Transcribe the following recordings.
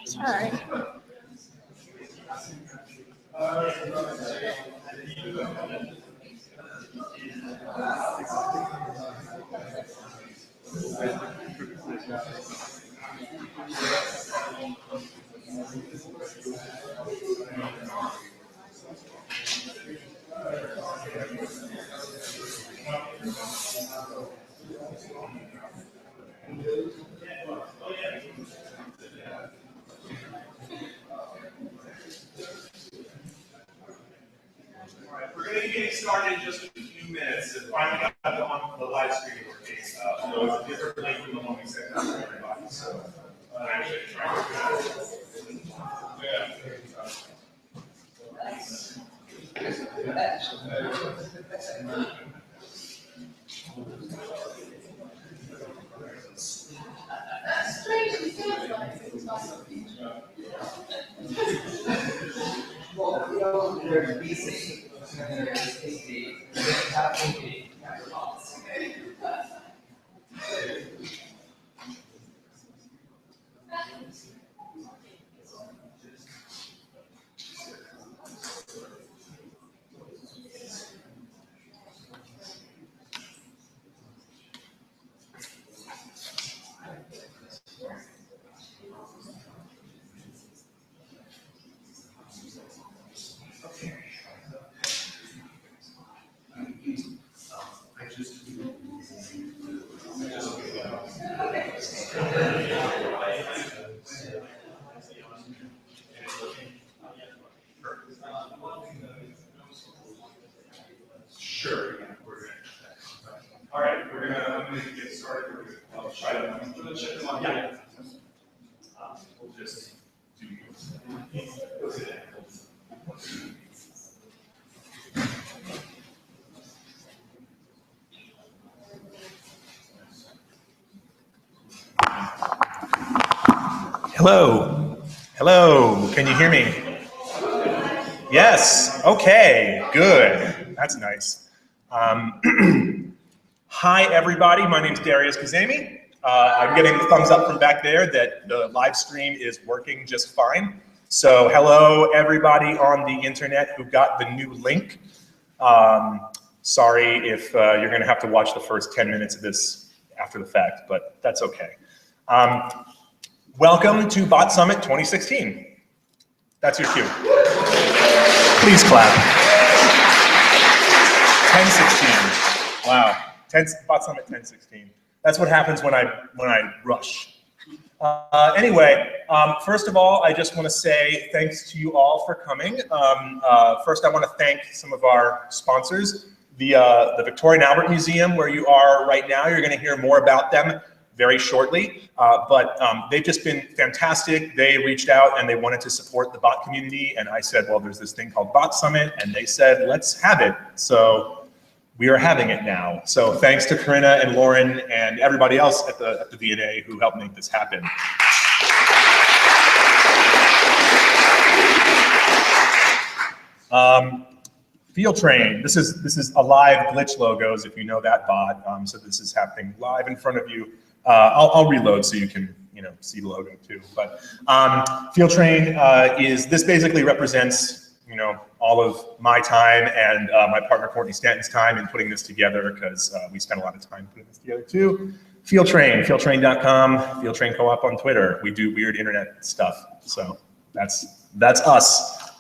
Sorry. We're going to be getting started in just a few minutes. And finally got the live stream working. So it's a different link from the one we set up for everybody. So I'm actually trying to do that. Sure. All right, I'm going to get started. I'll try to check them out. Yeah. We'll just do Hello. Hello. Can you hear me? Yes. Okay. Good. That's nice. Hi, everybody. My name is Darius Kazemi. I'm getting the thumbs up from back there that the live stream is working just fine. So hello, everybody on the internet who got the new link. Sorry if you're going to have to watch the first 10 minutes of this after the fact, but that's okay. Welcome to Bot Summit 2016. That's your cue. Please clap. 1016. Wow. Bot Summit 1016. That's what happens when I rush. Anyway, first of all, I just want to say thanks to you all for coming. First, I want to thank some of our sponsors. The Victoria and Albert Museum, where you are right now, you're going to hear more about them very shortly, but they've just been fantastic. They reached out and they wanted to support the bot community, and I said, well, there's this thing called Bot Summit, and they said, let's have it. So we are having it now. So thanks to Corinna and Lauren and everybody else at the V&A who helped make this happen. Field Train. This is a live glitch logos, if you know that bot. So this is happening live in front of you. I'll reload so you can see the logo too. But Field Train this basically represents all of my time and my partner Courtney Stanton's time in putting this together, because we spent a lot of time putting this together too. Fieldtrain.com, Fieldtrain Co-op on Twitter. We do weird internet stuff, so that's us.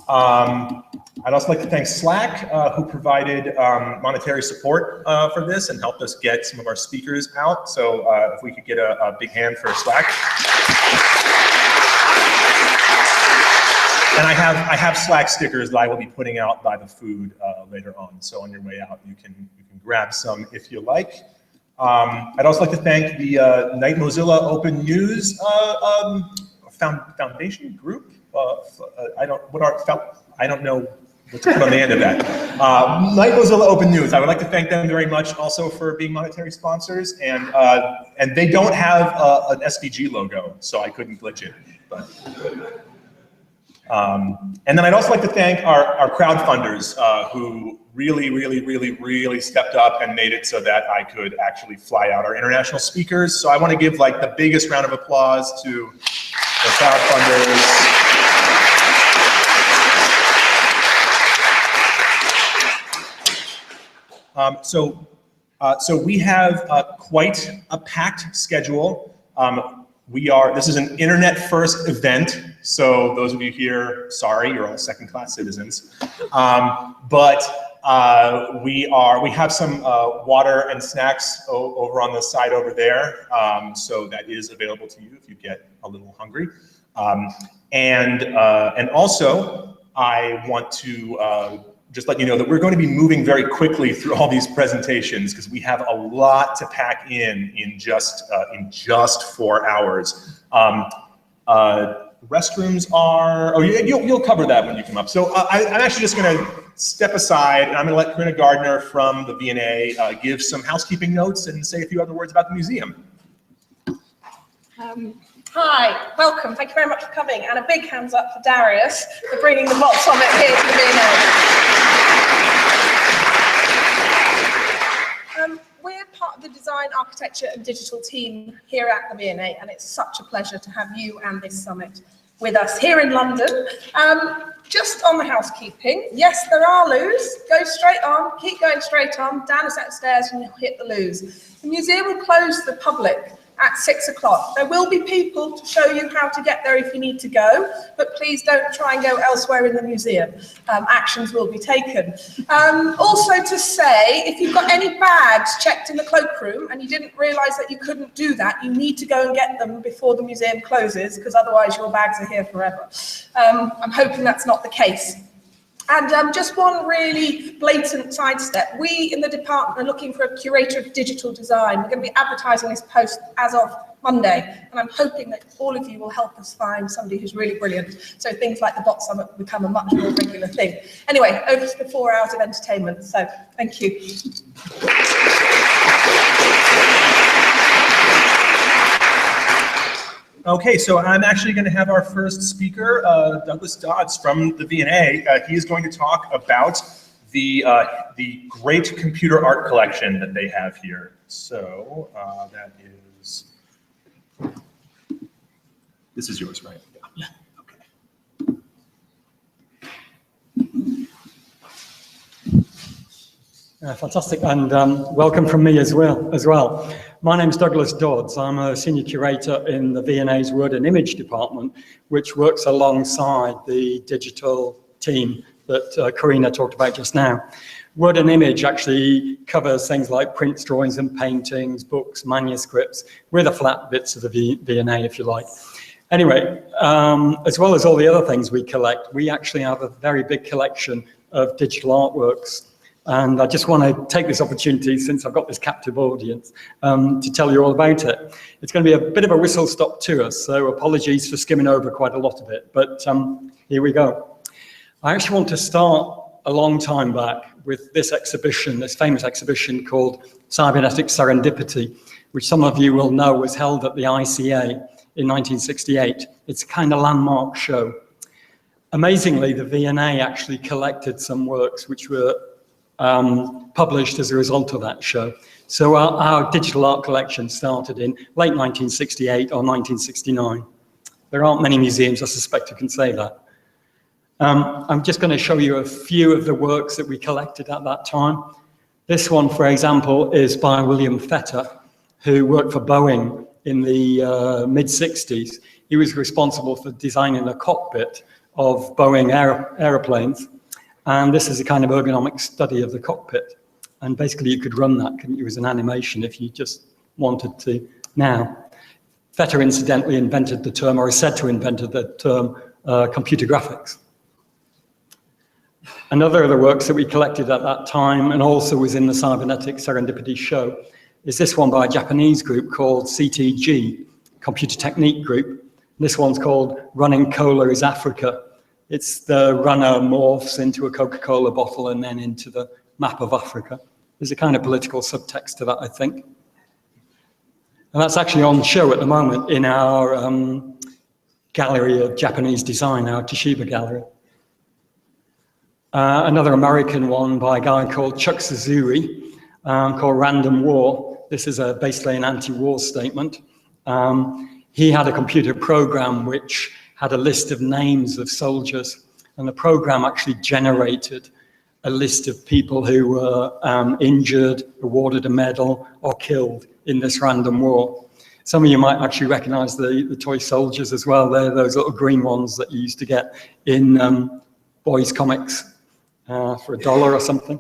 I'd also like to thank Slack, who provided monetary support for this and helped us get some of our speakers out. So if we could get a big hand for Slack. And I have Slack stickers that I will be putting out by the food later on. So on your way out, you can grab some if you like. I'd also like to thank the Night Mozilla Open News Foundation group. I don't know what to put on the end of that. Night Mozilla Open News. I would like to thank them very much also for being monetary sponsors, and they don't have an SVG logo, so I couldn't glitch it. But. And then I'd also like to thank our crowdfunders who really stepped up and made it so that I could actually fly out our international speakers. So I want to give like the biggest round of applause to the crowdfunders. So we have quite a packed schedule. This is an internet-first event, so those of you here, sorry, you're all second-class citizens. But we have some water and snacks over on the side over there, so that is available to you if you get a little hungry. And also, I want to just let you know that we're going to be moving very quickly through all these presentations because we have a lot to pack in just 4 hours. Restrooms are, you'll cover that when you come up. So I'm actually just going to step aside and I'm going to let Corinna Gardner from the V&A give some housekeeping notes and say a few other words about the museum. Hi, welcome. Thank you very much for coming, and a big hands up for Darius for bringing the Bot Summit here to the V&A. We're part of the design, architecture, and digital team here at the V&A, and it's such a pleasure to have you and this summit with us here in London. Just on the housekeeping, yes, there are loos. Go straight on, keep going straight on, down a set of stairs, and you'll hit the loos. The museum will close to the public at 6 o'clock. There will be people to show you how to get there if you need to go, but please don't try and go elsewhere in the museum. Actions will be taken. Also to say, if you've got any bags checked in the cloakroom and you didn't realise that you couldn't do that, you need to go and get them before the museum closes, because otherwise your bags are here forever. I'm hoping that's not the case. And just one really blatant sidestep. We in the department are looking for a curator of digital design. We're going to be advertising this post as of Monday, and I'm hoping that all of you will help us find somebody who's really brilliant, so things like the Bot Summit will become a much more regular thing. Anyway, over to the 4 hours of entertainment, so thank you. Okay, so I'm actually going to have our first speaker, Douglas Dodds from the V&A. He is going to talk about the great computer art collection that they have here. So that is, this is yours, right? Yeah. Okay. Fantastic, and welcome from me as well. My name is Douglas Dodds. I'm a senior curator in the V&A's Word and Image department, which works alongside the digital team that Corinna talked about just now. Word and Image actually covers things like prints, drawings and paintings, books, manuscripts. We're the flat bits of the V&A, if you like. Anyway, as well as all the other things we collect, we actually have a very big collection of digital artworks. And I just want to take this opportunity, since I've got this captive audience, to tell you all about it. It's going to be a bit of a whistle-stop tour, so apologies for skimming over quite a lot of it, but here we go. I actually want to start a long time back with this exhibition, this famous exhibition called Cybernetic Serendipity, which some of you will know was held at the ICA in 1968. It's a kind of landmark show. Amazingly, the V&A actually collected some works which were published as a result of that show. So our digital art collection started in late 1968 or 1969. There aren't many museums, I suspect, who can say that. I'm just going to show you a few of the works that we collected at that time. This one, for example, is by William Fetter, who worked for Boeing in the mid-60s. He was responsible for designing the cockpit of Boeing aeroplanes. And this is a kind of ergonomic study of the cockpit. And basically you could run that, couldn't you, as an animation if you just wanted to. Now, Fetter incidentally invented the term, or is said to have invented the term, computer graphics. Another of the works that we collected at that time, and also was in the Cybernetic Serendipity show, is this one by a Japanese group called CTG, Computer Technique Group. This one's called Running Cola is Africa. It's the runner morphs into a Coca-Cola bottle and then into the map of Africa. There's a kind of political subtext to that, I think. And that's actually on show at the moment in our gallery of Japanese design, our Toshiba gallery. Another American one by a guy called Chuck Suzuri, called Random War. This is basically an anti-war statement. He had a computer program which had a list of names of soldiers, and the program actually generated a list of people who were injured, awarded a medal, or killed in this random war. Some of you might actually recognize the toy soldiers as well. They're those little green ones that you used to get in boys' comics for $1 or something.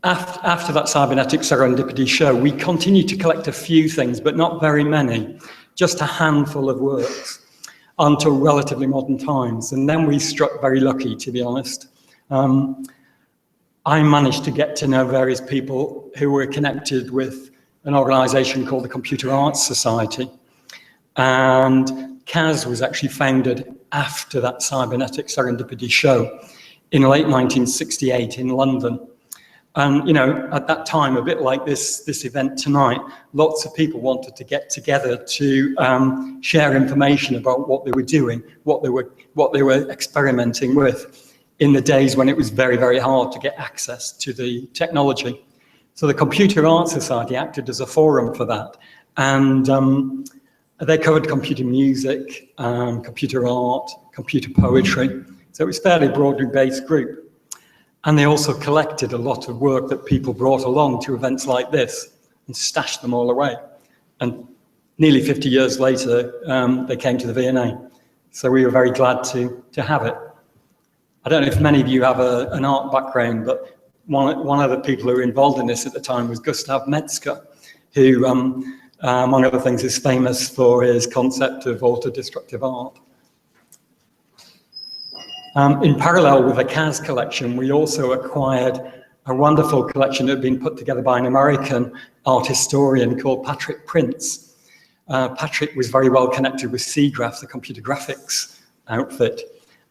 After that Cybernetic Serendipity show, we continued to collect a few things, but not very many, just a handful of works until relatively modern times. And then we struck very lucky, to be honest. I managed to get to know various people who were connected with an organization called the Computer Arts Society. And CAS was actually founded after that Cybernetic Serendipity show in late 1968 in London. And, you know, at that time, a bit like this event tonight, lots of people wanted to get together to share information about what they were doing, what they were experimenting with in the days when it was very, very hard to get access to the technology. So the Computer Arts Society acted as a forum for that. And they covered computer music, computer art, computer poetry. So it was a fairly broadly based group. And they also collected a lot of work that people brought along to events like this and stashed them all away. And nearly 50 years later, they came to the V&A. So we were very glad to have it. I don't know if many of you have an art background, but one of the people who were involved in this at the time was Gustav Metzger, who, among other things, is famous for his concept of auto-destructive art. In parallel with the CAS collection, we also acquired a wonderful collection that had been put together by an American art historian called Patrick Prince. Patrick was very well connected with SIGGRAPH, the computer graphics outfit,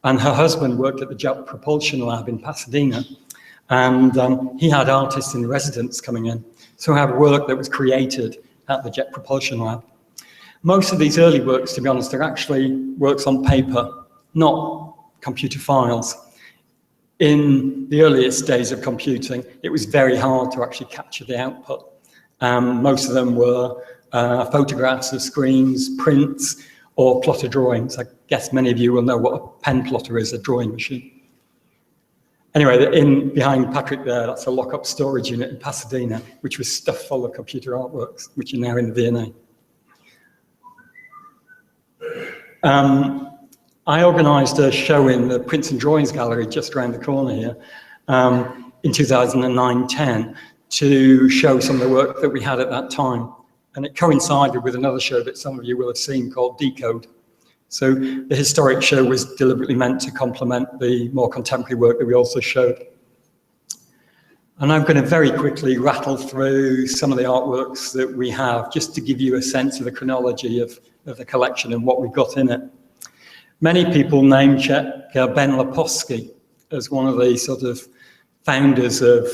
and her husband worked at the Jet Propulsion Lab in Pasadena, and he had artists in residence coming in. So I had work that was created at the Jet Propulsion Lab. Most of these early works, to be honest, are actually works on paper, not computer files. In the earliest days of computing, it was very hard to actually capture the output. Most of them were photographs of screens, prints, or plotter drawings. I guess many of you will know what a pen plotter is, a drawing machine. Anyway, behind Patrick there, that's a lock-up storage unit in Pasadena, which was stuffed full of computer artworks, which are now in the V&A. I organised a show in the Prints and Drawings Gallery just around the corner here in 2009-10 to show some of the work that we had at that time. And it coincided with another show that some of you will have seen called Decode. So the historic show was deliberately meant to complement the more contemporary work that we also showed. And I'm going to very quickly rattle through some of the artworks that we have, just to give you a sense of the chronology of the collection and what we've got in it. Many people name check Ben Lepofsky as one of the sort of founders of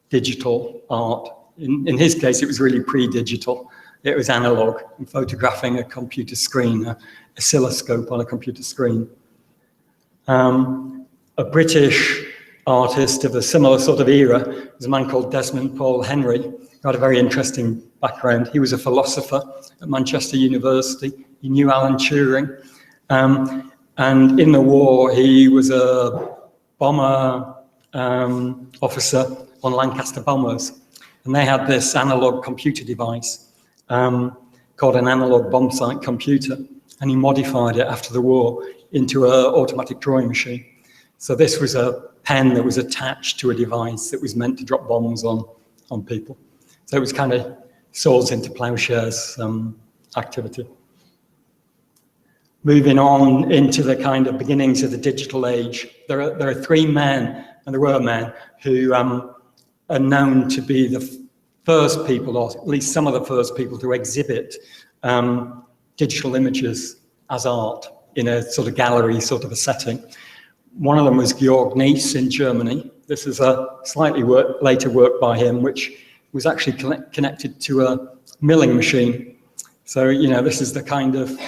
digital art. In his case, it was really pre-digital. It was analog and photographing a computer screen, an oscilloscope on a computer screen. A British artist of a similar sort of era was a man called Desmond Paul Henry, who had a very interesting background. He was a philosopher at Manchester University. He knew Alan Turing. And in the war, he was a bomber officer on Lancaster bombers. And they had this analog computer device called an analog bomb sight computer. And he modified it after the war into an automatic drawing machine. So this was a pen that was attached to a device that was meant to drop bombs on people. So it was kind of swords into plowshares activity. Moving on into the kind of beginnings of the digital age, there are three men, and there were men, who are known to be the first people, or at least some of the first people, to exhibit digital images as art in a sort of gallery sort of a setting. One of them was Georg Nies in Germany. This is a slightly later work by him, which was actually connected to a milling machine. So, you know, this is the kind of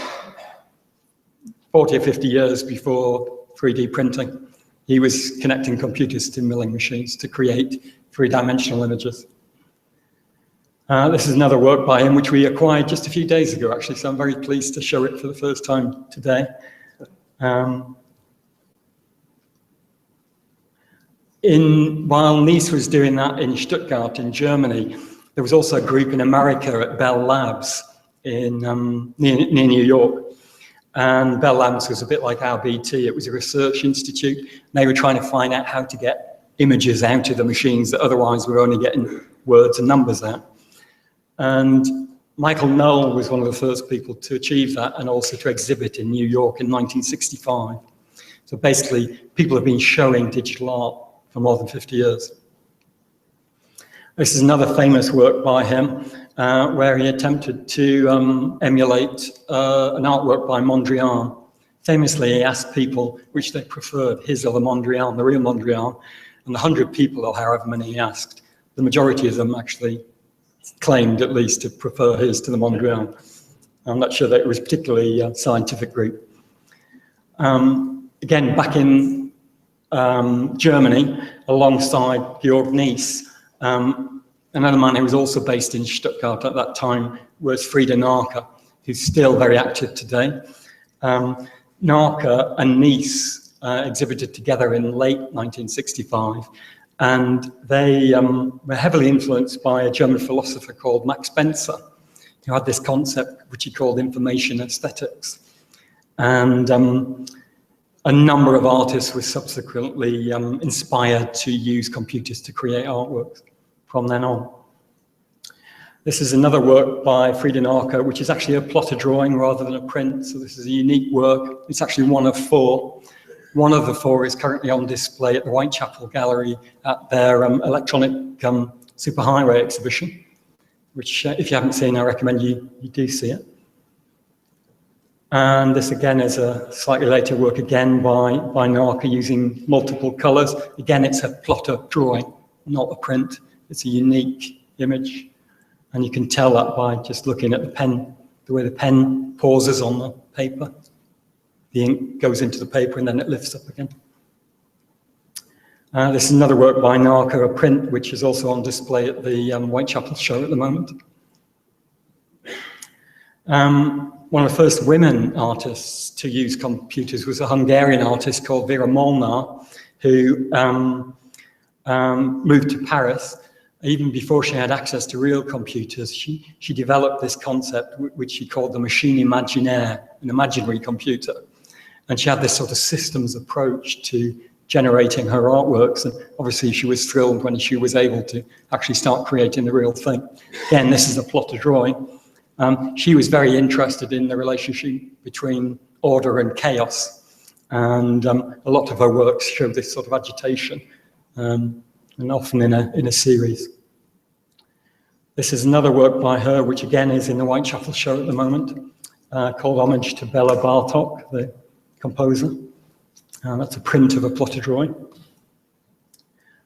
40 or 50 years before 3D printing. He was connecting computers to milling machines to create three-dimensional images. This is another work by him, which we acquired just a few days ago, actually, so I'm very pleased to show it for the first time today. While Nies was doing that in Stuttgart in Germany, there was also a group in America at Bell Labs in near New York. And Bell Labs was a bit like our BT. It was a research institute. They were trying to find out how to get images out of the machines that otherwise were only getting words and numbers out. And Michael Knoll was one of the first people to achieve that and also to exhibit in New York in 1965. So basically, people have been showing digital art for more than 50 years. This is another famous work by him, where he attempted to emulate an artwork by Mondrian. Famously, he asked people which they preferred, his or the Mondrian, the real Mondrian, and the 100 people, or however many he asked, the majority of them actually claimed at least to prefer his to the Mondrian. I'm not sure that it was particularly a scientific group. Again, back in Germany, alongside Georg Nies, another man who was also based in Stuttgart at that time was Frida Narka, who's still very active today. Narka and Nies exhibited together in late 1965, and they were heavily influenced by a German philosopher called Max Spencer, who had this concept which he called information aesthetics. And a number of artists were subsequently inspired to use computers to create artworks from then on. This is another work by Frida Narka, which is actually a plotter drawing rather than a print. So this is a unique work. It's actually one of four. One of the four is currently on display at the Whitechapel Gallery at their electronic superhighway exhibition, which if you haven't seen, I recommend you do see it. And this again is a slightly later work again by Narka using multiple colors. Again, it's a plotter drawing, not a print. It's a unique image. And you can tell that by just looking at the pen, the way the pen pauses on the paper. The ink goes into the paper and then it lifts up again. This is another work by Narka, a print, which is also on display at the Whitechapel show at the moment. One of the first women artists to use computers was a Hungarian artist called Vera Molnár, who moved to Paris. Even before she had access to real computers, she developed this concept, which she called the machine imaginaire, an imaginary computer. And she had this sort of systems approach to generating her artworks. And obviously she was thrilled when she was able to actually start creating the real thing. Again, this is a plotter drawing. She was very interested in the relationship between order and chaos. And a lot of her works show this sort of agitation, and often in a series. This is another work by her, which again is in the Whitechapel show at the moment, called Homage to Bela Bartok, the composer. That's a print of a plotter drawing.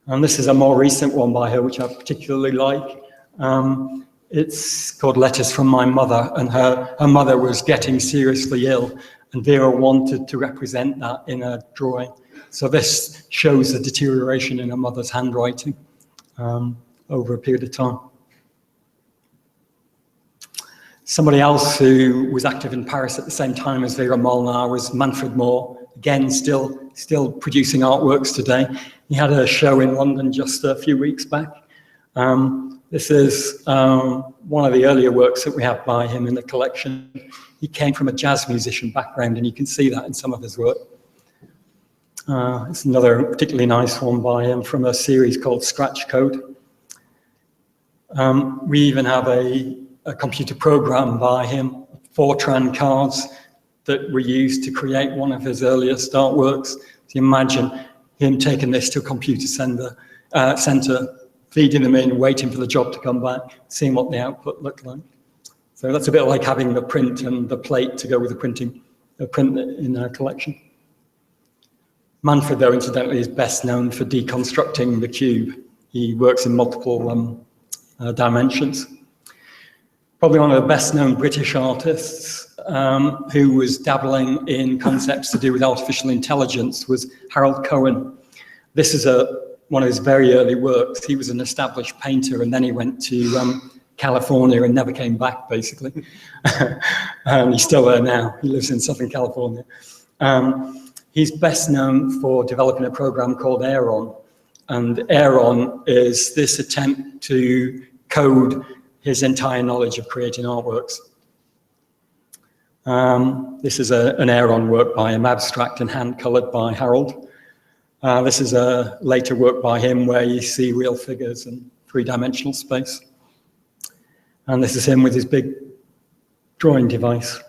And this is a more recent one by her, which I particularly like. It's called Letters from My Mother, and her mother was getting seriously ill, and Vera wanted to represent that in a drawing. So this shows the deterioration in her mother's handwriting over a period of time. Somebody else who was active in Paris at the same time as Vera Molnar was Manfred Moore, again, still producing artworks today. He had a show in London just a few weeks back. This is one of the earlier works that we have by him in the collection. He came from a jazz musician background, and you can see that in some of his work. It's another particularly nice one by him from a series called Scratch Code. We even have a computer program by him, Fortran cards, that were used to create one of his earliest artworks. So you imagine him taking this to a computer center, feeding them in, waiting for the job to come back, seeing what the output looked like. So that's a bit like having the print and the plate to go with the print in our collection. Manfred, though, incidentally, is best known for deconstructing the cube. He works in multiple dimensions. Probably one of the best known British artists who was dabbling in concepts to do with artificial intelligence was Harold Cohen. This is one of his very early works. He was an established painter, and then he went to California and never came back, basically. He's still there now. He lives in Southern California. He's best known for developing a program called Aeron. And Aeron is this attempt to code his entire knowledge of creating artworks. This is an Aeron work by him, abstract and hand-colored by Harold. This is a later work by him where you see real figures and three-dimensional space. And this is him with his big drawing device.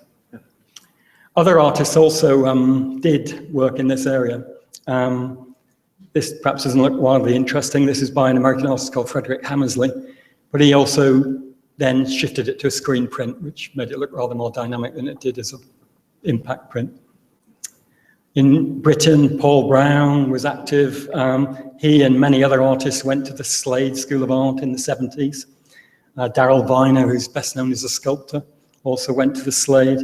Other artists also did work in this area. This perhaps doesn't look wildly interesting. This is by an American artist called Frederick Hammersley, but he also then shifted it to a screen print, which made it look rather more dynamic than it did as an impact print. In Britain, Paul Brown was active. He and many other artists went to the Slade School of Art in the 70s. Daryl Viner, who's best known as a sculptor, also went to the Slade.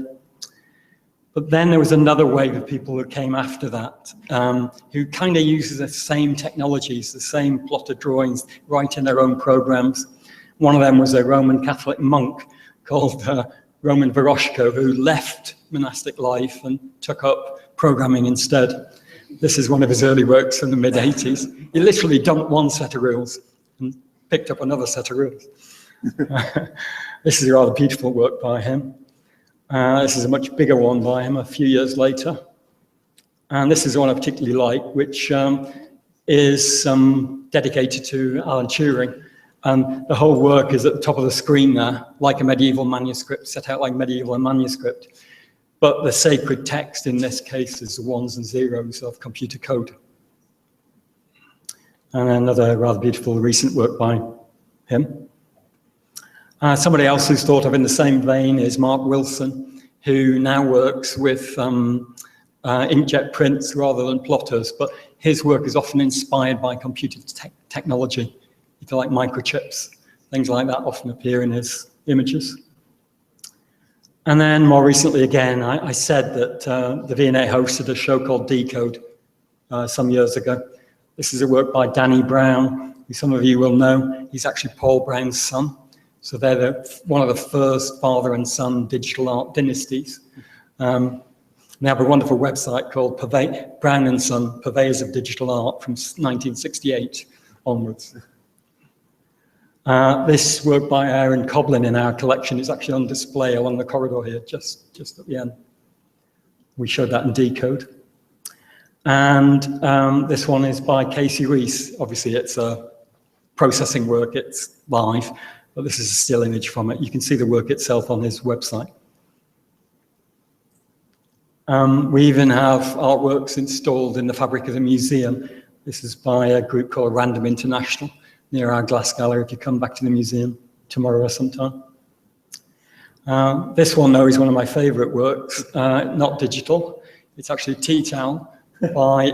But then there was another wave of people who came after that, who kind of uses the same technologies, the same plotted drawings, right in their own programs. One of them was a Roman Catholic monk called Roman Voroshko, who left monastic life and took up programming instead. This is one of his early works from the mid-80s. He literally dumped one set of rules and picked up another set of rules. This is a rather beautiful work by him. This is a much bigger one by him a few years later. And this is one I particularly like, which is dedicated to Alan Turing. And the whole work is at the top of the screen there, like a medieval manuscript, set out like medieval manuscript. But the sacred text in this case is the ones and zeros of computer code. And another rather beautiful recent work by him. Somebody else who's thought of in the same vein is Mark Wilson, who now works with inkjet prints rather than plotters, but his work is often inspired by computer technology. If you like microchips, things like that often appear in his images. And then more recently again, I said that the V&A hosted a show called Decode some years ago. This is a work by Danny Brown, who some of you will know. He's actually Paul Brown's son. So they're one of the first father and son digital art dynasties. They have a wonderful website called Brown and Son, Purveyors of Digital Art from 1968 onwards. This work by Aaron Coblin in our collection is actually on display along the corridor here, just at the end. We showed that in Decode. And this one is by Casey Reese. Obviously, it's a processing work, it's live. But this is a still image from it. You can see the work itself on his website. We even have artworks installed in the fabric of the museum. This is by a group called Random International near our glass gallery if you come back to the museum tomorrow or sometime. This one, though, is one of my favorite works, not digital. It's actually a tea towel by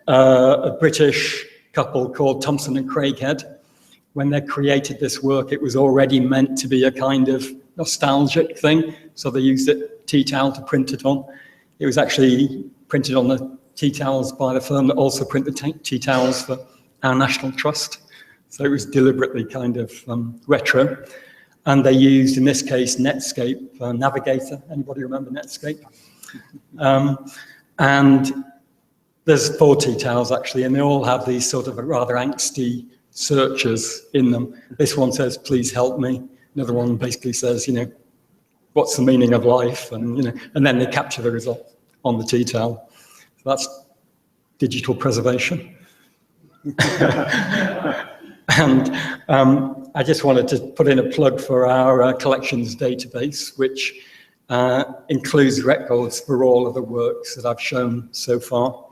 a British couple called Thompson and Craighead. When they created this work, it was already meant to be a kind of nostalgic thing, so they used it, tea towel, to print it on. It was actually printed on the tea towels by the firm that also print the tea towels for our National Trust. So it was deliberately kind of retro. And they used, in this case, Netscape Navigator. Anybody remember Netscape? And there's 4 T-Towels actually, and they all have these sort of rather angsty searches in them. This one says, please help me. Another one basically says, what's the meaning of life? And, and then they capture the result on the T-Towel. So that's digital preservation. And I just wanted to put in a plug for our collections database, which includes records for all of the works that I've shown so far,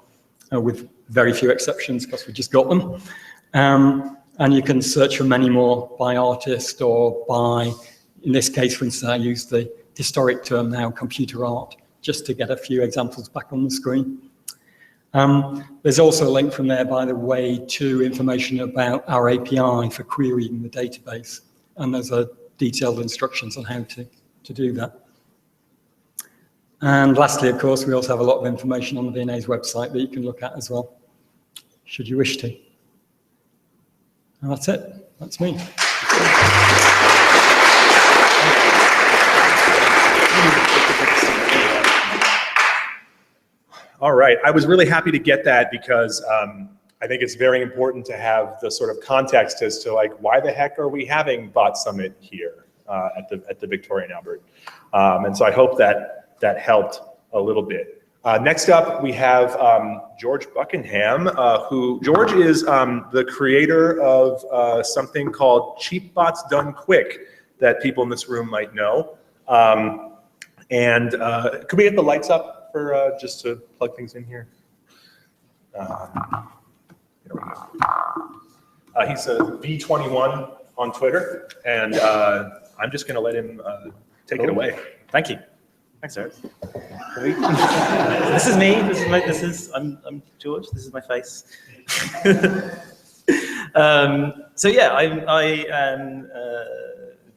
with very few exceptions because we just got them. And you can search for many more by artist or by, in this case, for instance, I use the historic term now, computer art, just to get a few examples back on the screen. There's also a link from there, by the way, to information about our API for querying the database. And there's detailed instructions on how to do that. And lastly, of course, we also have a lot of information on the V&A's website that you can look at as well, should you wish to. And that's it. That's me. All right, I was really happy to get that because I think it's very important to have the sort of context as to like, why the heck are we having Bot Summit here at the Victoria and Albert? And so I hope that helped a little bit. Next up, we have George Buckingham, George is the creator of something called Cheap Bots Done Quick that people in this room might know. And could we get the lights up for just to plug things in here? He's a V21 on Twitter, and I'm just going to let him take it away. Thank you. Thanks, Eric. This is me. I'm George. This is my face. So yeah, I am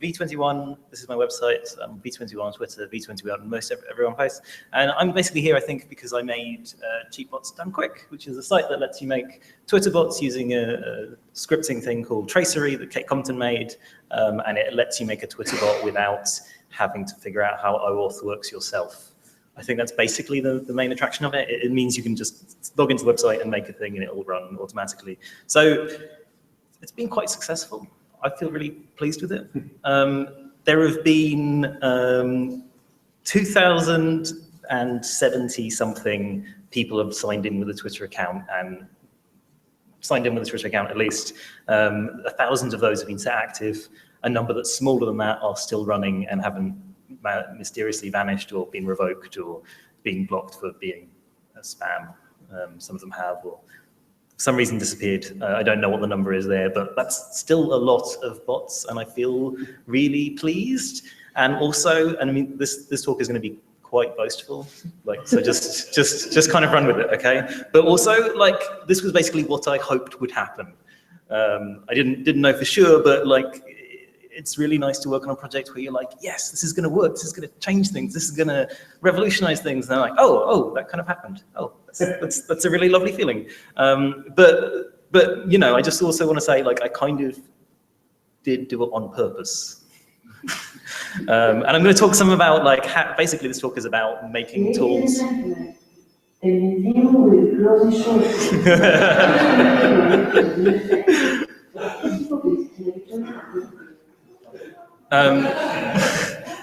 V21. This is my website. I'm V21 on Twitter, V21 on most everyone posts, and I'm basically here, I think, because I made Cheap Bots Done Quick, which is a site that lets you make Twitter bots using a scripting thing called Tracery that Kate Compton made, and it lets you make a Twitter bot without having to figure out how OAuth works yourself. I think that's basically the main attraction of it. It means you can just log into the website and make a thing and it will run automatically. So it's been quite successful. I feel really pleased with it. There have been 2,070 something people have signed in with a Twitter account, and signed in with a Twitter account at least. 1,000 of those have been set active. A number that's smaller than that are still running and haven't mysteriously vanished or been revoked or being blocked for being a spam. Some of them have, or for some reason disappeared. I don't know what the number is there, but that's still a lot of bots, and I feel really pleased. And also, and I mean, this talk is going to be quite boastful, like, so just kind of run with it, okay? But also, like, this was basically what I hoped would happen. I didn't know for sure, but like, it's really nice to work on a project where you're like, yes, this is going to work. This is going to change things. This is going to revolutionize things. And they're like, oh, that kind of happened. Oh, that's a really lovely feeling. But you know, I just also want to say, like, I kind of did do it on purpose. And I'm going to talk some about, like, basically this talk is about making tools.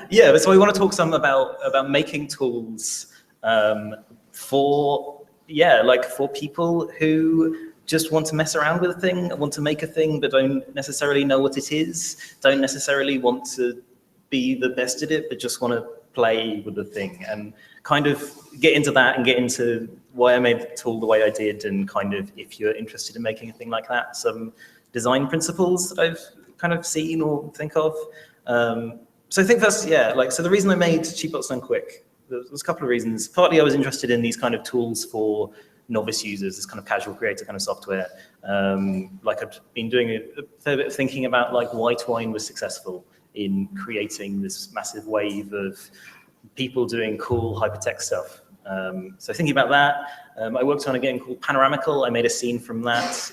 Yeah, so we want to talk some about making tools for people who just want to mess around with a thing, want to make a thing, but don't necessarily know what it is, don't necessarily want to be the best at it, but just want to play with the thing, and kind of get into that and get into why I made the tool the way I did, and kind of, if you're interested in making a thing like that, some design principles that I've kind of seen or think of. So I think that's, yeah, like, so the reason I made Cheap Bots Done Quick, there's a couple of reasons. Partly I was interested in these kind of tools for novice users, this kind of casual creator kind of software. Like, I've been doing a fair bit of thinking about, like, why Twine was successful in creating this massive wave of people doing cool hypertext stuff. So thinking about that, I worked on a game called Panoramical. I made a scene from that,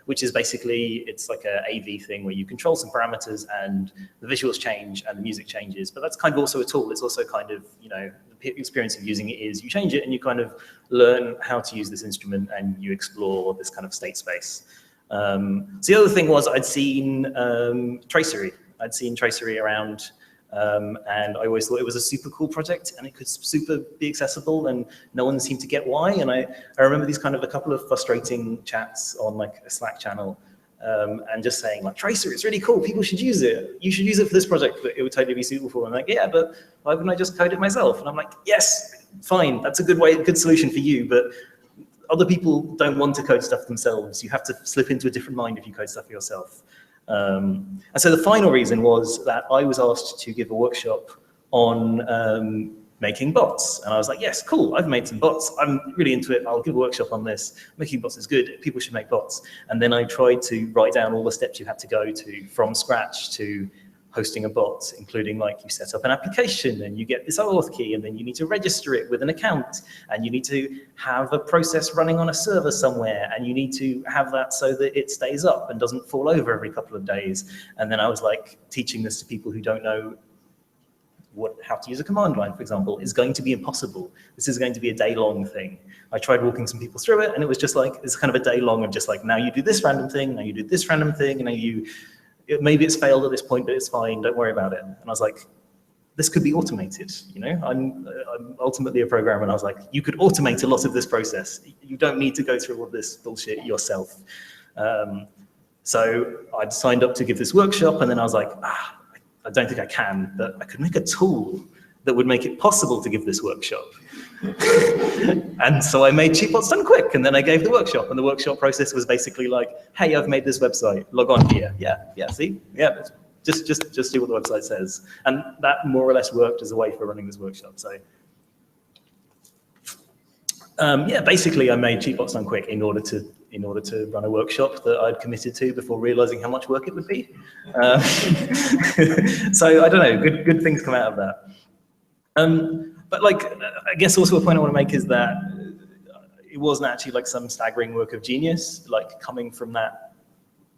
which is basically, it's like a AV thing where you control some parameters and the visuals change and the music changes. But that's kind of also a tool. It's also kind of, you know, the experience of using it is you change it and you kind of learn how to use this instrument and you explore this kind of state space. So the other thing was I'd seen tracery. I'd seen tracery around, and I always thought it was a super cool project and it could super be accessible, and no one seemed to get why. And I remember these kind of a couple of frustrating chats on like a Slack channel, and just saying like, tracery, it's really cool, people should use it. You should use it for this project, but it would totally be suitable for. And I'm like, yeah, but why wouldn't I just code it myself? And I'm like, yes, fine, that's a good solution for you, but other people don't want to code stuff themselves. You have to slip into a different mind if you code stuff for yourself. And so the final reason was that I was asked to give a workshop on making bots. And I was like, yes, cool, I've made some bots. I'm really into it. I'll give a workshop on this. Making bots is good. People should make bots. And then I tried to write down all the steps you have to go to from scratch to hosting a bot, including like you set up an application and you get this auth key and then you need to register it with an account and you need to have a process running on a server somewhere and you need to have that so that it stays up and doesn't fall over every couple of days. And then I was like teaching this to people who don't know how to use a command line, for example, is going to be impossible. This is going to be a day-long thing. I tried walking some people through it and it was just like, it's kind of a day long of just like, now you do this random thing, now you do this random thing, and now you, maybe it's failed at this point, but it's fine, don't worry about it. And I was like, this could be automated, you know? I'm ultimately a programmer, and I was like, you could automate a lot of this process. You don't need to go through all this bullshit yourself. So I'd signed up to give this workshop, and then I was like, I don't think I can, but I could make a tool that would make it possible to give this workshop. And so I made Cheatbots Done Quick, and then I gave the workshop, and the workshop process was basically like, hey, I've made this website, log on here. Yeah, see? Yeah, just do what the website says. And that more or less worked as a way for running this workshop. So yeah, basically I made Cheatbots Done Quick in order to run a workshop that I'd committed to before realizing how much work it would be. So I don't know, good things come out of that. But like, I guess also a point I want to make is that it wasn't actually like some staggering work of genius, like coming from that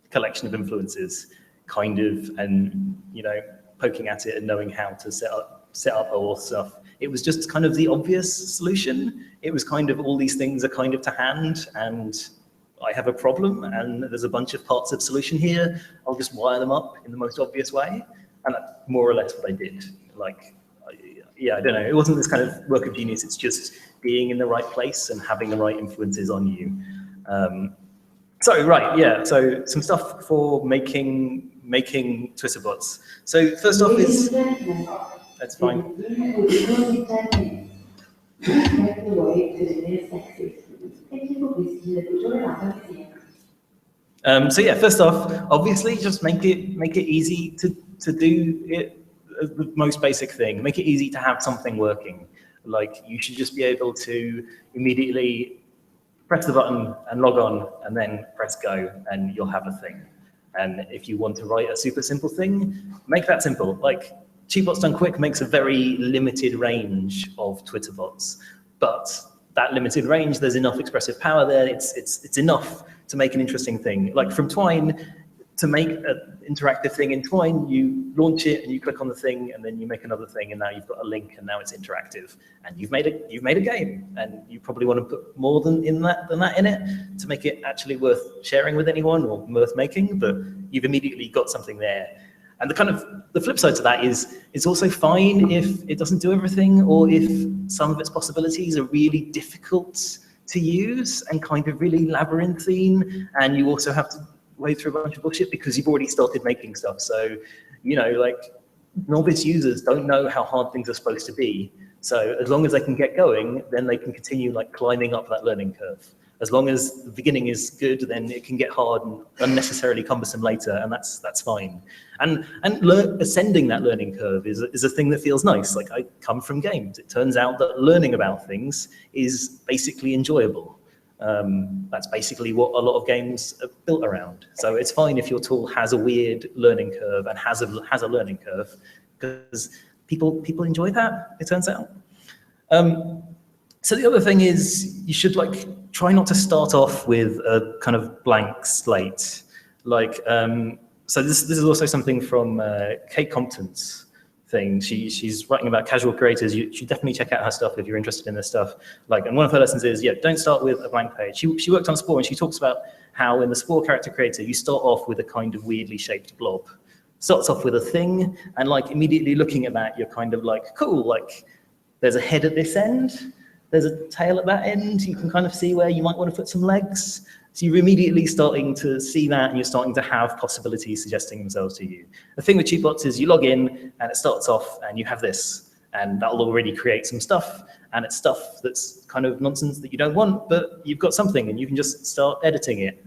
collection of influences, kind of, and you know, poking at it and knowing how to set up all stuff. It was just kind of the obvious solution. It was kind of all these things are kind of to hand, and I have a problem, and there's a bunch of parts of solution here. I'll just wire them up in the most obvious way, and that's more or less what I did. Like, yeah, I don't know. It wasn't this kind of work of genius. It's just being in the right place and having the right influences on you. So right, yeah. So some stuff for making Twitter bots. So first off is that's fine. So yeah, first off, obviously, just make it easy to do it. The most basic thing, make it easy to have something working. Like, you should just be able to immediately press the button and log on and then press go and you'll have a thing. And if you want to write a super simple thing, make that simple. Like, Cheatbots Done Quick makes a very limited range of Twitter bots, but that limited range, there's enough expressive power there. It's enough to make an interesting thing. Like from Twine, to make an interactive thing in Twine, you launch it and you click on the thing and then you make another thing and now you've got a link and now it's interactive and you've made a game, and you probably want to put more than that in it to make it actually worth sharing with anyone or worth making, but you've immediately got something there. And the flip side to that is it's also fine if it doesn't do everything, or if some of its possibilities are really difficult to use and kind of really labyrinthine, and you also have to wade through a bunch of bullshit because you've already started making stuff. So, you know, like, novice users don't know how hard things are supposed to be. So as long as they can get going, then they can continue like climbing up that learning curve. As long as the beginning is good, then it can get hard and unnecessarily cumbersome later, and that's fine. And ascending that learning curve is a thing that feels nice. Like, I come from games. It turns out that learning about things is basically enjoyable. That's basically what a lot of games are built around. So it's fine if your tool has a weird learning curve and has a learning curve, because people enjoy that, it turns out. So the other thing is you should like try not to start off with a kind of blank slate. Like, so this is also something from Kate Compton's thing. She's writing about casual creators. You should definitely check out her stuff if you're interested in this stuff. Like, and one of her lessons is, yeah, don't start with a blank page. She worked on Spore and she talks about how in the Spore character creator, you start off with a kind of weirdly shaped blob. Starts off with a thing, and like immediately looking at that, you're kind of like, cool, like there's a head at this end, there's a tail at that end, you can kind of see where you might want to put some legs. So you're immediately starting to see that, and you're starting to have possibilities suggesting themselves to you. The thing with cheatbots is you log in, and it starts off, and you have this, and that'll already create some stuff, and it's stuff that's kind of nonsense that you don't want, but you've got something, and you can just start editing it.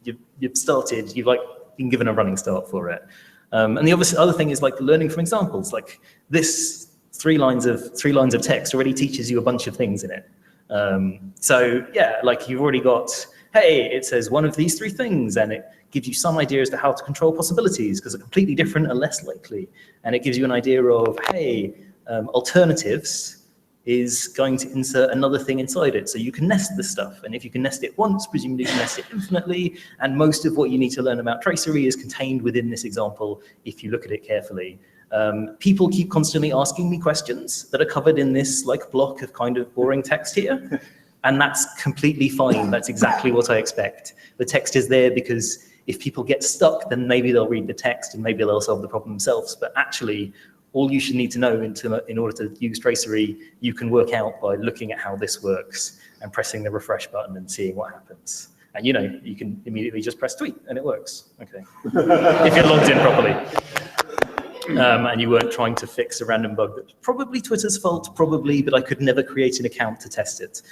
You've started, you've like been given a running start for it. And the other thing is like learning from examples. Like this three lines of text already teaches you a bunch of things in it. So yeah, like you've already got, hey, it says one of these three things, and it gives you some idea as to how to control possibilities because they're completely different and less likely. And it gives you an idea of, hey, alternatives is going to insert another thing inside it. So you can nest this stuff. And if you can nest it once, presumably you can nest it infinitely. And most of what you need to learn about tracery is contained within this example if you look at it carefully. People keep constantly asking me questions that are covered in this like block of kind of boring text here. And that's completely fine. That's exactly what I expect. The text is there because if people get stuck, then maybe they'll read the text and maybe they'll solve the problem themselves. But actually, all you should need to know in order to use tracery, you can work out by looking at how this works and pressing the refresh button and seeing what happens. And you know, you can immediately just press tweet and it works. Okay, if you're logged in properly. And you weren't trying to fix a random bug that's probably Twitter's fault, probably, but I could never create an account to test it.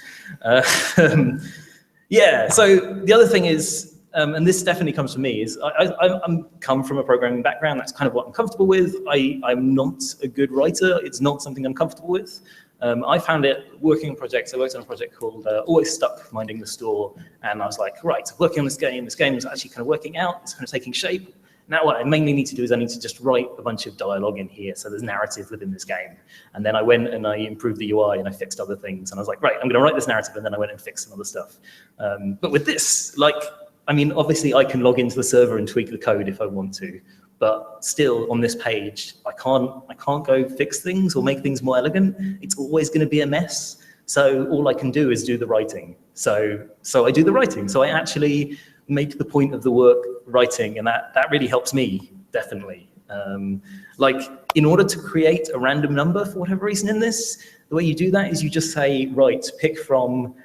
Yeah, so the other thing is, and this definitely comes from me, is I'm come from a programming background. That's kind of what I'm comfortable with. I'm not a good writer. It's not something I'm comfortable with. I found it working on projects. I worked on a project called Always Stuck, Minding the Store. And I was like, right, working on this game. This game is actually kind of working out. It's kind of taking shape. Now what I mainly need to do is I need to just write a bunch of dialogue in here. So there's narrative within this game. And then I went and I improved the UI and I fixed other things. And I was like, right, I'm going to write this narrative. And then I went and fixed some other stuff. But with this, like, I mean, obviously I can log into the server and tweak the code if I want to, but still on this page, I can't go fix things or make things more elegant. It's always going to be a mess. So all I can do is do the writing. So I do the writing. So I actually make the point of the work writing, and that really helps me, definitely. Like, in order to create a random number for whatever reason in this, the way you do that is you just say, right, pick from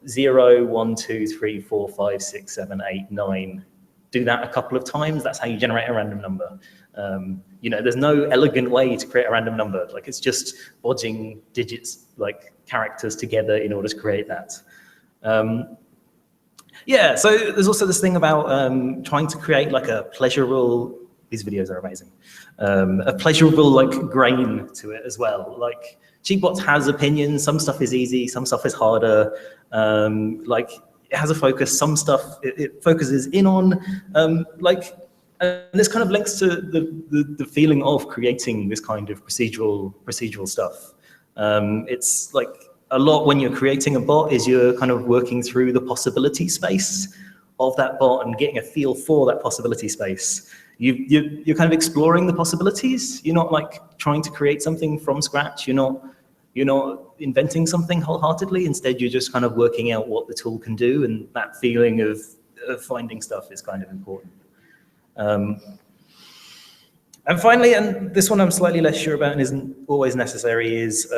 0, 1, 2, 3, 4, 5, 6, 7, 8, 9. Do that a couple of times. That's how you generate a random number. You know, there's no elegant way to create a random number. Like, it's just bodging digits, like characters together in order to create that. Yeah, so there's also this thing about trying to create like a pleasurable, these videos are amazing, a pleasurable like grain to it as well. Like, cheatbots has opinions. Some stuff is easy, some stuff is harder. Like, it has a focus. Some stuff it focuses in on. Like, and this kind of links to the feeling of creating this kind of procedural stuff. It's like a lot when you're creating a bot is you're kind of working through the possibility space of that bot and getting a feel for that possibility space. You're kind of exploring the possibilities. You're not like trying to create something from scratch. You're not inventing something wholeheartedly. Instead, you're just kind of working out what the tool can do, and that feeling of finding stuff is kind of important. And finally, and this one I'm slightly less sure about and isn't always necessary, is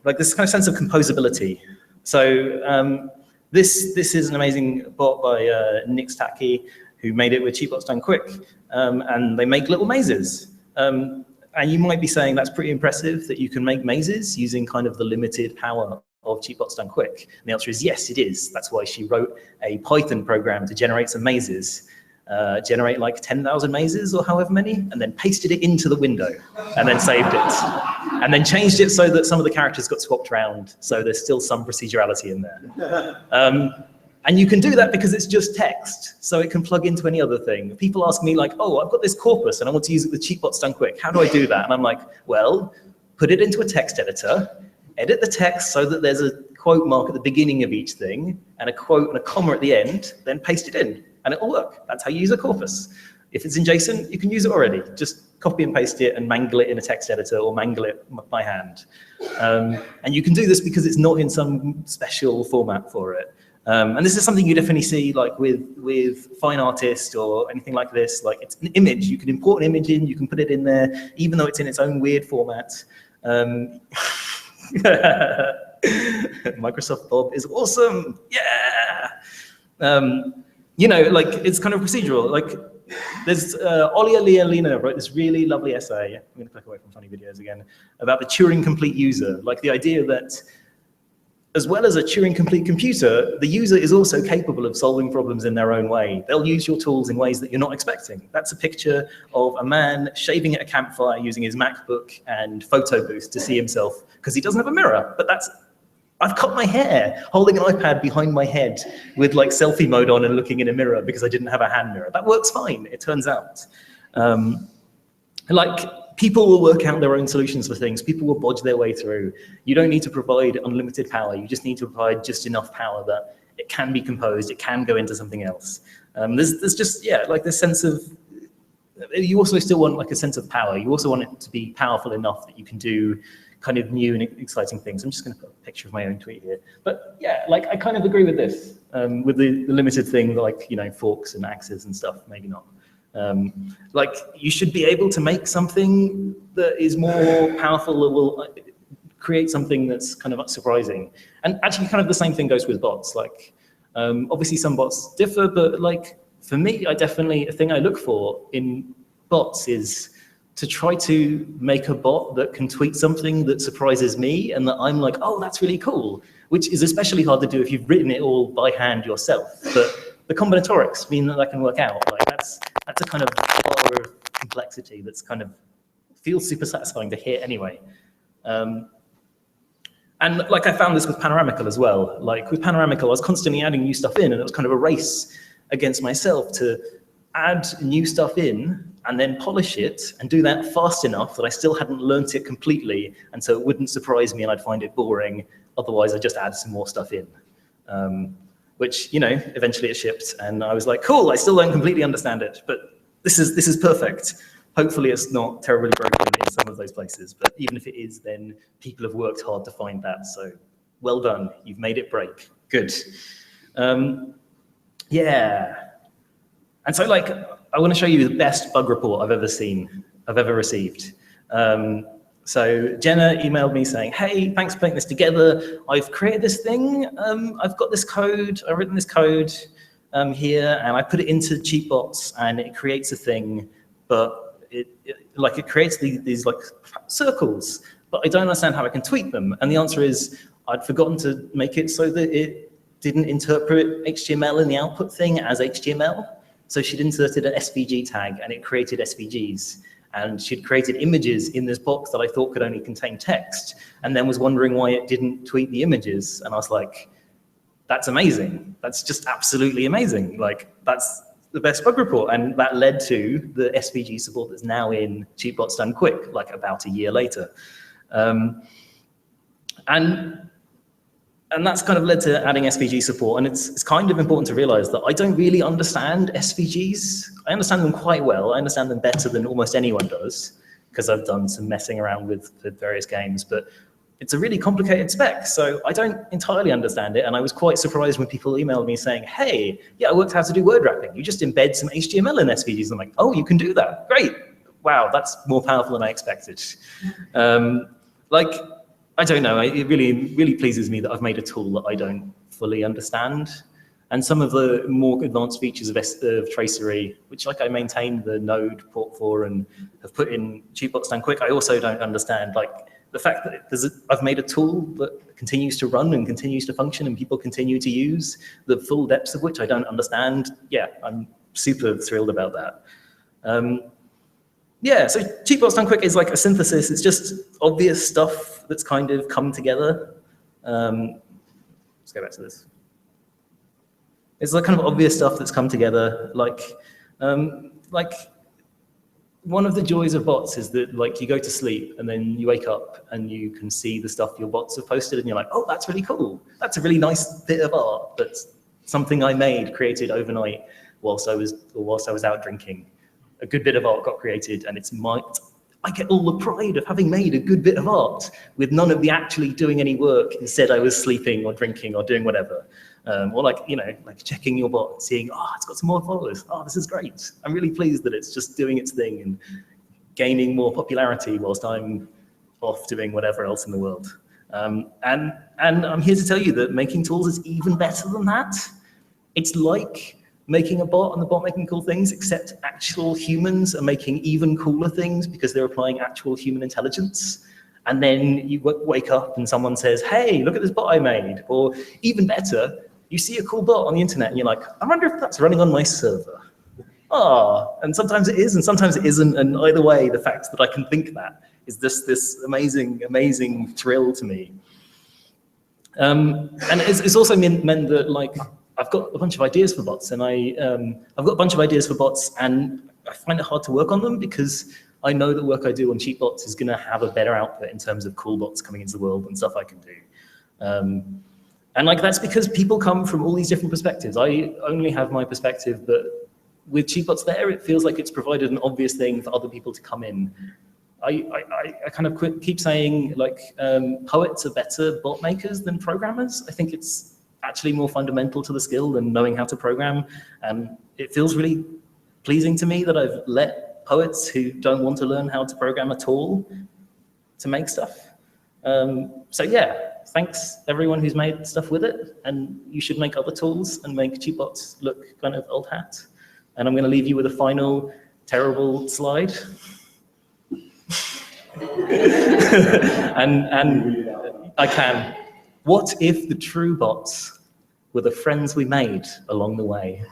like this kind of sense of composability. So this is an amazing bot by Nick Tacky, who made it with cheatbots done quick, and they make little mazes. And you might be saying that's pretty impressive that you can make mazes using kind of the limited power of cheatbots done quick. And the answer is yes, it is. That's why she wrote a Python program to generate some mazes, generate like 10,000 mazes or however many, and then pasted it into the window and then saved it. And then changed it so that some of the characters got swapped around. So there's still some procedurality in there. And you can do that because it's just text, so it can plug into any other thing. People ask me like, oh, I've got this corpus and I want to use it with cheatbots done quick. How do I do that? And I'm like, well, put it into a text editor, edit the text so that there's a quote mark at the beginning of each thing and a quote and a comma at the end, then paste it in and it'll work. That's how you use a corpus. If it's in JSON, you can use it already. Just copy and paste it and mangle it in a text editor or mangle it by hand. And you can do this because it's not in some special format for it. And this is something you definitely see like with Fine Artist or anything like this. Like it's an image, you can import an image in, you can put it in there, even though it's in its own weird format. Microsoft Bob is awesome, yeah! You know, like it's kind of procedural. Like there's Olia Lealina wrote this really lovely essay, I'm gonna click away from funny videos again, about the Turing complete user. Like the idea that as well as a Turing complete computer, the user is also capable of solving problems in their own way. They'll use your tools in ways that you're not expecting. That's a picture of a man shaving at a campfire using his MacBook and photo booth to see himself because he doesn't have a mirror. But that's, I've cut my hair holding an iPad behind my head with like selfie mode on and looking in a mirror because I didn't have a hand mirror. That works fine, it turns out. Like, people will work out their own solutions for things. People will bodge their way through. You don't need to provide unlimited power. You just need to provide just enough power that it can be composed, it can go into something else. There's just, yeah, like this sense of, you also still want like a sense of power. You also want it to be powerful enough that you can do kind of new and exciting things. I'm just going to put a picture of my own tweet here. But yeah, like I kind of agree with this, with the limited thing, like, you know, forks and axes and stuff, maybe not. Like you should be able to make something that is more powerful, that will create something that's kind of surprising. And actually kind of the same thing goes with bots. Like obviously some bots differ, but like for me, a thing I look for in bots is to try to make a bot that can tweet something that surprises me and that I'm like, oh, that's really cool, which is especially hard to do if you've written it all by hand yourself. But the combinatorics mean that can work out. Like that's a kind of bar of complexity that's kind of feels super satisfying to hear anyway. And like I found this with Panoramical as well. Like with Panoramical, I was constantly adding new stuff in, and it was kind of a race against myself to add new stuff in and then polish it and do that fast enough that I still hadn't learnt it completely, and so it wouldn't surprise me and I'd find it boring. Otherwise, I'd just add some more stuff in. Which, you know, eventually it shipped, and I was like, cool, I still don't completely understand it, but this is perfect. Hopefully it's not terribly broken in some of those places, but even if it is, then people have worked hard to find that, so well done, you've made it break, good. Yeah, and so like, I want to show you the best bug report I've ever received. So Jenna emailed me saying, hey, thanks for putting this together. I've created this thing. I've got this code. I've written this code here, and I put it into Cheatbots, and it creates a thing, but it creates these like circles, but I don't understand how I can tweak them. And the answer is, I'd forgotten to make it so that it didn't interpret HTML in the output thing as HTML. So she'd inserted an SVG tag, and it created SVGs. And she'd created images in this box that I thought could only contain text, and then was wondering why it didn't tweet the images. And I was like, that's amazing. That's just absolutely amazing. Like, that's the best bug report. And that led to the SVG support that's now in Cheatbots Done Quick, like about a year later. And that's kind of led to adding SVG support. And it's kind of important to realize that I don't really understand SVGs. I understand them quite well. I understand them better than almost anyone does, because I've done some messing around with various games, but it's a really complicated spec. So I don't entirely understand it. And I was quite surprised when people emailed me saying, hey, yeah, I worked out how to do word wrapping. You just embed some HTML in SVGs. I'm like, oh, you can do that. Great. Wow, that's more powerful than I expected. I don't know, it really pleases me that I've made a tool that I don't fully understand. And some of the more advanced features of tracery, which like I maintain the node port for and have put in Cheatbots Done Quick, I also don't understand. Like the fact that I've made a tool that continues to run and continues to function and people continue to use, the full depths of which I don't understand. Yeah, I'm super thrilled about that. Yeah, so Cheatbots Done Quick is like a synthesis. It's just obvious stuff that's kind of come together. Let's go back to this. It's like kind of obvious stuff that's come together, like one of the joys of bots is that like you go to sleep and then you wake up and you can see the stuff your bots have posted and you're like, oh, that's really cool. That's a really nice bit of art. That's something I made, created overnight whilst I was out drinking. A good bit of art got created and I get all the pride of having made a good bit of art with none of the actually doing any work. Instead, I was sleeping or drinking or doing whatever. Or like, you know, like checking your bot and seeing, oh, it's got some more followers. Oh, this is great. I'm really pleased that it's just doing its thing and gaining more popularity whilst I'm off doing whatever else in the world. And I'm here to tell you that making tools is even better than that. It's like making a bot and the bot making cool things, except actual humans are making even cooler things because they're applying actual human intelligence. And then you wake up and someone says, hey, look at this bot I made. Or even better, you see a cool bot on the internet and you're like, I wonder if that's running on my server. And sometimes it is and sometimes it isn't. And either way, the fact that I can think that is this amazing, amazing thrill to me. And it's also meant that like, I've got a bunch of ideas for bots and I find it hard to work on them because I know the work I do on cheap bots is gonna have a better output in terms of cool bots coming into the world and stuff I can do. And like that's because people come from all these different perspectives. I only have my perspective, but with cheap bots there, it feels like it's provided an obvious thing for other people to come in. I kind of keep saying like poets are better bot makers than programmers. I think it's actually more fundamental to the skill than knowing how to program. And it feels really pleasing to me that I've let poets who don't want to learn how to program at all to make stuff. So yeah, thanks everyone who's made stuff with it. And you should make other tools and make cheap bots look kind of old hat. And I'm gonna leave you with a final terrible slide. and I can. What if the true bots were the friends we made along the way?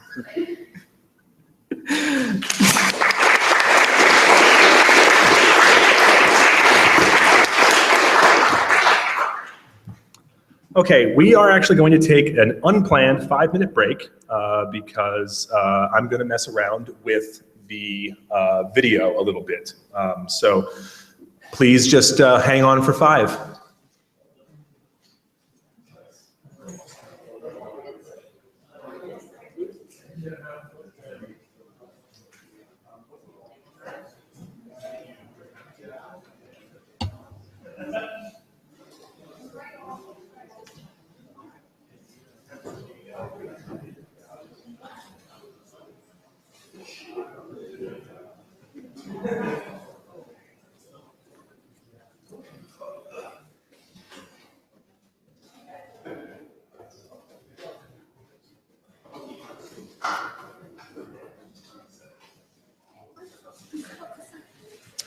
Okay, we are actually going to take an unplanned 5-minute break because I'm going to mess around with the video a little bit. So please just hang on for 5.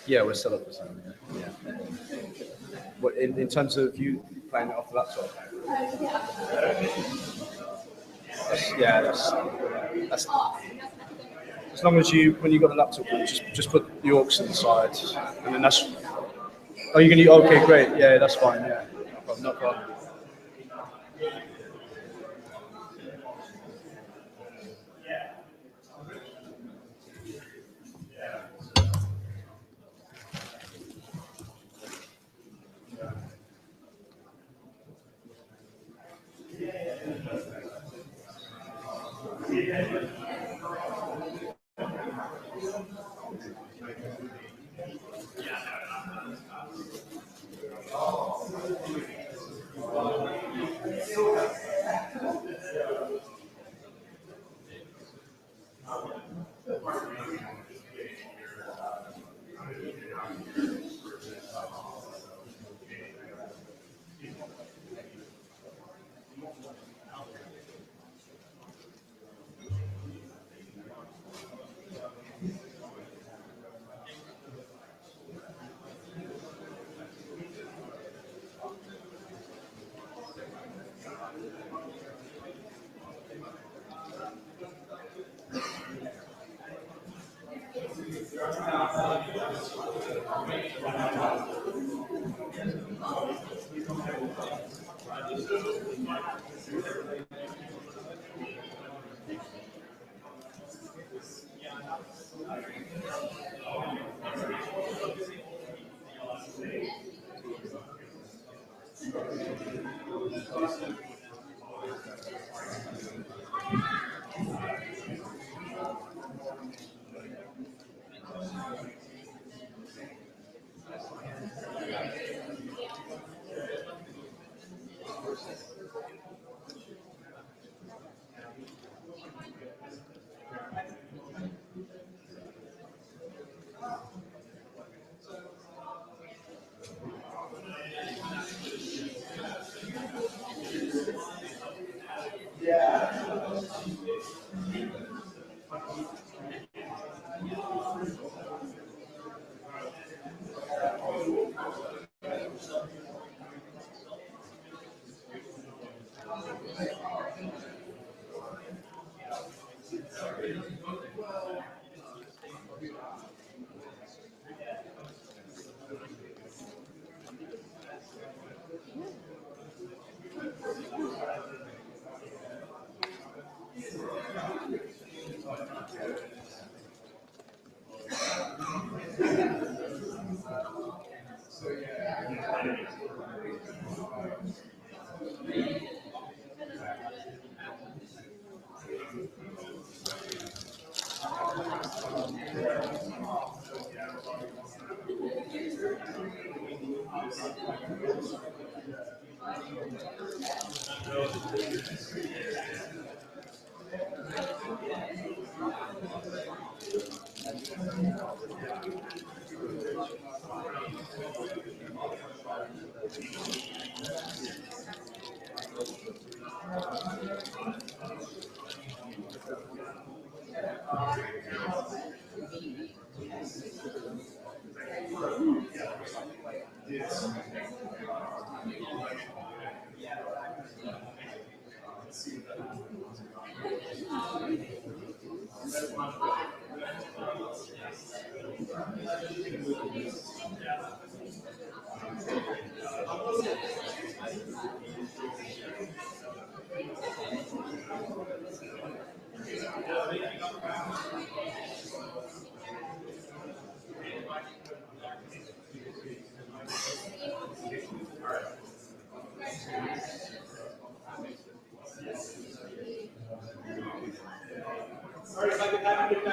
Yeah, we're set up for something. Yeah. What in terms of you playing it off the laptop? That's as long as you when you got the laptop, just put the aux inside, and then that's. Oh, you're gonna. Okay, great. Yeah, that's fine. Yeah, no problem.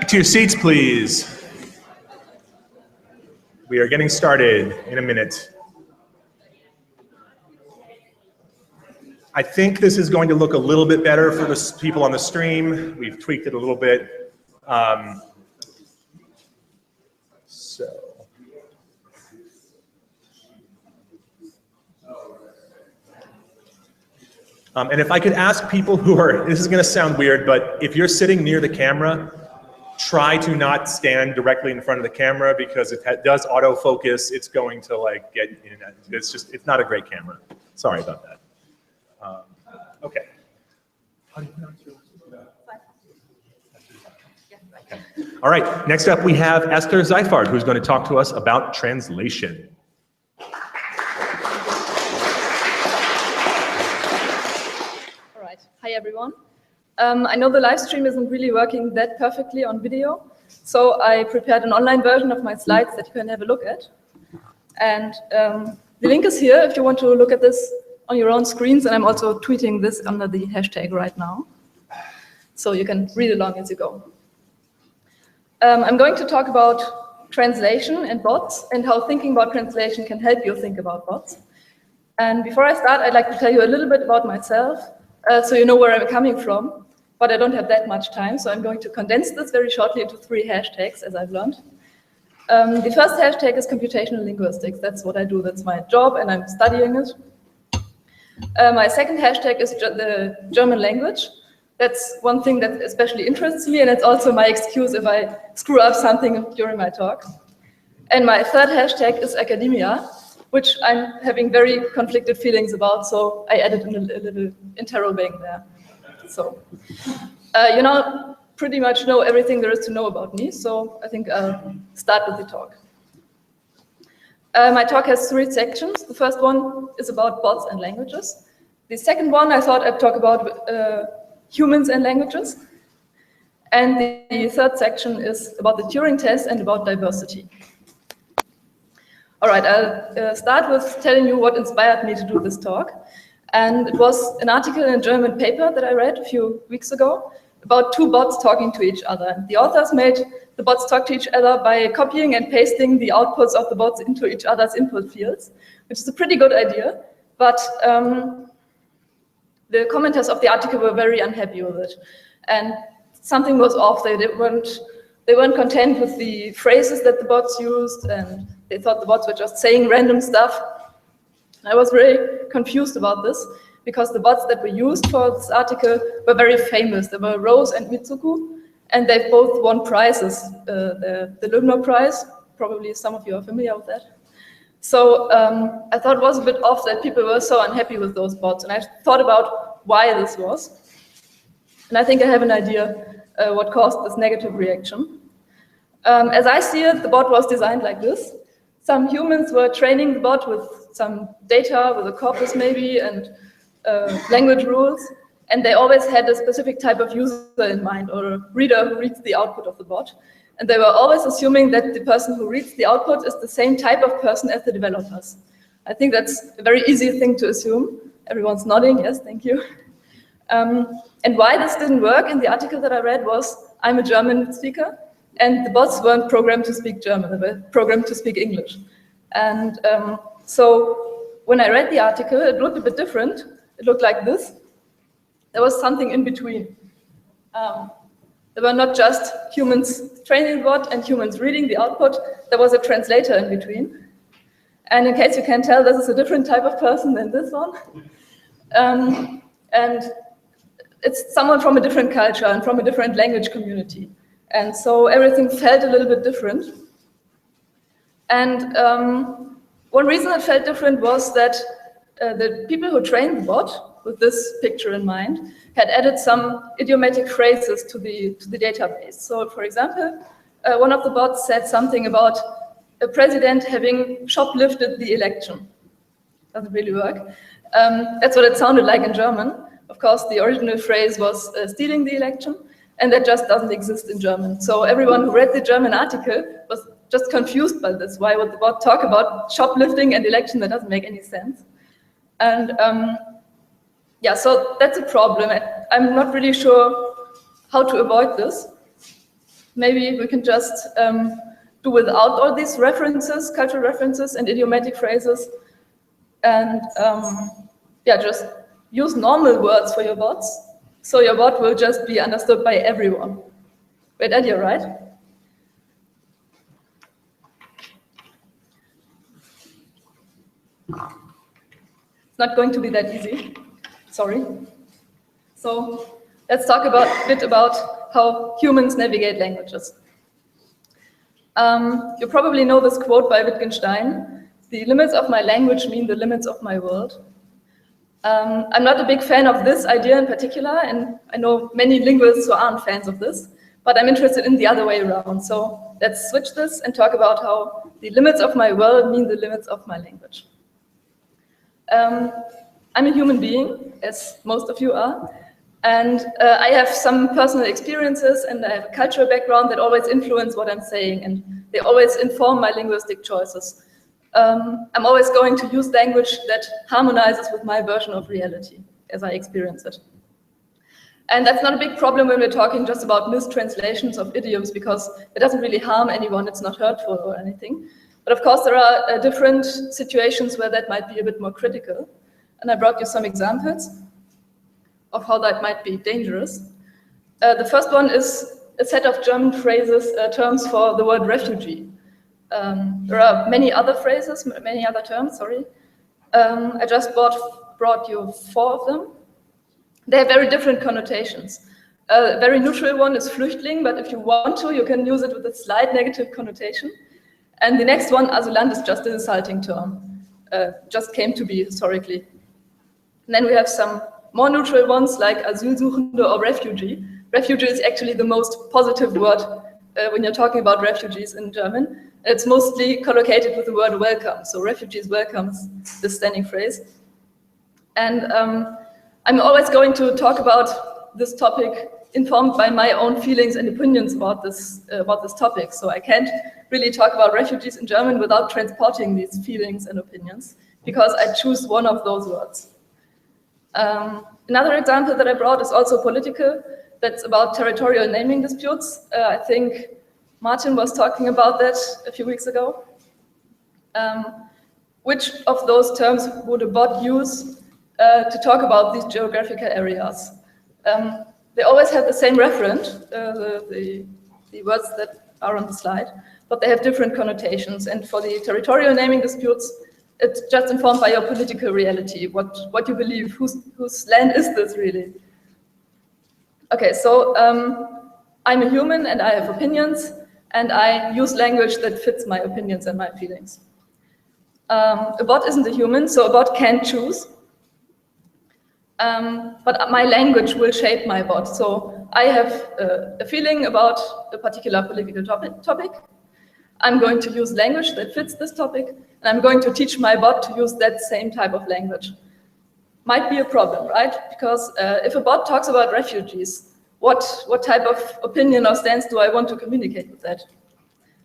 To your seats, please. We are getting started in a minute. I think this is going to look a little bit better for the people on the stream. We've tweaked it a little bit. And if I could ask people who are, this is going to sound weird, but if you're sitting near the camera, try to not stand directly in front of the camera because it does autofocus. It's going to like get in. It's just, it's not a great camera. Sorry about that. Okay. How do you pronounce your last name? Okay. All right. Next up, we have Esther Zeifard, who's going to talk to us about translation. Hi everyone. I know the live stream isn't really working that perfectly on video, so I prepared an online version of my slides that you can have a look at. And the link is here if you want to look at this on your own screens, and I'm also tweeting this under the hashtag right now, so you can read along as you go. I'm going to talk about translation and bots and how thinking about translation can help you think about bots. And before I start, I'd like to tell you a little bit about myself, so you know where I'm coming from, but I don't have that much time, so I'm going to condense this very shortly into 3 hashtags, as I've learned. The first hashtag is computational linguistics. That's what I do, that's my job, and I'm studying it. My second hashtag is the German language. That's one thing that especially interests me, and it's also my excuse if I screw up something during my talk. And my third hashtag is academia, which I'm having very conflicted feelings about, so I added in a little interrobang there. So, you now pretty much know everything there is to know about me, so I think I'll start with the talk. My talk has 3 sections. The first one is about bots and languages. The second one, I thought I'd talk about humans and languages. And the third section is about the Turing test and about diversity. All right, I'll start with telling you what inspired me to do this talk. And it was an article in a German paper that I read a few weeks ago about two bots talking to each other. And the authors made the bots talk to each other by copying and pasting the outputs of the bots into each other's input fields, which is a pretty good idea. But the commenters of the article were very unhappy with it. And something was off. They weren't content with the phrases that the bots used, and they thought the bots were just saying random stuff. I was very confused about this, because the bots that were used for this article were very famous. There were Rose and Mitsuku, and they both won prizes. The Lumno Prize, probably some of you are familiar with that. So I thought it was a bit off that people were so unhappy with those bots, and I thought about why this was. And I think I have an idea what caused this negative reaction. As I see it, the bot was designed like this. Some humans were training the bot with some data, with a corpus maybe, and language rules, and they always had a specific type of user in mind, or a reader who reads the output of the bot. And they were always assuming that the person who reads the output is the same type of person as the developers. I think that's a very easy thing to assume. Everyone's nodding, yes, thank you. And why this didn't work in the article that I read was, I'm a German speaker, and the bots weren't programmed to speak German, they were programmed to speak English. And so when I read the article, it looked a bit different. It looked like this. There was something in between. There were not just humans training the bot and humans reading the output. There was a translator in between. And in case you can tell, this is a different type of person than this one. And it's someone from a different culture and from a different language community. And so everything felt a little bit different. And one reason it felt different was that the people who trained the bot, with this picture in mind, had added some idiomatic phrases to the database. So, for example, one of the bots said something about a president having shoplifted the election. Doesn't really work. That's what it sounded like in German. Of course, the original phrase was stealing the election, and that just doesn't exist in German. So everyone who read the German article was just confused by this. Why would the bot talk about shoplifting and election? That doesn't make any sense. And yeah, so that's a problem. I'm not really sure how to avoid this. Maybe we can just do without all these references, cultural references and idiomatic phrases, and yeah, just use normal words for your bots, so your bot will just be understood by everyone. Great idea, right? It's not going to be that easy. Sorry. So let's talk a bit about how humans navigate languages. You probably know this quote by Wittgenstein: "The limits of my language mean the limits of my world." I'm not a big fan of this idea in particular, and I know many linguists who aren't fans of this, but I'm interested in the other way around. So let's switch this and talk about how the limits of my world mean the limits of my language. I'm a human being, as most of you are, and I have some personal experiences and I have a cultural background that always influence what I'm saying, and they always inform my linguistic choices. I'm always going to use language that harmonizes with my version of reality as I experience it. And that's not a big problem when we're talking just about mistranslations of idioms, because it doesn't really harm anyone, it's not hurtful or anything. But of course there are different situations where that might be a bit more critical. And I brought you some examples of how that might be dangerous. The first one is a set of German phrases, terms for the word refugee. There are many other phrases, many other terms, sorry. I just brought you 4 of them. They have very different connotations. A very neutral one is Flüchtling, but if you want to, you can use it with a slight negative connotation. And the next one, Asylant, is just an insulting term. Just came to be historically. And then we have some more neutral ones like Asylsuchende or refugee. Refugee is actually the most positive word when you're talking about refugees in German. It's mostly collocated with the word welcome. So refugees welcomes this standing phrase. And I'm always going to talk about this topic informed by my own feelings and opinions about this topic. So I can't really talk about refugees in German without transporting these feelings and opinions, because I choose one of those words. Another example that I brought is also political. That's about territorial naming disputes. I think Martin was talking about that a few weeks ago. Which of those terms would a bot use to talk about these geographical areas? They always have the same referent, the words that are on the slide, but they have different connotations. And for the territorial naming disputes, it's just informed by your political reality, what you believe, whose land is this really? Okay, so I'm a human and I have opinions, and I use language that fits my opinions and my feelings. A bot isn't a human, so a bot can choose. But my language will shape my bot. So I have a feeling about a particular political topic. I'm going to use language that fits this topic, and I'm going to teach my bot to use that same type of language. Might be a problem, right? Because if a bot talks about refugees, what type of opinion or stance do I want to communicate with that?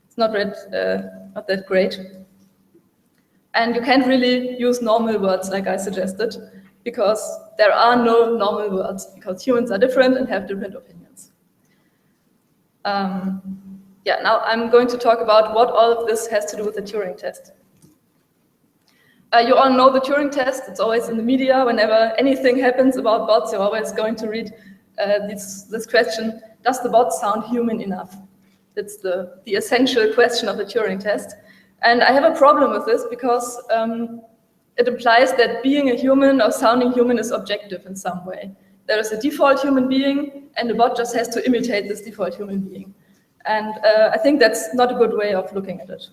It's not that great. And you can't really use normal words like I suggested, because there are no normal words, because humans are different and have different opinions. Yeah, now I'm going to talk about what all of this has to do with the Turing test. You all know the Turing test. It's always in the media. Whenever anything happens about bots, you're always going to read this question, does the bot sound human enough? That's the essential question of the Turing test. And I have a problem with this because it implies that being a human or sounding human is objective in some way. There is a default human being, and the bot just has to imitate this default human being. And I think that's not a good way of looking at it.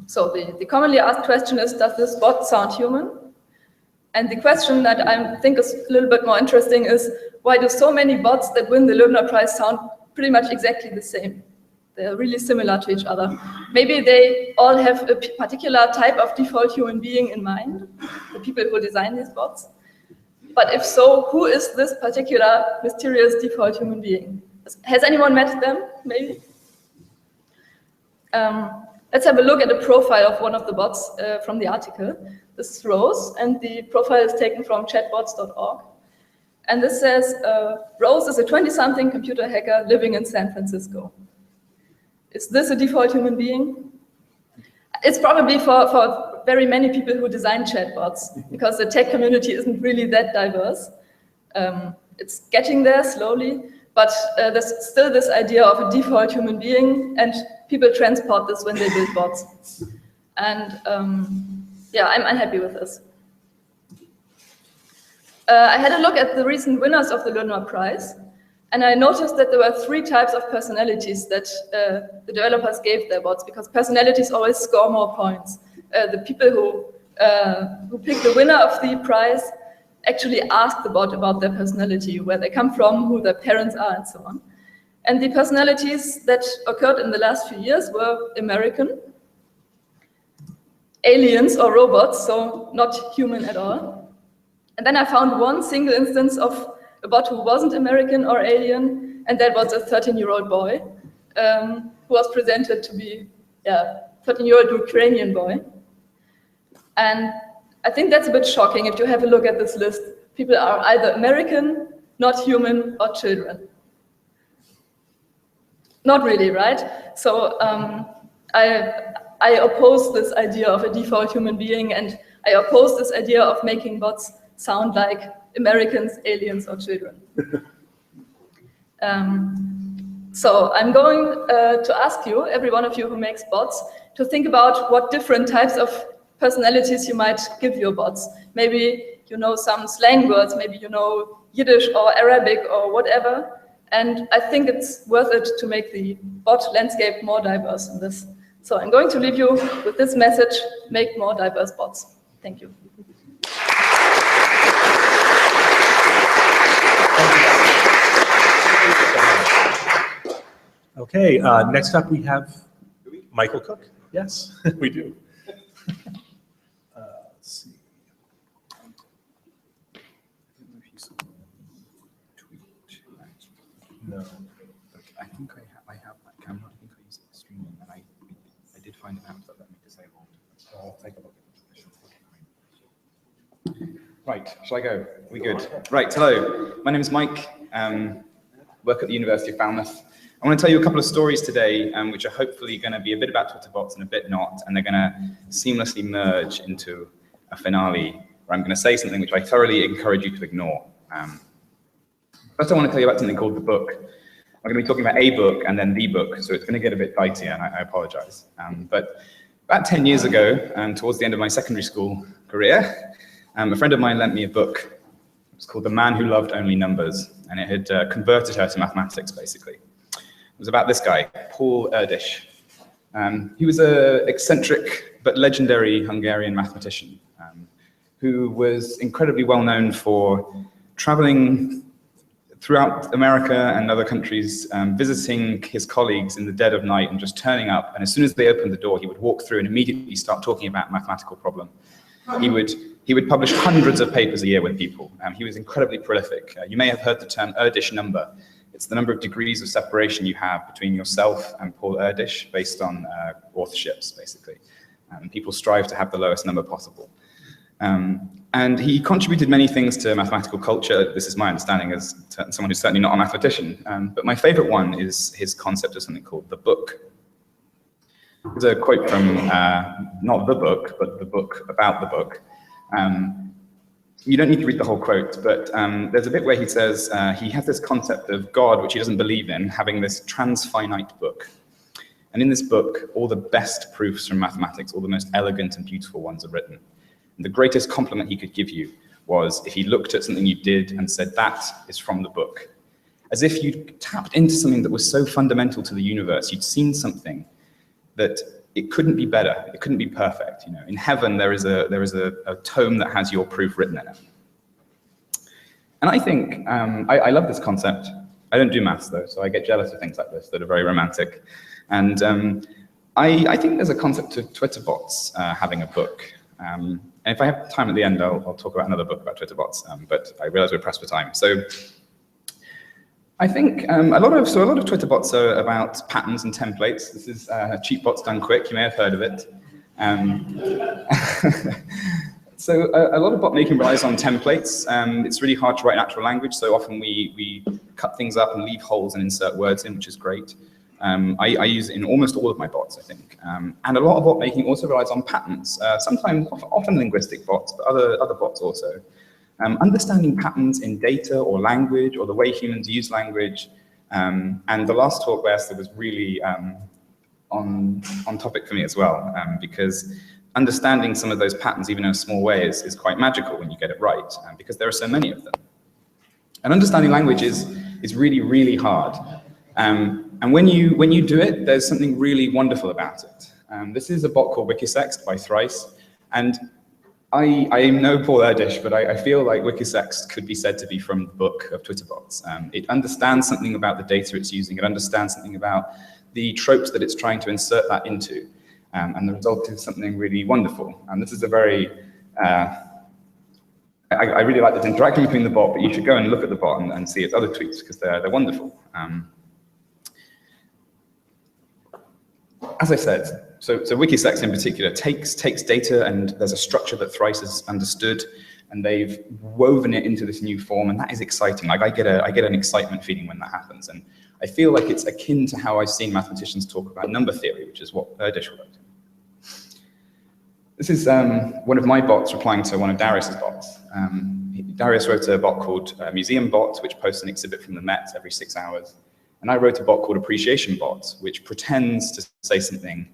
So the commonly asked question is, does this bot sound human? And the question that I think is a little bit more interesting is, why do so many bots that win the Loebner Prize sound pretty much exactly the same? They're really similar to each other. Maybe they all have a particular type of default human being in mind, the people who design these bots. But if so, who is this particular mysterious default human being? Has anyone met them, maybe? Let's have a look at the profile of one of the bots from the article. This is Rose, and the profile is taken from chatbots.org. And this says, Rose is a 20-something computer hacker living in San Francisco. Is this a default human being? It's probably for very many people who design chatbots, because the tech community isn't really that diverse. It's getting there slowly, but there's still this idea of a default human being, and people transport this when they build bots. And yeah, I'm unhappy with this. I had a look at the recent winners of the Loebner Prize, and I noticed that there were 3 types of personalities that the developers gave their bots, because personalities always score more points. The people who picked the winner of the prize actually asked the bot about their personality, where they come from, who their parents are, and so on. And the personalities that occurred in the last few years were American, aliens or robots, so not human at all. And then I found one single instance of a bot who wasn't American or alien, and that was a 13-year-old boy who was presented to be a 13-year-old Ukrainian boy. And I think that's a bit shocking if you have a look at this list. People are either American, not human, or children. Not really, right? So I oppose this idea of a default human being, and I oppose this idea of making bots sound like Americans, aliens, or children. So I'm going to ask you, every one of you who makes bots, to think about what different types of personalities you might give your bots. Maybe you know some slang words, maybe you know Yiddish or Arabic or whatever. And I think it's worth it to make the bot landscape more diverse in this. So I'm going to leave you with this message: make more diverse bots. Thank you. Okay, next up we have Michael Cook. Yes, we do. Let's see. No. I think I have that camera. I think I use it for streaming, and I did find an app that let me disable. I'll take a look. Right, shall I go? Are we good? Right, hello. My name is Mike. Work at the University of Falmouth. I want to tell you a couple of stories today, which are hopefully going to be a bit about Twitter bots and a bit not, and they're going to seamlessly merge into a finale where I'm going to say something which I thoroughly encourage you to ignore. First, I want to tell you about something called the book. I'm going to be talking about a book and then the book, so it's going to get a bit dicey, and I apologize. But about 10 years ago, towards the end of my secondary school career, a friend of mine lent me a book. It was called The Man Who Loved Only Numbers, and it had converted her to mathematics, basically. It was about this guy, Paul Erdős. He was an eccentric but legendary Hungarian mathematician who was incredibly well known for traveling throughout America and other countries, visiting his colleagues in the dead of night and just turning up. And as soon as they opened the door, he would walk through and immediately start talking about a mathematical problem. He would publish hundreds of papers a year with people. He was incredibly prolific. You may have heard the term Erdős number. It's the number of degrees of separation you have between yourself and Paul Erdős based on authorships, basically. People strive to have the lowest number possible. And he contributed many things to mathematical culture. This is my understanding as someone who's certainly not a mathematician. But my favorite one is his concept of something called the book. There's a quote from, not the book, but the book about the book. You don't need to read the whole quote, but there's a bit where he says he has this concept of God, which he doesn't believe in, having this transfinite book. And in this book, all the best proofs from mathematics, all the most elegant and beautiful ones are written. And the greatest compliment he could give you was if he looked at something you did and said, that is from the book. As if you'd tapped into something that was so fundamental to the universe, you'd seen something that it couldn't be better, it couldn't be perfect. You know, in heaven there is a tome that has your proof written in it. And I think, I love this concept. I don't do maths though, so I get jealous of things like this that are very romantic. And I think there's a concept of Twitter bots having a book. And if I have time at the end, I'll talk about another book about Twitter bots, but I realize we're pressed for time. So I think a lot of Twitter bots are about patterns and templates. This is cheap bots done quick. You may have heard of it. So a lot of bot making relies on templates. It's really hard to write natural language, so often we cut things up and leave holes and insert words in, which is great. I use it in almost all of my bots, I think. And a lot of bot making also relies on patterns. Sometimes, often linguistic bots, but other bots also. Understanding patterns in data or language or the way humans use language. And the last talk by Esther was really on topic for me as well, because understanding some of those patterns, even in a small way, is quite magical when you get it right, because there are so many of them. And understanding language is really, really hard. And when you do it, there's something really wonderful about it. This is a bot called Wikisext by Thrice. And I know Paul Erdős, but I feel like Wikisext could be said to be from the book of Twitter bots. It understands something about the data it's using. It understands something about the tropes that it's trying to insert that into. And the result is something really wonderful. And this is a very, I really like this interaction between the bot, but you should go and look at the bot and see its other tweets because they're wonderful. As I said, so Wikisext in particular takes data, and there's a structure that Thrice has understood, and they've woven it into this new form, and that is exciting. Like I get an excitement feeling when that happens, and I feel like it's akin to how I've seen mathematicians talk about number theory, which is what Erdős wrote. This is one of my bots replying to one of Darius's bots. Darius wrote a bot called Museum Bot, which posts an exhibit from the Met every 6 hours. And I wrote a bot called Appreciation Bot, which pretends to say something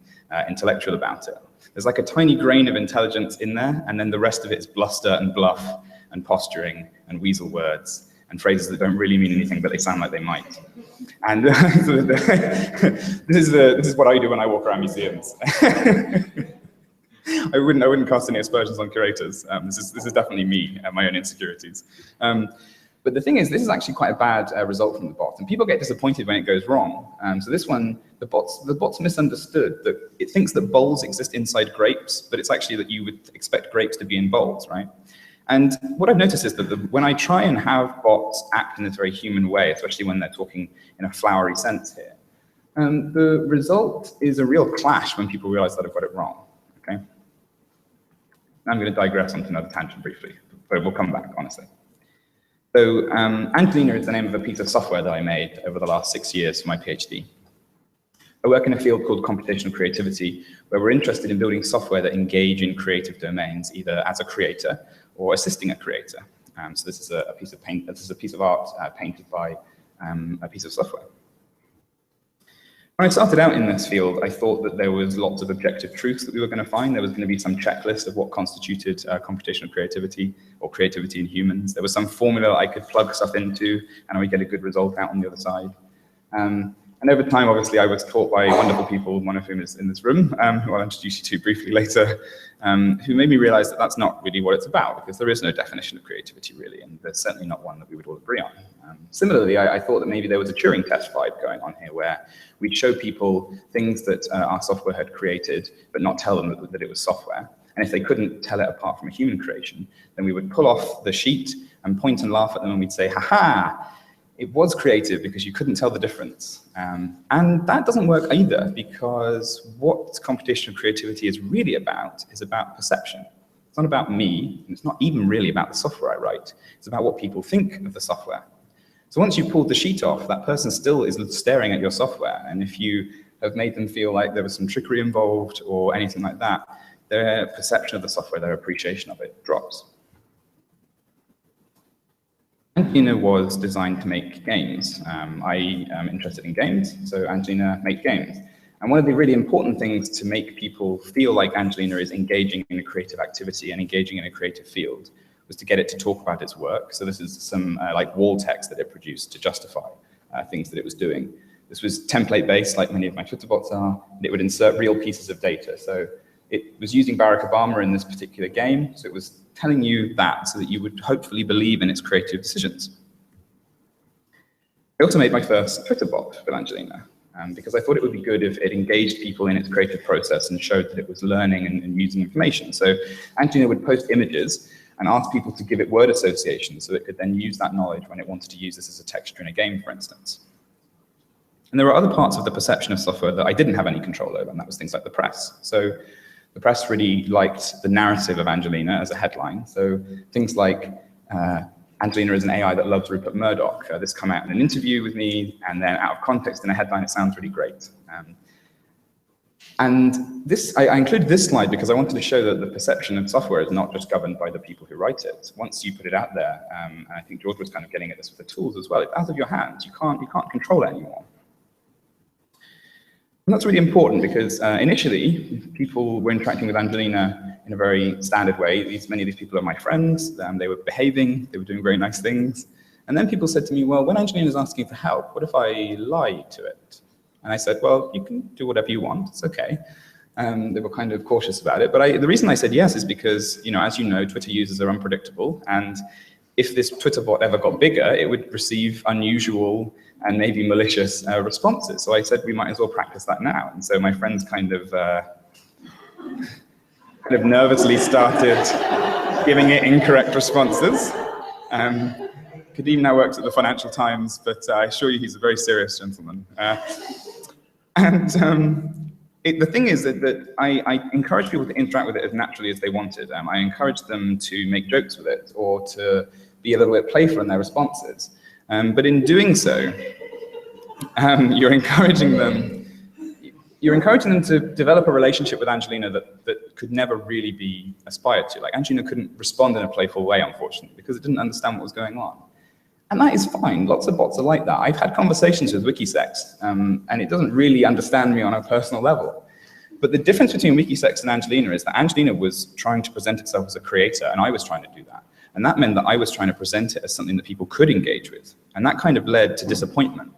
intellectual about it. There's like a tiny grain of intelligence in there, and then the rest of it is bluster and bluff and posturing and weasel words and phrases that don't really mean anything, but they sound like they might. And this is what I do when I walk around museums. I wouldn't cast any aspersions on curators. This is definitely me and my own insecurities. But the thing is, this is actually quite a bad result from the bot, and people get disappointed when it goes wrong. So this one, the bot's misunderstood that it thinks that bowls exist inside grapes, but it's actually that you would expect grapes to be in bowls, right? And what I've noticed is that when I try and have bots act in this very human way, especially when they're talking in a flowery sense here, the result is a real clash when people realize that I've got it wrong, okay? I'm going to digress onto another tangent briefly. but we'll come back, honestly. So Angelina is the name of a piece of software that I made over the last 6 years for my PhD. I work in a field called computational creativity, where we're interested in building software that engage in creative domains, either as a creator or assisting a creator. So this is a piece of paint. This is a piece of art painted by a piece of software. When I started out in this field, I thought that there was lots of objective truths that we were going to find. There was going to be some checklist of what constituted computational creativity or creativity in humans. There was some formula I could plug stuff into, and I would get a good result out on the other side. And over time, obviously, I was taught by wonderful people, one of whom is in this room, who I'll introduce you to briefly later, who made me realize that that's not really what it's about, because there is no definition of creativity, really, and there's certainly not one that we would all agree on. Similarly, I thought that maybe there was a Turing test vibe going on here, where we'd show people things that our software had created, but not tell them that it was software. And if they couldn't tell it apart from a human creation, then we would pull off the sheet and point and laugh at them, and we'd say, ha-ha! It was creative because you couldn't tell the difference. And that doesn't work either, because what computational creativity is really about is about perception. It's not about me, and it's not even really about the software I write. It's about what people think of the software. So once you've pulled the sheet off, that person still is staring at your software. And if you have made them feel like there was some trickery involved or anything like that, their perception of the software, their appreciation of it drops. Angelina was designed to make games. I am interested in games, so Angelina made games. And one of the really important things to make people feel like Angelina is engaging in a creative activity and engaging in a creative field was to get it to talk about its work. So this is some like wall text that it produced to justify things that it was doing. This was template-based, like many of my Twitter bots are, and it would insert real pieces of data. So it was using Barack Obama in this particular game, so it was telling you that so that you would hopefully believe in its creative decisions. I also made my first Twitter bot with Angelina, because I thought it would be good if it engaged people in its creative process and showed that it was learning and using information. So Angelina would post images and ask people to give it word associations so it could then use that knowledge when it wanted to use this as a texture in a game, for instance. And there were other parts of the perception of software that I didn't have any control over, and that was things like the press. So the press really liked the narrative of Angelina as a headline. So things like Angelina is an AI that loves Rupert Murdoch. This come out in an interview with me, and then out of context in a headline, it sounds really great. And this, I included this slide because I wanted to show that the perception of software is not just governed by the people who write it. Once you put it out there, and I think George was kind of getting at this with the tools as well, it's out of your hands. You can't control it anymore. And that's really important because initially, people were interacting with Angelina in a very standard way. Many of these people are my friends. They were behaving. They were doing very nice things. And then people said to me, well, when Angelina's asking for help, what if I lie to it? And I said, well, you can do whatever you want. It's OK. They were kind of cautious about it. But the reason I said yes is because, as you know, Twitter users are unpredictable. And if this Twitter bot ever got bigger, it would receive unusual and maybe malicious responses. So I said we might as well practice that now. And so my friends kind of nervously started giving it incorrect responses. Kadeem now works at the Financial Times, but I assure you he's a very serious gentleman. The thing is that I encourage people to interact with it as naturally as they wanted. I encourage them to make jokes with it or to be a little bit playful in their responses. But in doing so, you're encouraging them to develop a relationship with Angelina that could never really be aspired to. Like Angelina couldn't respond in a playful way, unfortunately, because it didn't understand what was going on. And that is fine. Lots of bots are like that. I've had conversations with Wikisex, and it doesn't really understand me on a personal level. But the difference between Wikisex and Angelina is that Angelina was trying to present itself as a creator, and I was trying to do that. And that meant that I was trying to present it as something that people could engage with. And that kind of led to disappointment.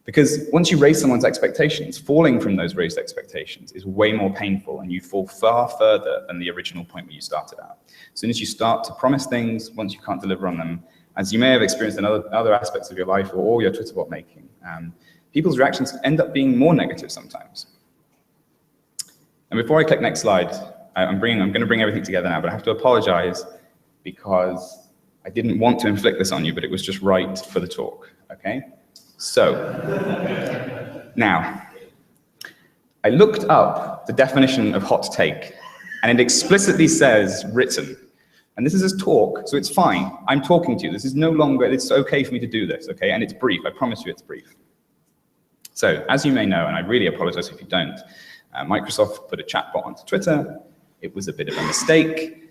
Because once you raise someone's expectations, falling from those raised expectations is way more painful, and you fall far further than the original point where you started out. As soon as you start to promise things, once you can't deliver on them, as you may have experienced in other aspects of your life or all your Twitter bot making, people's reactions end up being more negative sometimes. And before I click next slide, I'm going to bring everything together now, but I have to apologize because I didn't want to inflict this on you, but it was just right for the talk, okay? So, now, I looked up the definition of hot take, and it explicitly says, written, And this is a talk, so it's fine. I'm talking to you. This is no longer, it's okay for me to do this, okay? And it's brief, I promise you it's brief. So, as you may know, and I really apologize if you don't, Microsoft put a chatbot onto Twitter. It was a bit of a mistake.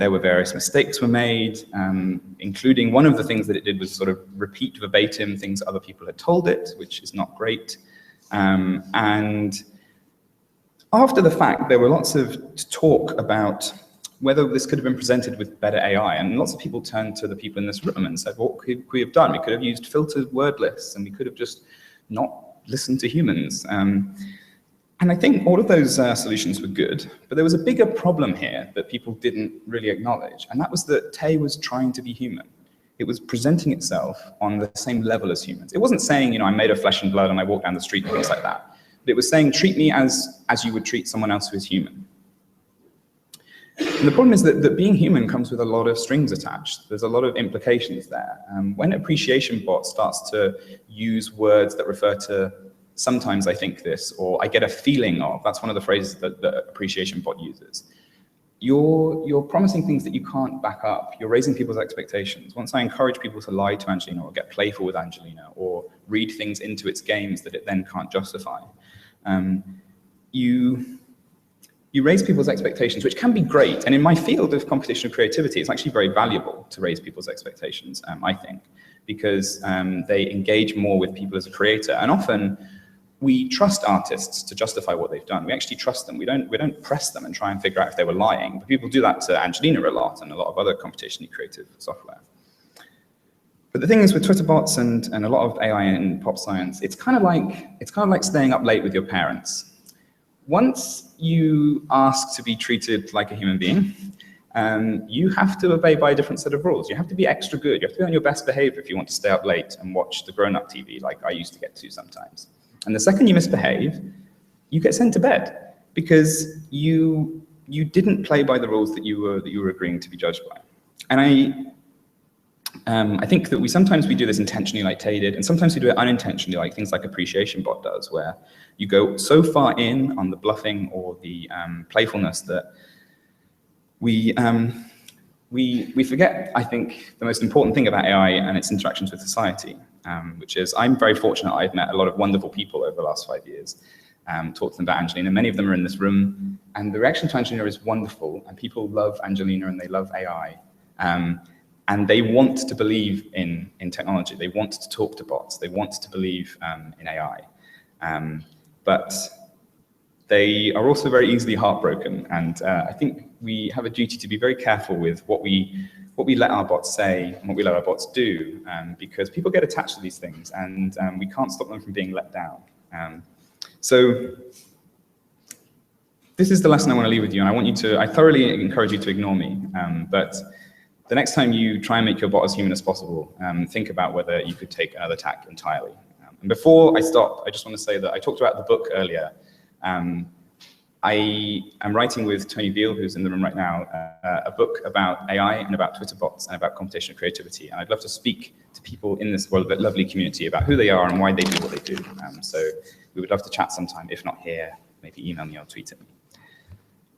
There were various mistakes were made, including one of the things that it did was sort of repeat verbatim things other people had told it, which is not great. And after the fact, there were lots of talk about whether this could have been presented with better AI. And lots of people turned to the people in this room and said, what could we have done? We could have used filtered word lists, and we could have just not listened to humans. And I think all of those solutions were good, but there was a bigger problem here that people didn't really acknowledge, and that was that Tay was trying to be human. It was presenting itself on the same level as humans. It wasn't saying, you know, I'm made of flesh and blood and I walk down the street and things like that. But it was saying, treat me as you would treat someone else who is human. And the problem is that being human comes with a lot of strings attached. There's a lot of implications there. When appreciation bot starts to use words that refer to sometimes I think this, or I get a feeling of, that's one of the phrases that the appreciation bot uses. You're promising things that you can't back up. You're raising people's expectations. Once I encourage people to lie to Angelina or get playful with Angelina or read things into its games that it then can't justify, you raise people's expectations, which can be great. And in my field of computational creativity, it's actually very valuable to raise people's expectations, I think, because they engage more with people as a creator. And often we trust artists to justify what they've done. We actually trust them. We don't press them and try and figure out if they were lying. But people do that to Angelina a lot and a lot of other computationally creative software. But the thing is with Twitter bots and a lot of AI in pop science, it's kind of like staying up late with your parents. Once you ask to be treated like a human being, you have to obey by a different set of rules. You have to be extra good. You have to be on your best behavior if you want to stay up late and watch the grown-up TV like I used to get to sometimes. And the second you misbehave, you get sent to bed because you didn't play by the rules that you were agreeing to be judged by. And I think that we sometimes do this intentionally like Tay did, and sometimes we do it unintentionally like things like Appreciation Bot does, where you go so far in on the bluffing or the playfulness that we forget, I think, the most important thing about AI and its interactions with society, which is I'm very fortunate I've met a lot of wonderful people over the last 5 years, talked to them about Angelina. Many of them are in this room, and the reaction to Angelina is wonderful, and people love Angelina and they love AI. And they want to believe in technology. They want to talk to bots. They want to believe in AI. But they are also very easily heartbroken. And I think we have a duty to be very careful with what we let our bots say and what we let our bots do, because people get attached to these things, and we can't stop them from being let down. So this is the lesson I want to leave with you, and I thoroughly encourage you to ignore me. But the next time you try and make your bot as human as possible, think about whether you could take another tack entirely. And before I stop, I just want to say that I talked about the book earlier. I am writing with Tony Veal, who's in the room right now, a book about AI and about Twitter bots and about computational creativity. And I'd love to speak to people in this lovely community about who they are and why they do what they do. So we would love to chat sometime, if not here, maybe email me or tweet at me.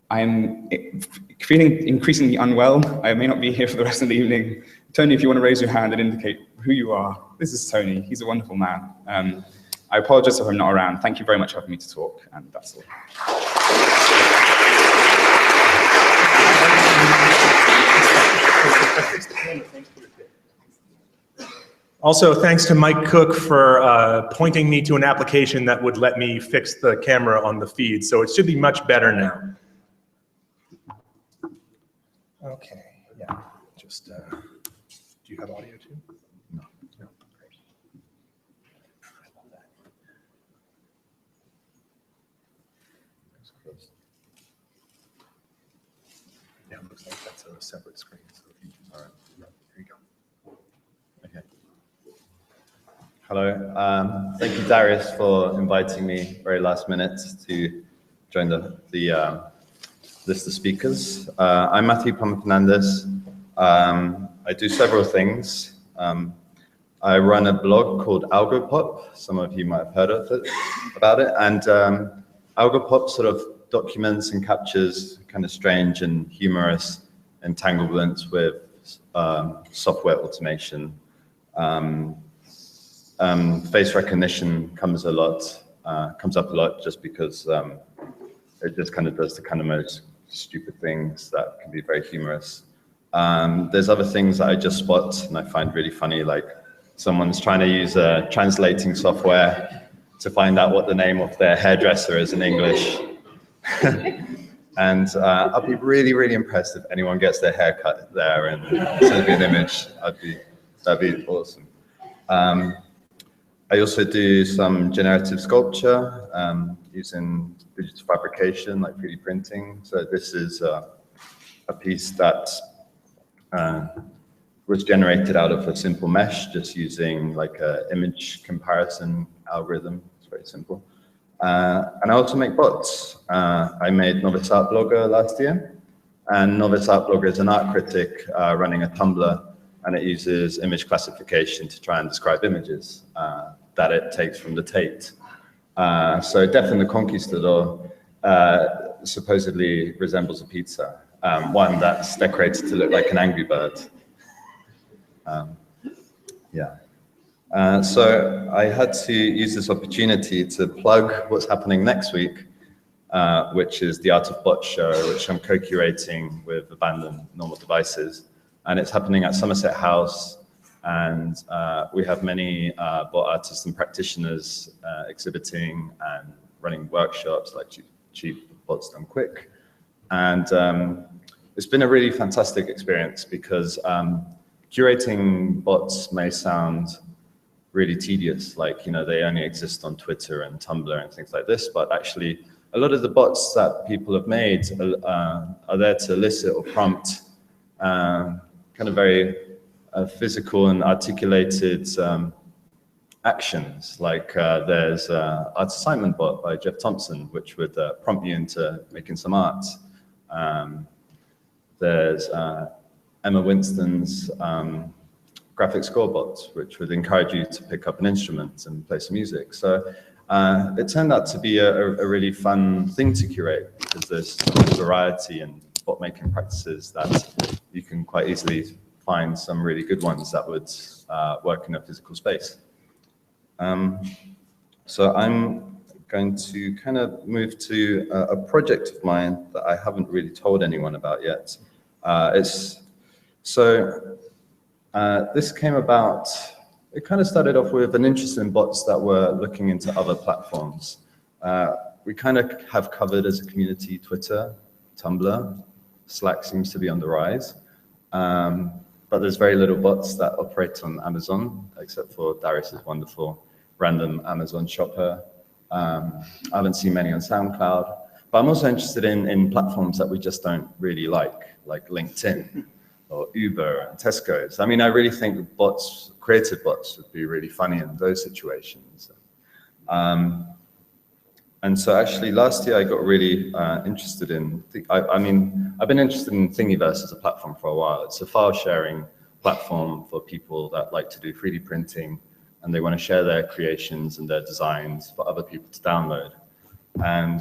I'm feeling increasingly unwell. I may not be here for the rest of the evening. Tony, if you want to raise your hand and indicate who you are. This is Tony. He's a wonderful man. I apologize if I'm not around. Thank you very much for having me to talk, and that's all. Also, thanks to Mike Cook for pointing me to an application that would let me fix the camera on the feed, so it should be much better now. Okay, yeah, just, do you have audio too? No. No. Great. I love that. Yeah, it looks like that's a separate screen. So all right, here you go. Okay. Hello, thank you, Darius, for inviting me very last minute to join the list of speakers. I'm Matthew Palmer-Fernandez. I do several things. I run a blog called AlgoPop. Some of you might have heard of it, about it. And AlgoPop sort of documents and captures kind of strange and humorous entanglements with software automation. Face recognition comes up a lot just because it just kind of does the kind of most stupid things that can be very humorous. There's other things that I just spot and I find really funny, like someone's trying to use translating software to find out what the name of their hairdresser is in English. And I'll be really, really impressed if anyone gets their hair cut there and sends me an image. That'd be awesome. I also do some generative sculpture using digital fabrication, like 3D printing. So this is a piece that was generated out of a simple mesh, just using like an image comparison algorithm. It's very simple. And I also make bots. I made Novice Art Blogger last year. And Novice Art Blogger is an art critic running a Tumblr, and it uses image classification to try and describe images that it takes from the Tate. So Death and the Conquistador supposedly resembles a pizza, one that's decorated to look like an angry bird. So I had to use this opportunity to plug what's happening next week, which is the Art of Bot show, which I'm co-curating with Abandoned Normal Devices. And it's happening at Somerset House. And we have many bot artists and practitioners exhibiting and running workshops like Cheap Bots Done Quick. And it's been a really fantastic experience because curating bots may sound really tedious, like, they only exist on Twitter and Tumblr and things like this, but actually a lot of the bots that people have made are there to elicit or prompt kind of very physical and articulated actions. Like there's Art Assignment Bot by Jeff Thompson, which would prompt you into making some art. There's Emma Winston's graphic score bots, which would encourage you to pick up an instrument and play some music. So it turned out to be a really fun thing to curate because there's so much variety in bot making practices that you can quite easily find some really good ones that would work in a physical space. So I'm going to kind of move to a project of mine that I haven't really told anyone about yet. This came about, it kind of started off with an interest in bots that were looking into other platforms. We kind of have covered as a community Twitter, Tumblr, Slack seems to be on the rise. But there's very little bots that operate on Amazon, except for Darius's wonderful random Amazon shopper. I haven't seen many on SoundCloud. But I'm also interested in platforms that we just don't really like LinkedIn or Uber and Tesco's. I mean, I really think bots, creative bots, would be really funny in those situations. And so actually last year I got really interested in, I've been interested in Thingiverse as a platform for a while. It's a file sharing platform for people that like to do 3D printing and they want to share their creations and their designs for other people to download. And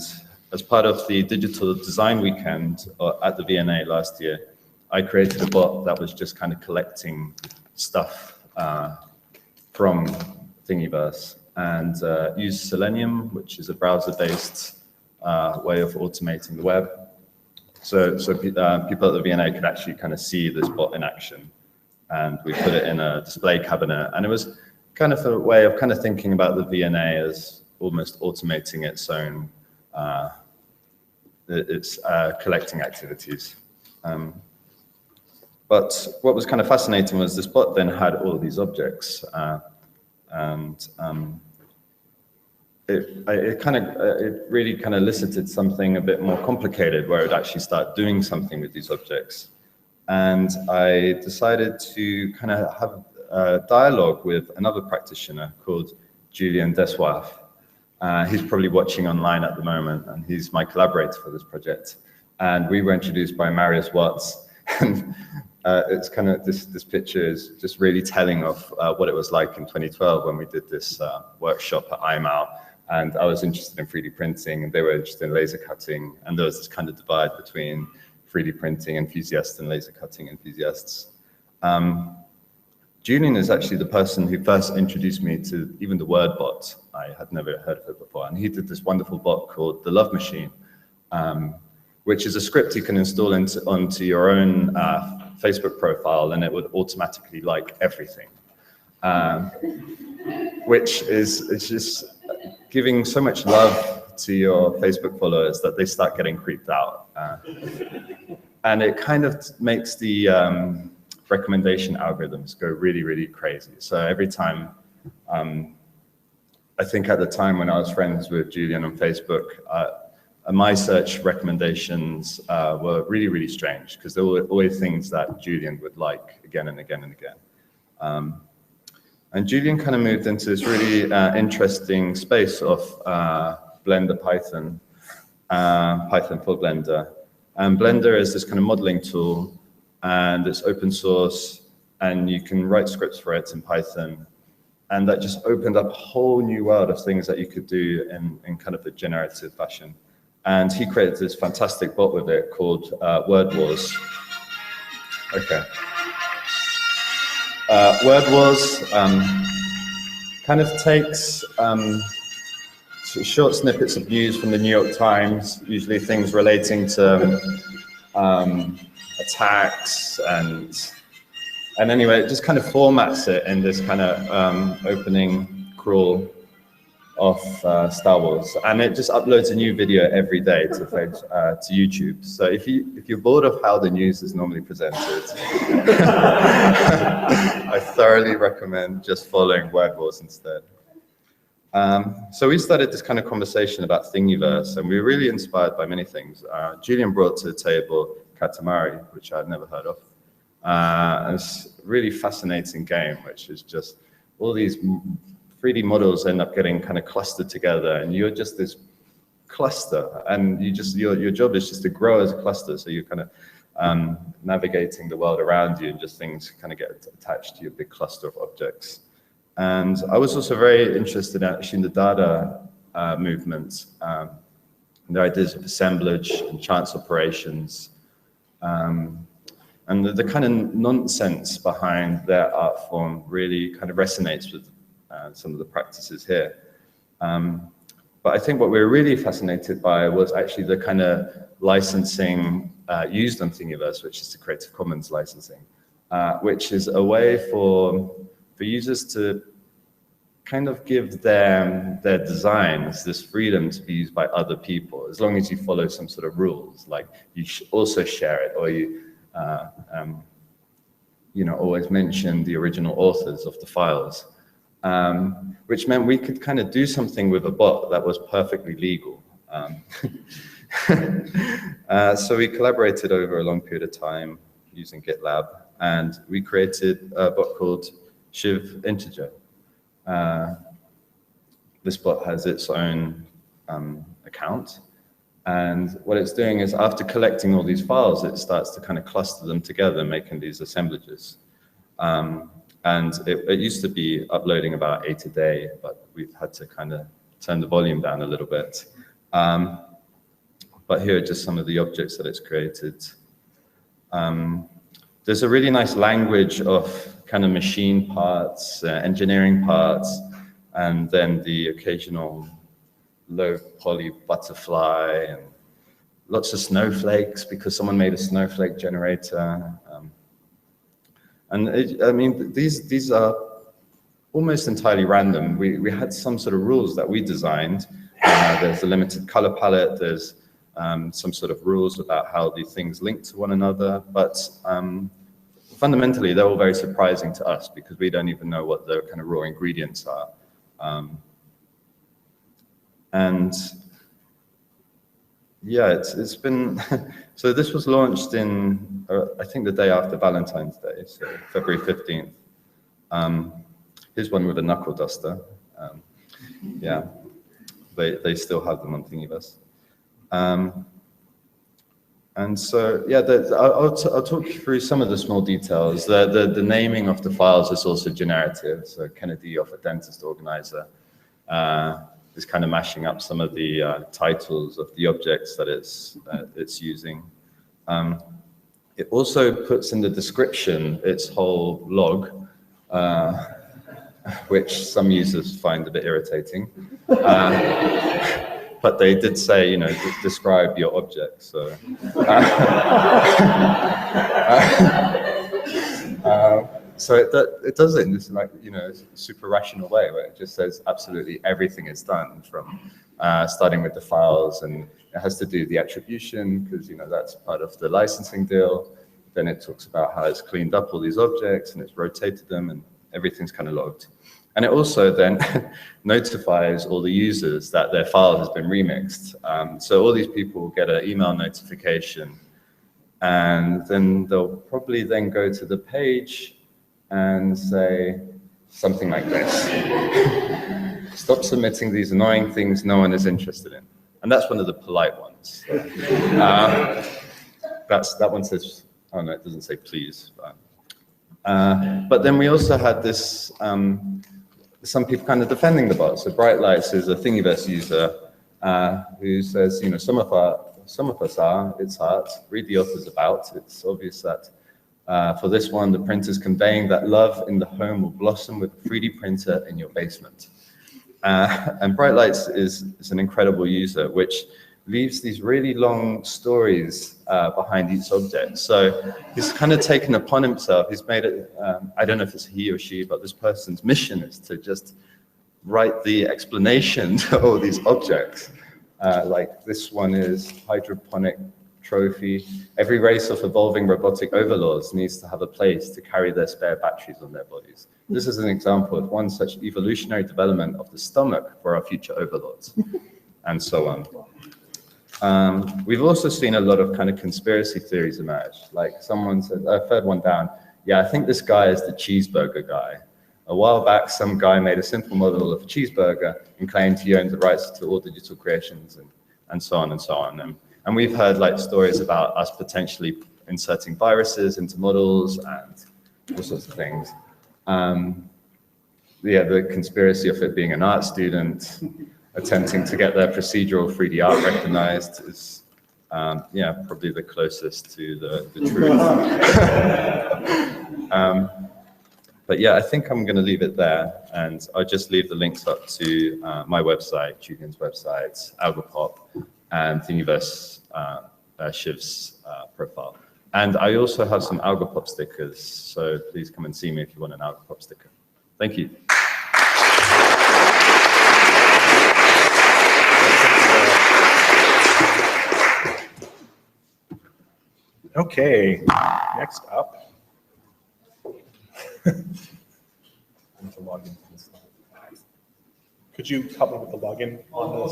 as part of the digital design weekend at the V&A last year, I created a bot that was just kind of collecting stuff from Thingiverse and used Selenium, which is a browser-based way of automating the web. So people at the V&A could actually kind of see this bot in action. And we put it in a display cabinet. And it was kind of a way of kind of thinking about the V&A as almost automating its own collecting activities. But what was kind of fascinating was this bot then had all of these objects. It really kind of elicited something a bit more complicated where it would actually start doing something with these objects. And I decided to kind of have a dialogue with another practitioner called Julien Dessoif. He's probably watching online at the moment, and he's my collaborator for this project. And we were introduced by Marius Watts. And it's kind of, this picture is just really telling of what it was like in 2012 when we did this workshop at IMAL. And I was interested in 3D printing, and they were interested in laser cutting. And there was this kind of divide between 3D printing enthusiasts and laser cutting enthusiasts. Julian is actually the person who first introduced me to even the word bot. I had never heard of it before. And he did this wonderful bot called the Love Machine, which is a script you can install onto your own Facebook profile, and it would automatically like everything, which is just giving so much love to your Facebook followers that they start getting creeped out. And it kind of makes the recommendation algorithms go really, really crazy. So every time, I think at the time when I was friends with Julian on Facebook, my search recommendations were really, really strange because there were always things that Julian would like again and again and again. And Julian kind of moved into this really interesting space of Blender Python, Python for Blender. And Blender is this kind of modeling tool, and it's open source, and you can write scripts for it in Python. And that just opened up a whole new world of things that you could do in kind of a generative fashion. And he created this fantastic bot with it called Word Wars. Okay. Word Wars kind of takes short snippets of news from the New York Times, usually things relating to attacks and anyway, it just kind of formats it in this kind of opening crawl of Star Wars, and it just uploads a new video every day to YouTube. So if you're bored of how the news is normally presented, I thoroughly recommend just following Word Wars instead. So we started this kind of conversation about Thingiverse, and we were really inspired by many things. Julian brought to the table Katamari, which I'd never heard of. And it's a really fascinating game, which is just all these 3D models end up getting kind of clustered together, and you're just this cluster, and your job is just to grow as a cluster. So you're kind of navigating the world around you, and just things kind of get attached to your big cluster of objects. And I was also very interested actually in the Dada movement, the ideas of assemblage and chance operations, and the kind of nonsense behind their art form really kind of resonates with some of the practices here. But I think what we were really fascinated by was actually the kind of licensing used on Thingiverse, which is the Creative Commons licensing, which is a way for users to kind of give their designs this freedom to be used by other people, as long as you follow some sort of rules, like you also share it, or you always mention the original authors of the files, which meant we could kind of do something with a bot that was perfectly legal. So we collaborated over a long period of time using GitLab, and we created a bot called Shiv Integer. This bot has its own account, and what it's doing is, after collecting all these files, it starts to kind of cluster them together, making these assemblages. And it used to be uploading about 8 a day, but we've had to kind of turn the volume down a little bit. But here are just some of the objects that it's created. There's a really nice language of kind of machine parts, engineering parts, and then the occasional low poly butterfly, and lots of snowflakes because someone made a snowflake generator. I mean, these are almost entirely random. We had some sort of rules that we designed. There's a limited color palette. There's some sort of rules about how these things link to one another. But fundamentally, they're all very surprising to us because we don't even know what the kind of raw ingredients are. And yeah, it's been, so this was launched in, I think the day after Valentine's Day, so February 15th. Here's one with a knuckle duster. Yeah, they still have them on Thingiverse. And so, yeah, I'll talk you through some of the small details. The naming of the files is also generative. So Kennedy of a dentist organizer is kind of mashing up some of the titles of the objects that it's using. It also puts in the description its whole log, which some users find a bit irritating. But they did say, you know, describe your object. So, so it does it in this, like, you know, super rational way, where it just says absolutely everything is done from starting with the files, and it has to do the attribution because, you know, that's part of the licensing deal. Then it talks about how it's cleaned up all these objects and it's rotated them and everything's kind of logged. And it also then notifies all the users that their file has been remixed. So all these people will get an email notification, and then they'll probably then go to the page and say something like this. Stop submitting these annoying things no one is interested in. And that's one of the polite ones. That one says, oh no, it doesn't say please. But then we also had this, some people kind of defending the bot. So Bright Lights is a Thingiverse user who says, you know, some of us are, it's art, read the author's about. It's obvious that for this one, the printer's conveying that love in the home will blossom with a 3D printer in your basement. And Bright Lights is an incredible user, which leaves these really long stories behind each object. So he's kind of taken upon himself, he's made it, I don't know if it's he or she, but this person's mission is to just write the explanation to all these objects. Like this one is hydroponic trophy. Every race of evolving robotic overlords needs to have a place to carry their spare batteries on their bodies. This is an example of one such evolutionary development of the stomach for our future overlords, and so on. We've also seen a lot of kind of conspiracy theories emerge. Like someone said, I third one down, yeah, I think this guy is the cheeseburger guy. A while back, some guy made a simple model of a cheeseburger and claimed he owned the rights to all digital creations, and so on and so on. And we've heard like stories about us potentially inserting viruses into models and all sorts of things. Yeah, the conspiracy of it being an art student attempting to get their procedural 3D art recognized is, yeah, probably the closest to the truth. But yeah, I think I'm going to leave it there, and I'll just leave the links up to my website, Julian's website, Algopop, and Thingiverse, Shiv's profile. And I also have some Algopop stickers, so please come and see me if you want an Algopop sticker. Thank you. Okay, next up. To log into this. Could you help me with the login on this?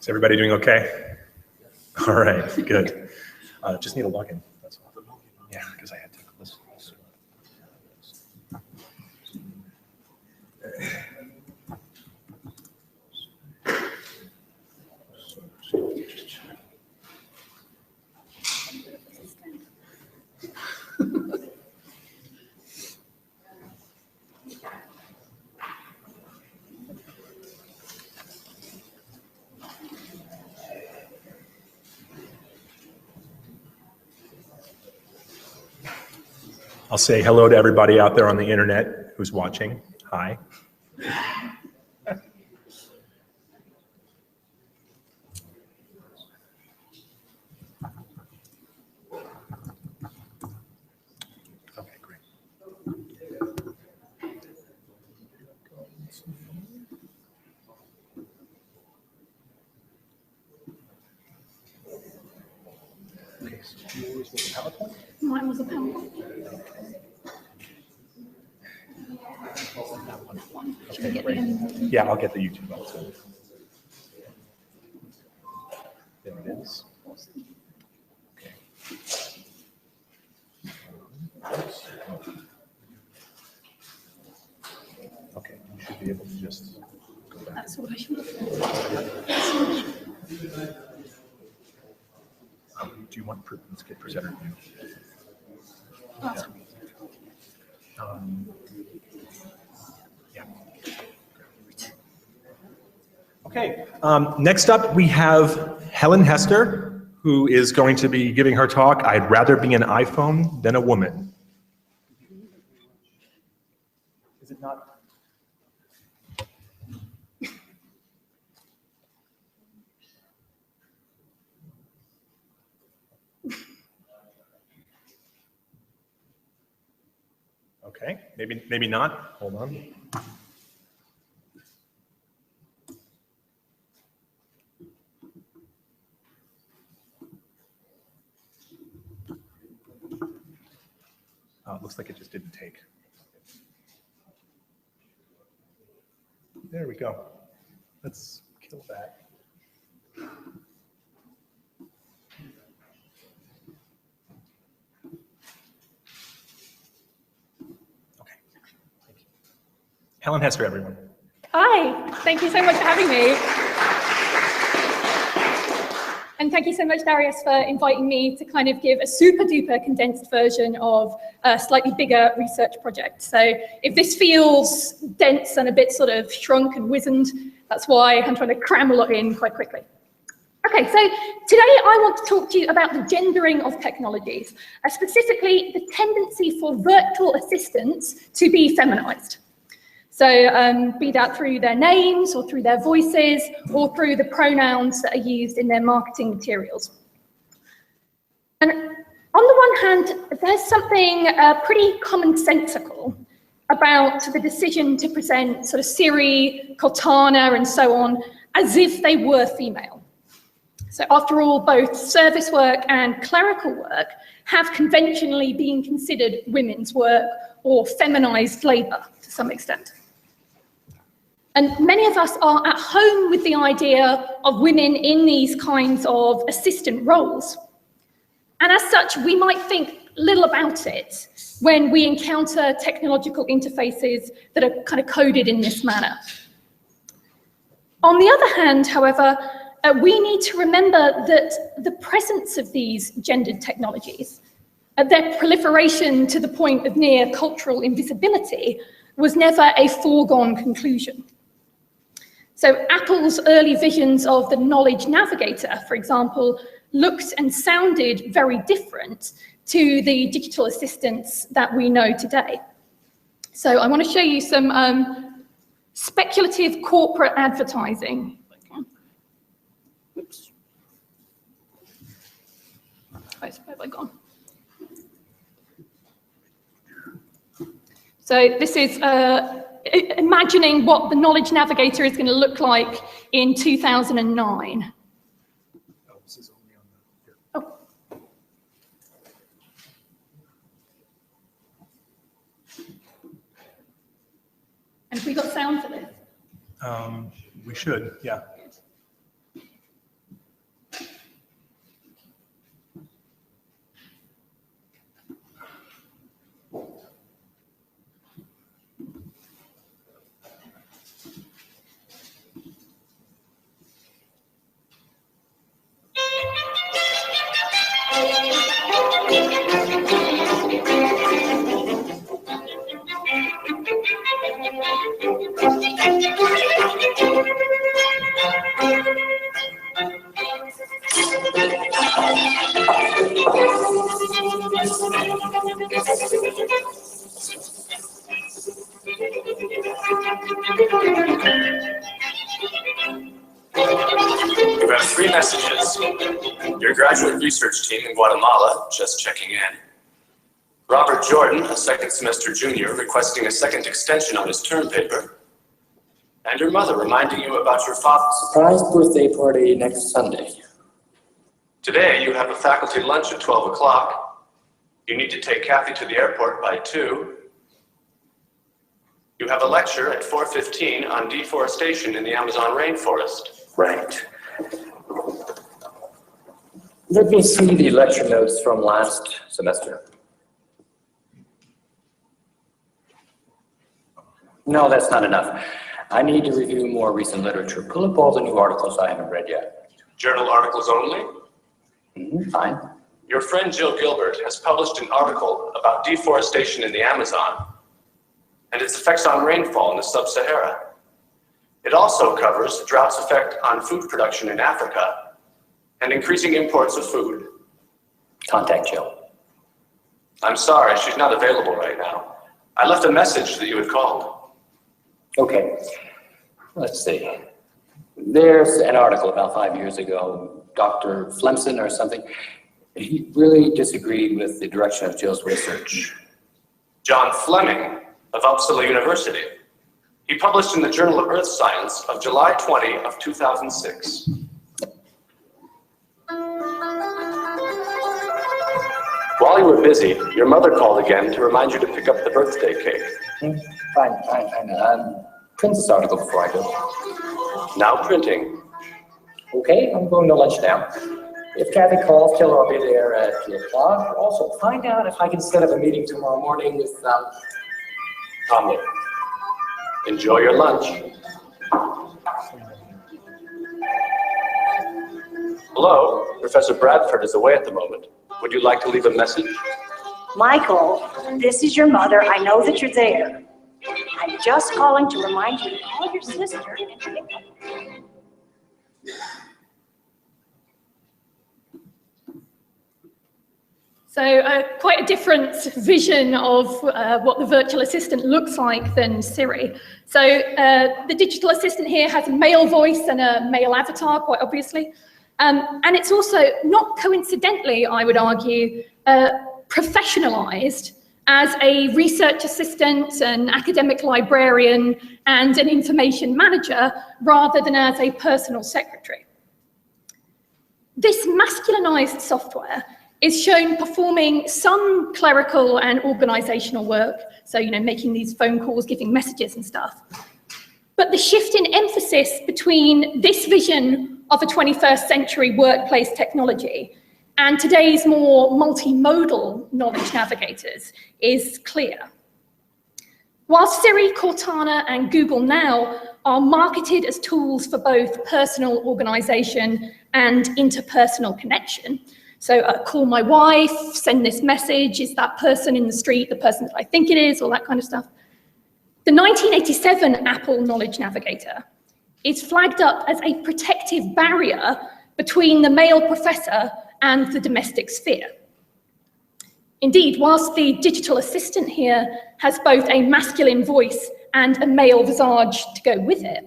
Is everybody doing okay? All right, good. Just need a login. That's all. Yeah, because I had to listen. I'll say hello to everybody out there on the internet who's watching. Hi. Okay, great. Okay, so yours was a PowerPoint? Mine was a PowerPoint. Okay, great. Yeah, I'll get the YouTube up too. There it is. Okay. Okay, you should be able to just go back. That's what I should have done. do you want, let's get presenter. Yeah. Okay, next up we have Helen Hester, who is going to be giving her talk, I'd rather be an iPhone than a woman. Is it not? Okay, maybe not. Hold on. It looks like it just didn't take. There we go. Let's kill that. Helen Hester, everyone. Hi, thank you so much for having me. And thank you so much, Darius, for inviting me to kind of give a super duper condensed version of a slightly bigger research project. So if this feels dense and a bit sort of shrunk and wizened, that's why I'm trying to cram a lot in quite quickly. Okay, so today I want to talk to you about the gendering of technologies, specifically the tendency for virtual assistants to be feminized. So be that through their names or through their voices or through the pronouns that are used in their marketing materials. And on the one hand, there's something pretty commonsensical about the decision to present sort of Siri, Cortana, and so on as if they were female. So after all, both service work and clerical work have conventionally been considered women's work or feminized labor to some extent. And many of us are at home with the idea of women in these kinds of assistant roles. And as such, we might think little about it when we encounter technological interfaces that are kind of coded in this manner. On the other hand, however, we need to remember that the presence of these gendered technologies, their proliferation to the point of near cultural invisibility, was never a foregone conclusion. So Apple's early visions of the knowledge navigator, for example, looked and sounded very different to the digital assistants that we know today. So I want to show you some speculative corporate advertising. Oops. Where have I gone? So this is imagining what the knowledge navigator is going to look like in 2009. Oh, this is only on the here. Oh. And have we got sound for this? We should, yeah. You have 3 messages. Your graduate research team in Guatemala, just checking in. Robert Jordan, a second semester junior, requesting a second extension on his term paper. And your mother reminding you about your father's surprise birthday party next Sunday. Today you have a faculty lunch at 12 o'clock. You need to take Kathy to the airport by 2. You have a lecture at 4:15 on deforestation in the Amazon rainforest. Right. Let me see the lecture notes from last semester. No, that's not enough. I need to review more recent literature. Pull up all the new articles I haven't read yet. Journal articles only? Fine. Your friend Jill Gilbert has published an article about deforestation in the Amazon and its effects on rainfall in the sub-Sahara. It also covers drought's effect on food production in Africa and increasing imports of food. Contact Jill. I'm sorry, she's not available right now. I left a message that you had called. Okay, let's see. There's an article about 5 years ago, Dr. Flemson or something. He really disagreed with the direction of Jill's research. John Fleming of Uppsala University. He published in the Journal of Earth Science of July 20 of 2006. While you were busy, your mother called again to remind you to pick up the birthday cake. Fine. Print this article before I go. Now printing. Okay, I'm going to lunch now. If Kathy calls, tell her I'll be there at 2 o'clock. Also, find out if I can set up a meeting tomorrow morning with Tommy. Enjoy your lunch. Hello, Professor Bradford is away at the moment. Would you like to leave a message? Michael, this is your mother. I know that you're there. I'm just calling to remind you to call your sister and pick up. So quite a different vision of what the virtual assistant looks like than Siri. So the digital assistant here has a male voice and a male avatar, quite obviously. And it's also, not coincidentally, I would argue, professionalized as a research assistant, an academic librarian, and an information manager, rather than as a personal secretary. This masculinized software is shown performing some clerical and organizational work, so, you know, making these phone calls, giving messages and stuff. But the shift in emphasis between this vision of a 21st century workplace technology and today's more multimodal knowledge navigators is clear. While Siri, Cortana, and Google Now are marketed as tools for both personal organization and interpersonal connection, so call my wife, send this message, is that person in the street the person that I think it is, all that kind of stuff. The 1987 Apple Knowledge Navigator is flagged up as a protective barrier between the male professor and the domestic sphere. Indeed, whilst the digital assistant here has both a masculine voice and a male visage to go with it,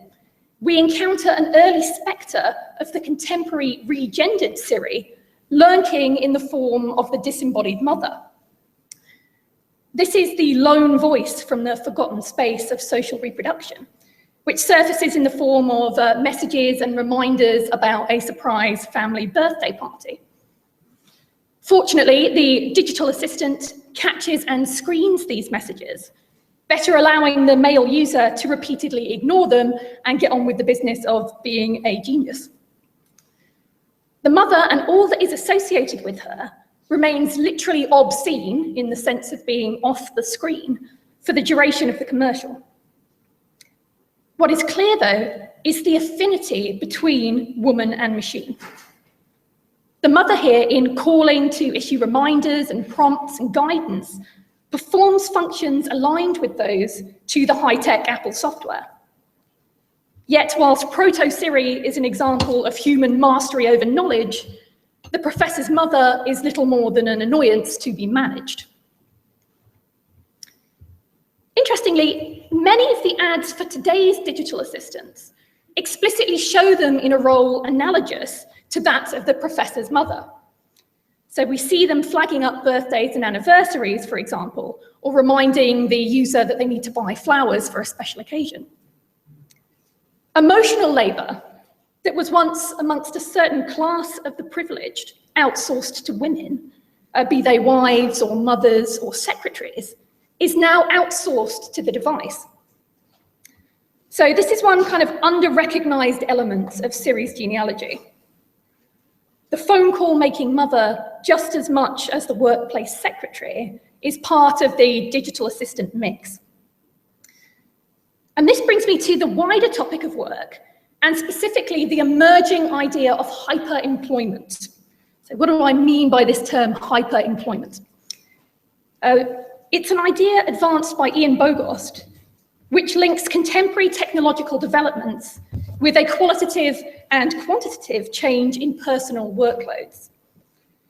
we encounter an early spectre of the contemporary regendered Siri lurking in the form of the disembodied mother. This is the lone voice from the forgotten space of social reproduction, which surfaces in the form of messages and reminders about a surprise family birthday party. Fortunately, the digital assistant catches and screens these messages, better allowing the male user to repeatedly ignore them and get on with the business of being a genius. The mother and all that is associated with her remains literally obscene in the sense of being off the screen for the duration of the commercial. What is clear, though, is the affinity between woman and machine. The mother here, in calling to issue reminders and prompts and guidance, performs functions aligned with those to the high-tech Apple software. Yet, whilst Proto-Siri is an example of human mastery over knowledge, the professor's mother is little more than an annoyance to be managed. Interestingly, many of the ads for today's digital assistants explicitly show them in a role analogous to that of the professor's mother. So we see them flagging up birthdays and anniversaries, for example, or reminding the user that they need to buy flowers for a special occasion. Emotional labor that was once amongst a certain class of the privileged outsourced to women, be they wives or mothers or secretaries, is now outsourced to the device. So this is one kind of under-recognized element of Siri's genealogy. The phone call making mother, just as much as the workplace secretary, is part of the digital assistant mix. And this brings me to the wider topic of work, and specifically the emerging idea of hyper-employment. So So what do I mean by this term hyper-employment? It's an idea advanced by Ian Bogost, which links contemporary technological developments with a qualitative and quantitative change in personal workloads.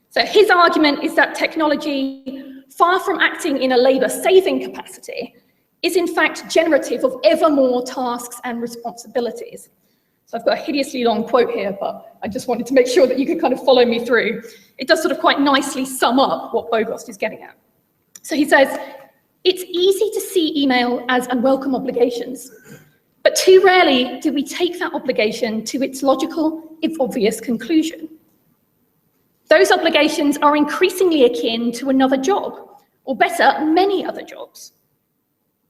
So his argument is that technology, far from acting in a labour-saving capacity, is in fact generative of ever more tasks and responsibilities. So I've got a hideously long quote here, but I just wanted to make sure that you could kind of follow me through. It does sort of quite nicely sum up what Bogost is getting at. So he says, it's easy to see email as unwelcome obligations, but too rarely do we take that obligation to its logical, if obvious, conclusion. Those obligations are increasingly akin to another job, or better, many other jobs.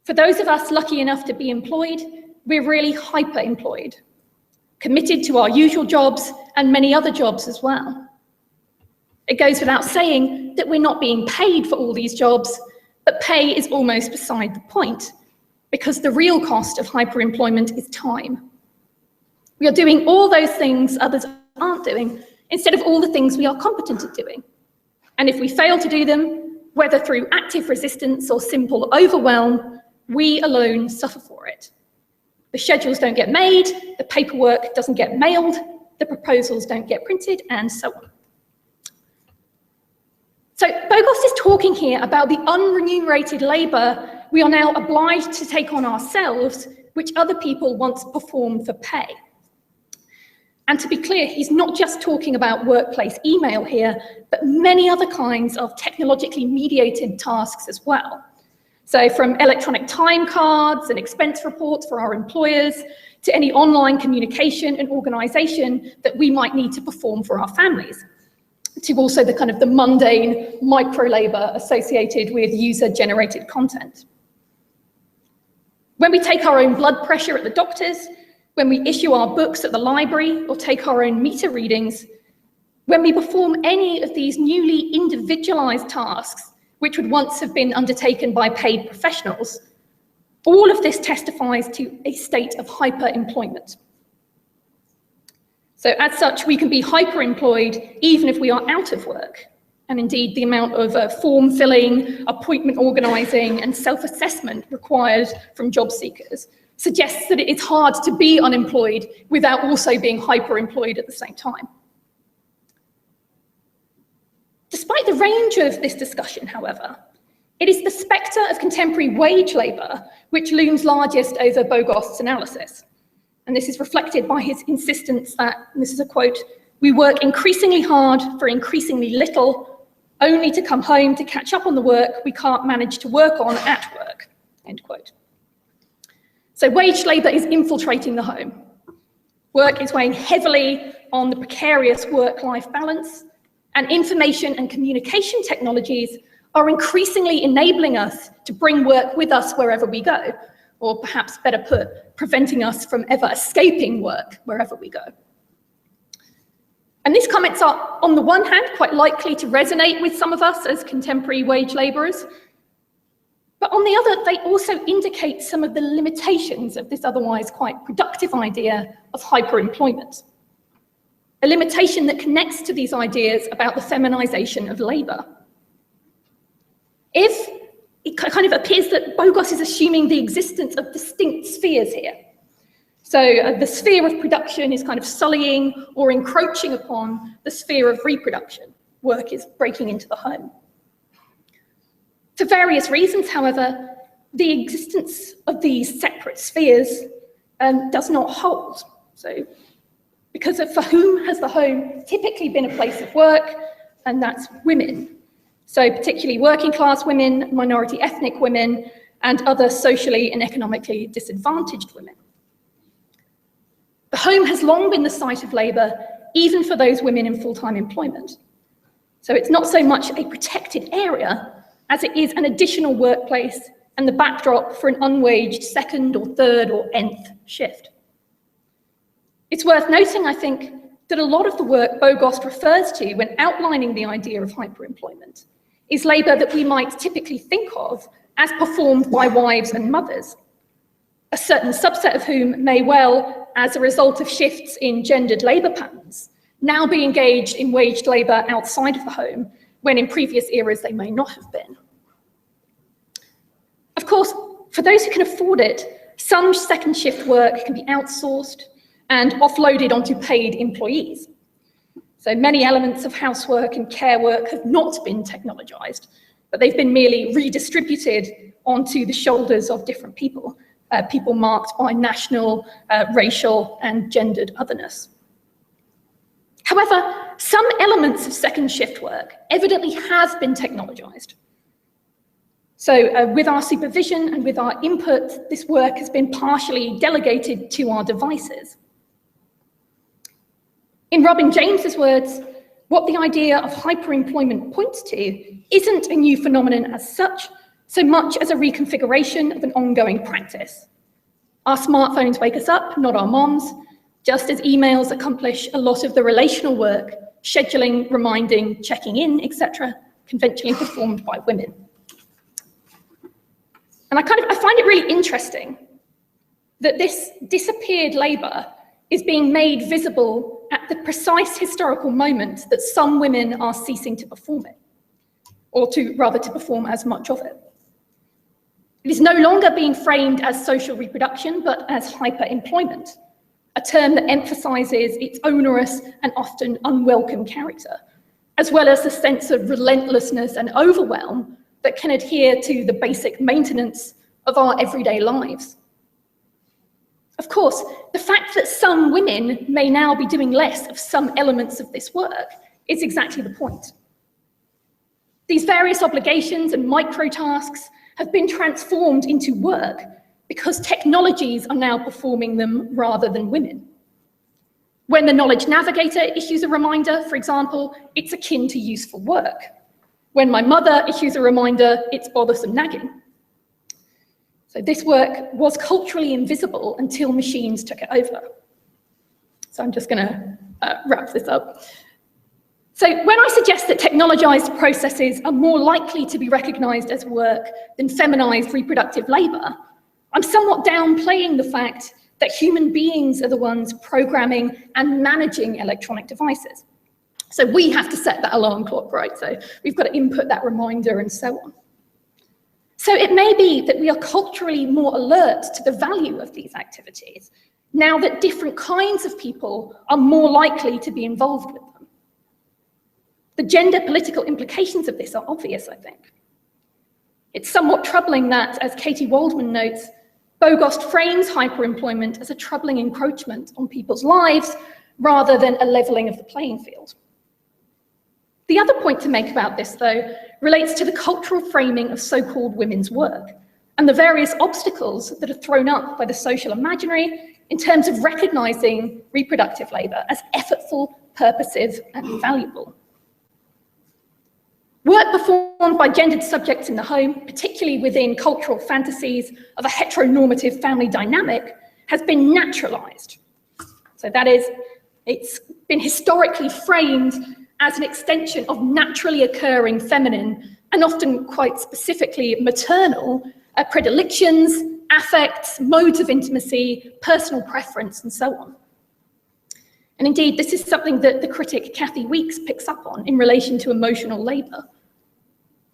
For those of us lucky enough to be employed, we're really hyper-employed, committed to our usual jobs and many other jobs as well. It goes without saying that we're not being paid for all these jobs, but pay is almost beside the point, because the real cost of hyper-employment is time. We are doing all those things others aren't doing, instead of all the things we are competent at doing. And if we fail to do them, whether through active resistance or simple overwhelm, we alone suffer for it. The schedules don't get made, the paperwork doesn't get mailed, the proposals don't get printed, and so on. So Bogost is talking here about the unremunerated labour we are now obliged to take on ourselves, which other people once performed for pay. And to be clear, he's not just talking about workplace email here, but many other kinds of technologically mediated tasks as well. So from electronic time cards and expense reports for our employers, to any online communication and organisation that we might need to perform for our families, to also the kind of the mundane micro-labour associated with user-generated content. When we take our own blood pressure at the doctor's, when we issue our books at the library or take our own meter readings, when we perform any of these newly individualised tasks, which would once have been undertaken by paid professionals, all of this testifies to a state of hyper-employment. So as such, we can be hyper-employed even if we are out of work. And indeed, the amount of form filling, appointment organising, and self-assessment required from job seekers suggests that it's hard to be unemployed without also being hyper-employed at the same time. Despite the range of this discussion, however, it is the spectre of contemporary wage labour which looms largest over Bogost's analysis. And this is reflected by his insistence that, and this is a quote, "We work increasingly hard for increasingly little, only to come home to catch up on the work we can't manage to work on at work," end quote. So wage labour is infiltrating the home. Work is weighing heavily on the precarious work-life balance, and information and communication technologies are increasingly enabling us to bring work with us wherever we go, or perhaps better put, preventing us from ever escaping work wherever we go. And these comments are, on the one hand, quite likely to resonate with some of us as contemporary wage labourers, but on the other, they also indicate some of the limitations of this otherwise quite productive idea of hyper-employment. A limitation that connects to these ideas about the feminisation of labour. If it kind of appears that Bogost is assuming the existence of distinct spheres here. So the sphere of production is kind of sullying or encroaching upon the sphere of reproduction. Work is breaking into the home. For various reasons, however, the existence of these separate spheres does not hold. So because for whom has the home typically been a place of work? And that's women. So particularly working class women, minority ethnic women, and other socially and economically disadvantaged women. The home has long been the site of labour, even for those women in full-time employment. So it's not so much a protected area as it is an additional workplace and the backdrop for an unwaged second or third or nth shift. It's worth noting, I think, that a lot of the work Bogost refers to when outlining the idea of hyperemployment is labour that we might typically think of as performed by wives and mothers, a certain subset of whom may well, as a result of shifts in gendered labour patterns, now be engaged in waged labour outside of the home, when in previous eras they may not have been. Of course, for those who can afford it, some second shift work can be outsourced and offloaded onto paid employees. So many elements of housework and care work have not been technologised, but they've been merely redistributed onto the shoulders of different people, people marked by national, racial and gendered otherness. However, some elements of second shift work evidently have been technologised. So with our supervision and with our input, this work has been partially delegated to our devices. In Robin James's words, what the idea of hyperemployment points to isn't a new phenomenon as such, so much as a reconfiguration of an ongoing practice. Our smartphones wake us up, not our moms, just as emails accomplish a lot of the relational work, scheduling, reminding, checking in, etc., conventionally performed by women. And I find it really interesting that this disappeared labour is being made visible at the precise historical moment that some women are ceasing to perform it, or rather to perform as much of it. It is no longer being framed as social reproduction, but as hyper-employment, a term that emphasises its onerous and often unwelcome character, as well as the sense of relentlessness and overwhelm that can adhere to the basic maintenance of our everyday lives. Of course, the fact that some women may now be doing less of some elements of this work is exactly the point. These various obligations and micro-tasks have been transformed into work because technologies are now performing them rather than women. When the knowledge navigator issues a reminder, for example, it's akin to useful work. When my mother issues a reminder, it's bothersome nagging. So this work was culturally invisible until machines took it over. So I'm just going to wrap this up. So when I suggest that technologised processes are more likely to be recognised as work than feminised reproductive labour, I'm somewhat downplaying the fact that human beings are the ones programming and managing electronic devices. So we have to set that alarm clock, right? So we've got to input that reminder and so on. So it may be that we are culturally more alert to the value of these activities now that different kinds of people are more likely to be involved with them. The gender political implications of this are obvious, I think. It's somewhat troubling that, as Katie Waldman notes, Bogost frames hyperemployment as a troubling encroachment on people's lives rather than a levelling of the playing field. The other point to make about this, though, relates to the cultural framing of so-called women's work and the various obstacles that are thrown up by the social imaginary in terms of recognising reproductive labour as effortful, purposive and valuable. Work performed by gendered subjects in the home, particularly within cultural fantasies of a heteronormative family dynamic, has been naturalised. So that is, it's been historically framed as an extension of naturally occurring feminine and often quite specifically maternal predilections, affects, modes of intimacy, personal preference, and so on. And indeed, this is something that the critic Kathy Weeks picks up on in relation to emotional labour.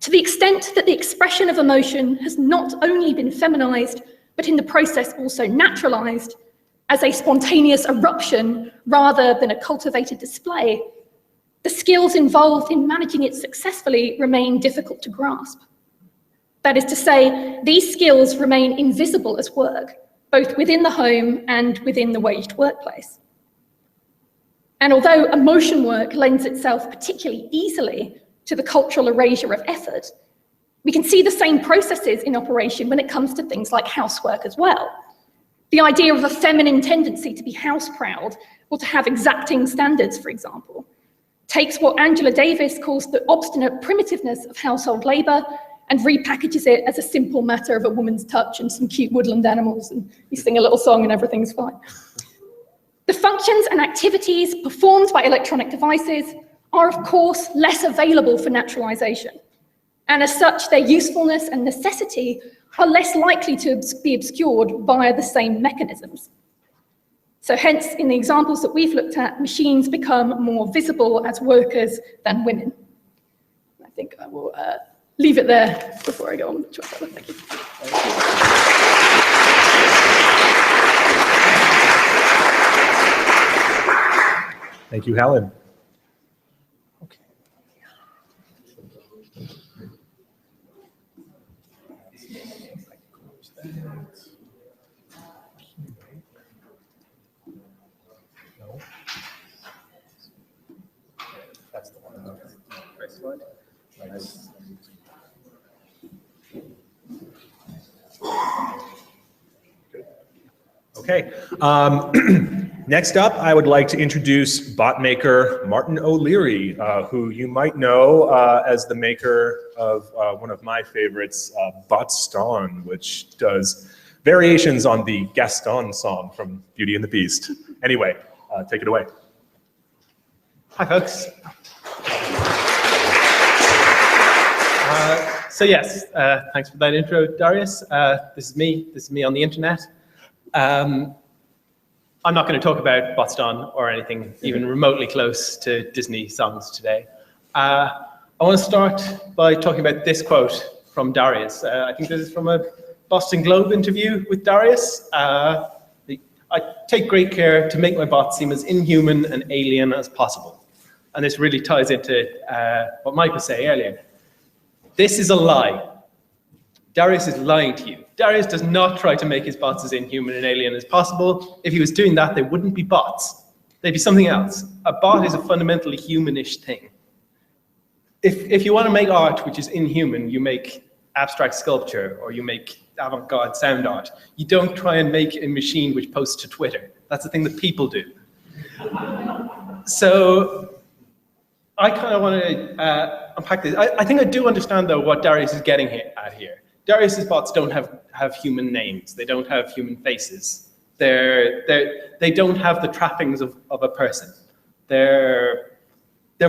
To the extent that the expression of emotion has not only been feminised, but in the process also naturalised as a spontaneous eruption rather than a cultivated display, the skills involved in managing it successfully remain difficult to grasp. That is to say, these skills remain invisible as work, both within the home and within the waged workplace. And although emotion work lends itself particularly easily to the cultural erasure of effort, we can see the same processes in operation when it comes to things like housework as well. The idea of a feminine tendency to be house-proud or to have exacting standards, for example, takes what Angela Davis calls the obstinate primitiveness of household labour and repackages it as a simple matter of a woman's touch and some cute woodland animals, and you sing a little song and everything's fine. The functions and activities performed by electronic devices are, of course, less available for naturalisation, and as such, their usefulness and necessity are less likely to be obscured via the same mechanisms. So hence, in the examples that we've looked at, machines become more visible as workers than women. I think I will leave it there before I go on to another. Thank you. Thank you, Helen. That's the one. First slide. Nice. Okay. Next up, I would like to introduce bot maker Martin O'Leary, who you might know as the maker of one of my favorites, Botston, which does variations on the Gaston song from Beauty and the Beast. Anyway, take it away. Hi, folks. So yes, thanks for that intro, Darius. This is me on the internet. I'm not going to talk about Botston or anything even remotely close to Disney songs today. I want to start by talking about this quote from Darius. I think this is from a Boston Globe interview with Darius. I take great care to make my bots seem as inhuman and alien as possible. And this really ties into what Mike was saying earlier. This is a lie. Darius is lying to you. Darius does not try to make his bots as inhuman and alien as possible. If he was doing that, they wouldn't be bots. They'd be something else. A bot is a fundamentally humanish thing. If you want to make art which is inhuman, you make abstract sculpture or you make avant-garde sound art. You don't try and make a machine which posts to Twitter. That's the thing that people do. So I kind of want to unpack this. I think I do understand, though, what Darius is getting at here. Darius's bots don't have human names. They don't have human faces. They don't have the trappings of a person. They're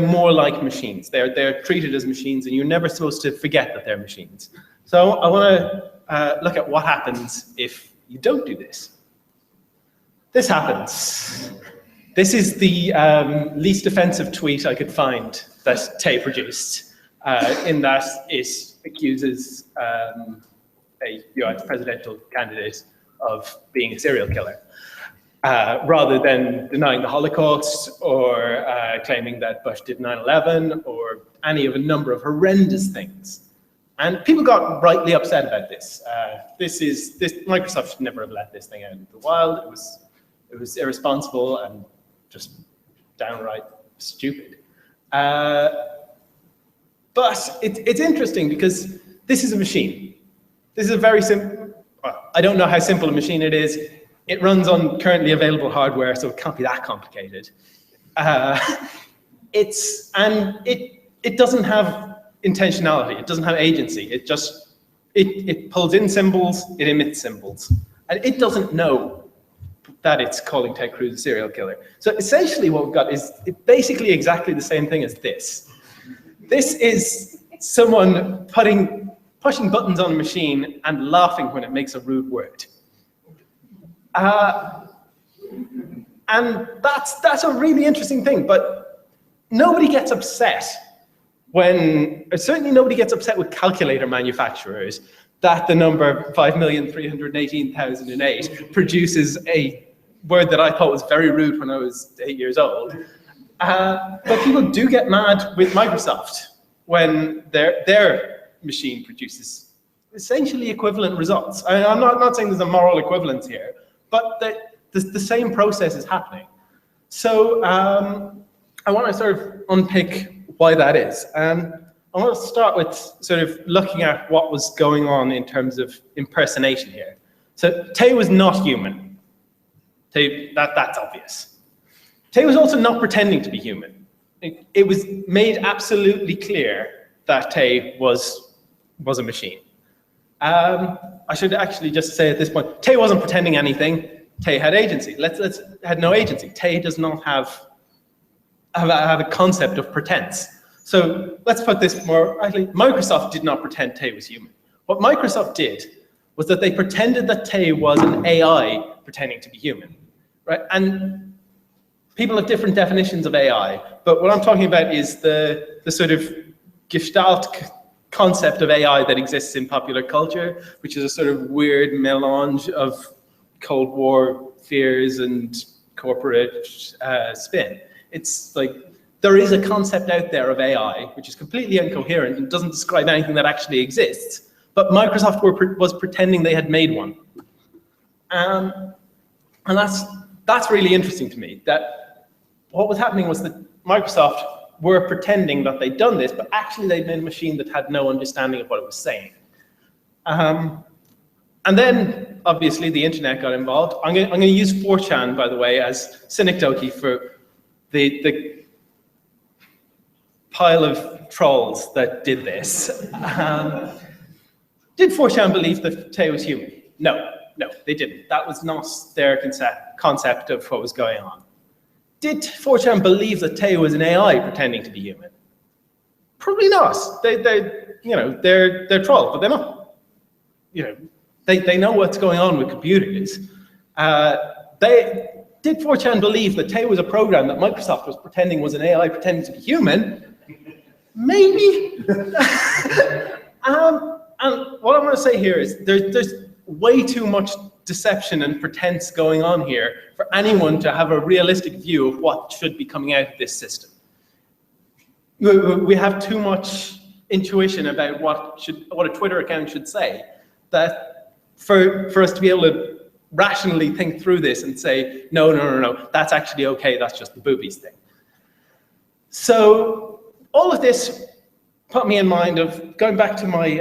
more like machines. They're treated as machines, and you're never supposed to forget that they're machines. So I want to look at what happens if you don't do this. This happens. This is the least offensive tweet I could find that Tay produced, in that it accuses a US presidential candidate of being a serial killer, rather than denying the Holocaust or claiming that Bush did 9/11 or any of a number of horrendous things. And people got rightly upset about this. Microsoft should never have let this thing out into the wild. It was irresponsible and just downright stupid. But it's interesting because this is a machine. This is a very simple, I don't know how simple a machine it is. It runs on currently available hardware, so it can't be that complicated. It doesn't have intentionality. It doesn't have agency. It pulls in symbols, it emits symbols. And it doesn't know that it's calling Ted Cruz a serial killer. So essentially what we've got is basically exactly the same thing as this. This is someone pushing buttons on a machine and laughing when it makes a rude word. And that's a really interesting thing, but nobody gets upset certainly nobody gets upset with calculator manufacturers that the number 5,318,008 produces a word that I thought was very rude when I was 8 years old. But people do get mad with Microsoft when their machine produces essentially equivalent results. I'm not saying there's a moral equivalence here, but the same process is happening. So I want to sort of unpick why that is. And I want to start with sort of looking at what was going on in terms of impersonation here. So Tay was not human. Tay, that's obvious. Tay was also not pretending to be human. It was made absolutely clear that Tay was a machine. I should actually just say at this point, Tay wasn't pretending anything. Tay had agency. Had no agency. Tay does not have a concept of pretense. So let's put this more rightly. Microsoft did not pretend Tay was human. What Microsoft did was that they pretended that Tay was an AI pretending to be human. right? And people have different definitions of AI, but what I'm talking about is the sort of gestalt concept of AI that exists in popular culture, which is a sort of weird melange of Cold War fears and corporate spin. It's like, there is a concept out there of AI, which is completely incoherent and doesn't describe anything that actually exists, but Microsoft was pretending they had made one. And that's really interesting to me, that what was happening was that Microsoft were pretending that they'd done this, but actually they'd made a machine that had no understanding of what it was saying. And then, obviously, the internet got involved. I'm going to use 4chan, by the way, as synecdoche for the pile of trolls that did this. Did 4chan believe that Tay was human? No, they didn't. That was not their concept of what was going on. Did 4chan believe that Tay was an AI pretending to be human? Probably not. They're trolls, but they're not. They know what's going on with computers. Did 4chan believe that Tay was a program that Microsoft was pretending was an AI pretending to be human? Maybe. And what I want to say here is there's way too much deception and pretense going on here for anyone to have a realistic view of what should be coming out of this system. We have too much intuition about what a Twitter account should say, that for us to be able to rationally think through this and say, no, that's actually okay, that's just the boobies thing. So all of this put me in mind of going back to my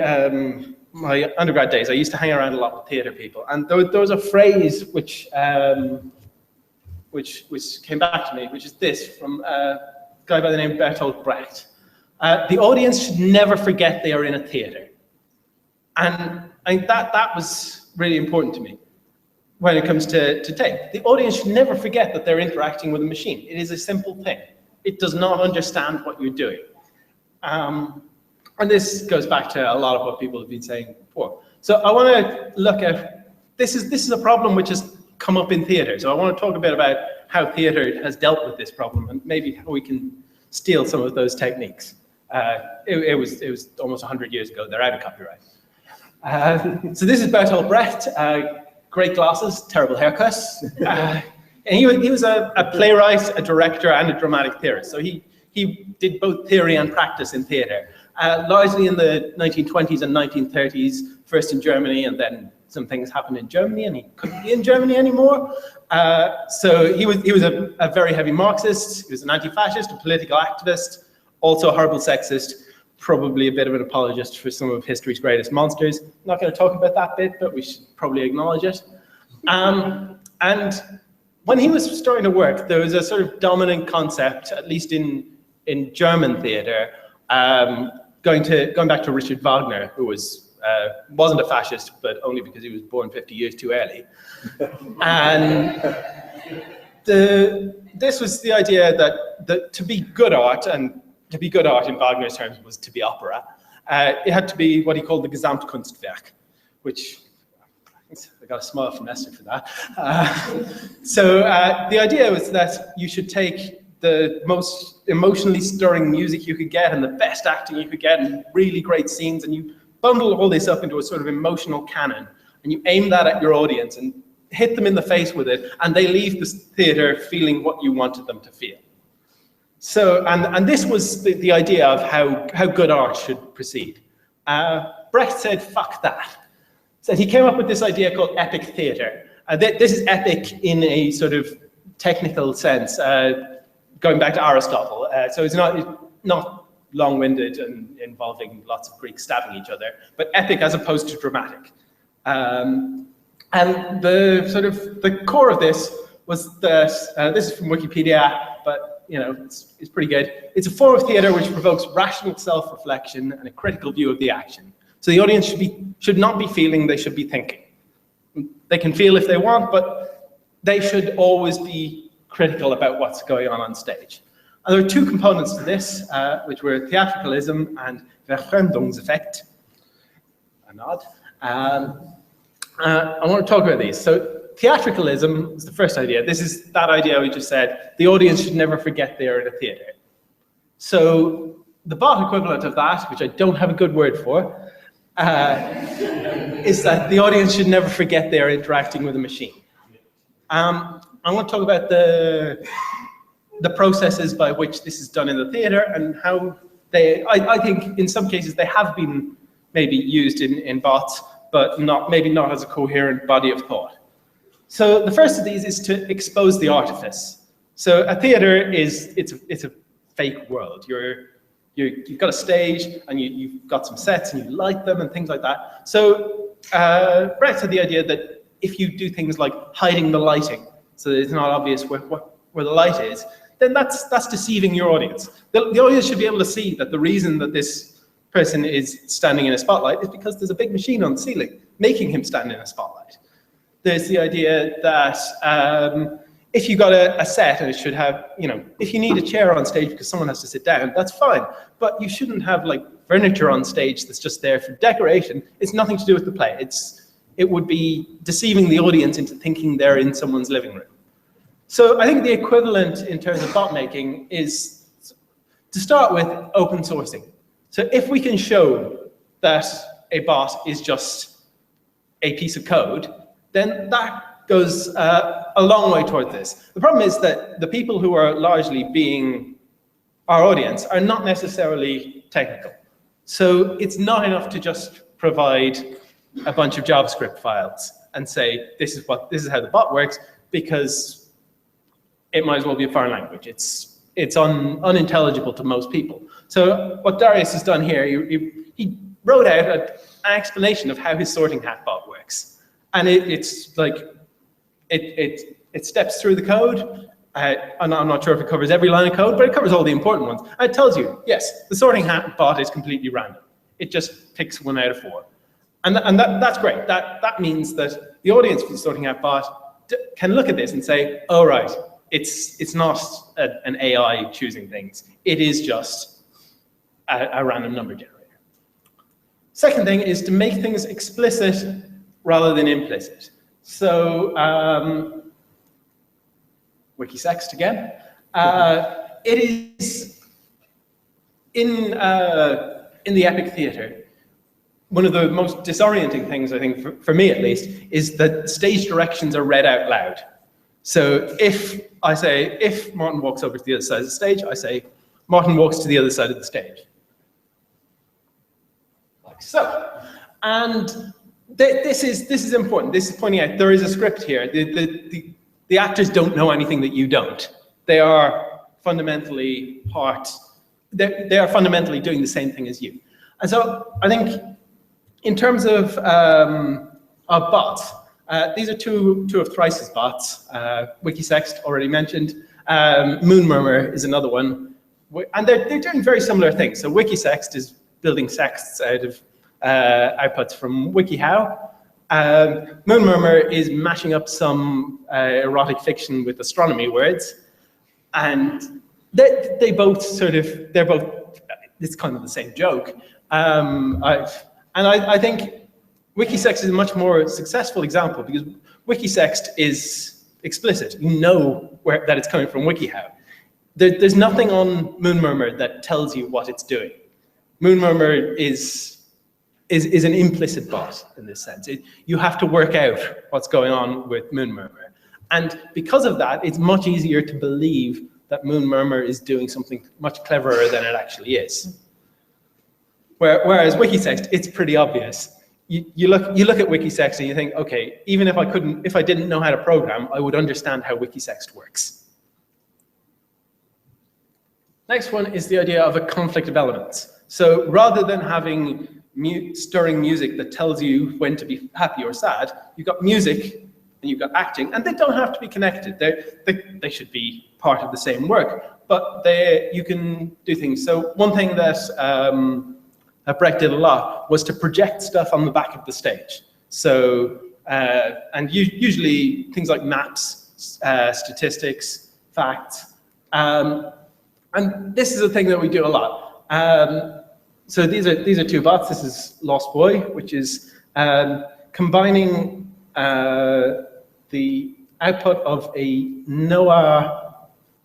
my undergrad days. I used to hang around a lot with theatre people, and there was a phrase which came back to me, which is this, from a guy by the name of Bertolt Brecht. The audience should never forget they are in a theatre. And that was really important to me when it comes to tape. The audience should never forget that they're interacting with a machine. It is a simple thing. It does not understand what you're doing. And this goes back to a lot of what people have been saying before. So I want to look at, this is a problem which has come up in theatre. So I want to talk a bit about how theatre has dealt with this problem and maybe how we can steal some of those techniques. It was almost 100 years ago. They're out of copyright. So this is Bertolt Brecht. Great glasses, terrible haircuts. And he was a playwright, a director, and a dramatic theorist. So he did both theory and practice in theatre, largely in the 1920s and 1930s, first in Germany, and then some things happened in Germany, and he couldn't be in Germany anymore. So he was a very heavy Marxist. He was an anti-fascist, a political activist, also a horrible sexist, probably a bit of an apologist for some of history's greatest monsters. I'm not going to talk about that bit, but we should probably acknowledge it. And when he was starting to work, there was a sort of dominant concept, at least in German theatre, going back to Richard Wagner, who wasn't a fascist, but only because he was born 50 years too early. And this was the idea that to be good art, and to be good art in Wagner's terms was to be opera, it had to be what he called the Gesamtkunstwerk, which I got a smile from Esther for that. So the idea was that you should take the most emotionally stirring music you could get and the best acting you could get and really great scenes, and you bundle all this up into a sort of emotional canon, and you aim that at your audience and hit them in the face with it, and they leave the theatre feeling what you wanted them to feel. So, and this was the idea of how good art should proceed. Brecht said, fuck that. So he came up with this idea called epic theatre. This is epic in a sort of technical sense, going back to Aristotle. So it's not long-winded and involving lots of Greeks stabbing each other, but epic as opposed to dramatic. And the core of this was that, this is from Wikipedia, but it's pretty good. It's a form of theatre which provokes rational self-reflection and a critical view of the action. So the audience should not be feeling, they should be thinking. They can feel if they want, but they should always be critical about what's going on stage. And there are two components to this, which were theatricalism and Verfremdungseffekt. A nod. I want to talk about these. So theatricalism is the first idea. This is that idea we just said, the audience should never forget they're in a theater. So the bot equivalent of that, which I don't have a good word for, is that the audience should never forget they're interacting with a machine. I want to talk about the processes by which this is done in the theater and how I think in some cases they have been maybe used in bots, but maybe not as a coherent body of thought. So the first of these is to expose the artifice. So a theater it's a fake world. You've got a stage and you've got some sets and you light them and things like that. So Brett had the idea that if you do things like hiding the lighting so that it's not obvious where the light is, then that's deceiving your audience. The audience should be able to see that the reason that this person is standing in a spotlight is because there's a big machine on the ceiling making him stand in a spotlight. There's the idea that if you got a set and it should have, if you need a chair on stage because someone has to sit down, that's fine. But you shouldn't have like furniture on stage that's just there for decoration. It's nothing to do with the play. It would be deceiving the audience into thinking they're in someone's living room. So I think the equivalent in terms of bot making is to start with open sourcing. So if we can show that a bot is just a piece of code, then that goes a long way toward this. The problem is that the people who are largely being our audience are not necessarily technical. So it's not enough to just provide a bunch of JavaScript files and say, this is how the bot works, because it might as well be a foreign language. It's unintelligible to most people. So what Darius has done here, he wrote out an explanation of how his sorting hat bot works. And it's like, it steps through the code. And I'm not sure if it covers every line of code, but it covers all the important ones. And it tells you, yes, the sorting hat bot is completely random. It just picks 1 out of 4. And that's great. That means that the audience for the sorting hat bot can look at this and say, oh, right, it's not an AI choosing things. It is just a random number generator. Second thing is to make things explicit rather than implicit. So Wikisext again. It is in the epic theater. One of the most disorienting things, I think, for me at least, is that stage directions are read out loud. So if I say, if Martin walks over to the other side of the stage, I say, Martin walks to the other side of the stage. Like so. And this is important. This is pointing out there is a script here. The actors don't know anything that you don't. They are fundamentally they are fundamentally doing the same thing as you. And so I think in terms of bots, these are two of Thrice's bots. Wikisext, already mentioned. Moon Murmur is another one. And they're doing very similar things. So Wikisext is building sexts out of outputs from WikiHow. Moon Murmur is mashing up some erotic fiction with astronomy words. And they're both, it's kind of the same joke. I think Wikisext is a much more successful example because Wikisext is explicit. You know that it's coming from WikiHow. There's nothing on Moon Murmur that tells you what it's doing. Moon Murmur is an implicit bot in this sense. You have to work out what's going on with Moon Murmur. And because of that, it's much easier to believe that Moon Murmur is doing something much cleverer than it actually is. Whereas Wikisext, it's pretty obvious. You look at Wikisext and you think, okay, even if I didn't know how to program, I would understand how Wikisext works. Next one is the idea of a conflict of elements. So rather than having stirring music that tells you when to be happy or sad, you've got music and you've got acting, and they don't have to be connected. They should be part of the same work, but you can do things. So one thing that Brecht did a lot was to project stuff on the back of the stage. So, and usually things like maps, statistics, facts, and this is a thing that we do a lot. So these are two bots. This is Lost Boy, which is combining the output of a NOAA,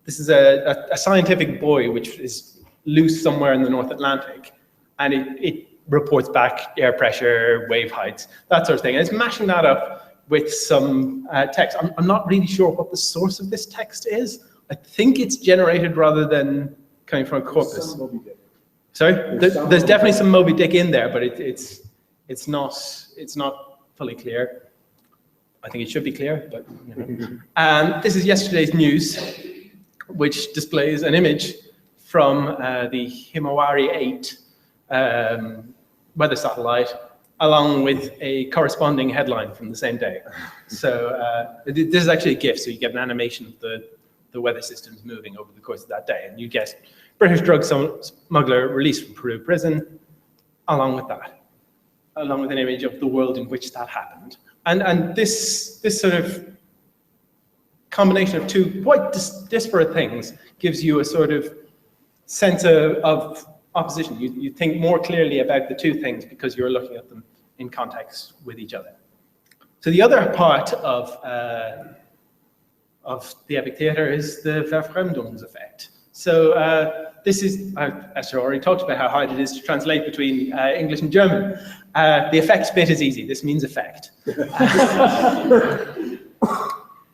this is a scientific buoy which is loose somewhere in the North Atlantic, and it reports back air pressure, wave heights, that sort of thing. And it's mashing that up with some text. I'm not really sure what the source of this text is. I think it's generated rather than coming from a corpus. Sorry, there's definitely some Moby Dick in there, but it's not fully clear. I think it should be clear, but you know. This is yesterday's news, which displays an image from the Himawari 8 weather satellite, along with a corresponding headline from the same day. So this is actually a GIF, so you get an animation of the weather systems moving over the course of that day, and you get British drug smuggler released from Peru prison, along with that, along with an image of the world in which that happened. And this sort of combination of two quite disparate things gives you a sort of sense of opposition. You think more clearly about the two things because you're looking at them in context with each other. So the other part of the epic theater is the Verfremdungs effect. So this is, Esther already talked about how hard it is to translate between English and German. The effects bit is easy. This means effect.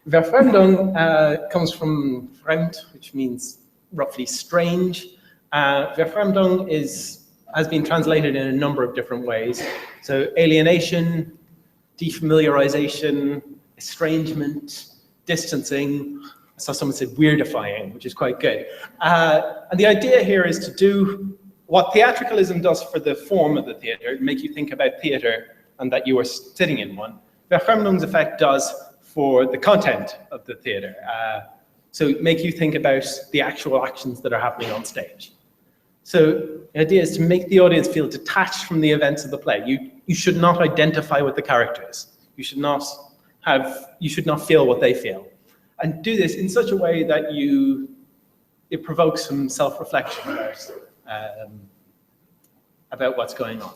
Verfremdung comes from fremd, which means roughly strange. Verfremdung has been translated in a number of different ways. So alienation, defamiliarization, estrangement, distancing. I saw someone said weirdifying, which is quite good. And the idea here is to do what theatricalism does for the form of the theater, make you think about theater and that you are sitting in one. Verfremdung's effect does for the content of the theater. So make you think about the actual actions that are happening on stage. So the idea is to make the audience feel detached from the events of the play. You should not identify with the characters. You should not feel what they feel. And do this in such a way that it provokes some self-reflection about what's going on.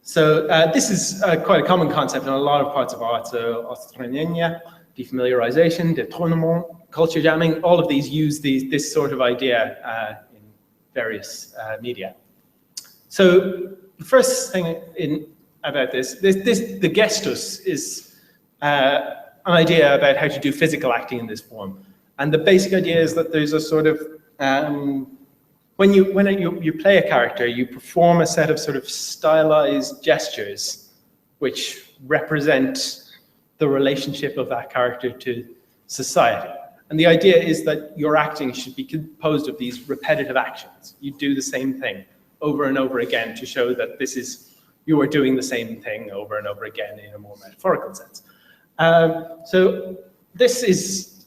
So this is quite a common concept in a lot of parts of art. So ostranenia, defamiliarization, détournement, culture jamming, all of these use this sort of idea in various media. So the first thing about the gestus is an idea about how to do physical acting in this form. And the basic idea is that there's a sort of, when you play a character, you perform a set of sort of stylized gestures which represent the relationship of that character to society. And the idea is that your acting should be composed of these repetitive actions. You do the same thing over and over again to show that you are doing the same thing over and over again in a more metaphorical sense. So this is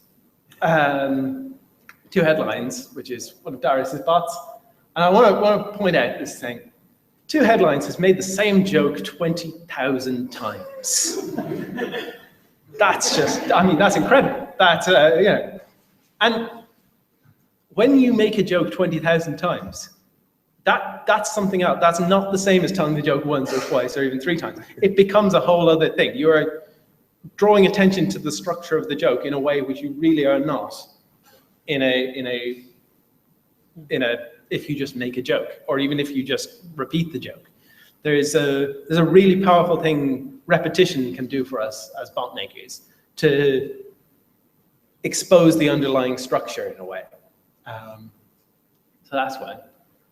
two headlines, which is one of Darius's bots. And I want to point out this thing. Two headlines has made the same joke 20,000 times. That's just, I mean, that's incredible. That's, yeah. And when you make a joke 20,000 times, that's something else. That's not the same as telling the joke once or twice or even 3 times. It becomes a whole other thing. You are drawing attention to the structure of the joke in a way which you really are not if you just make a joke, or even if you just repeat the joke. There's a really powerful thing repetition can do for us as bot makers, to expose the underlying structure in a way. So that's one.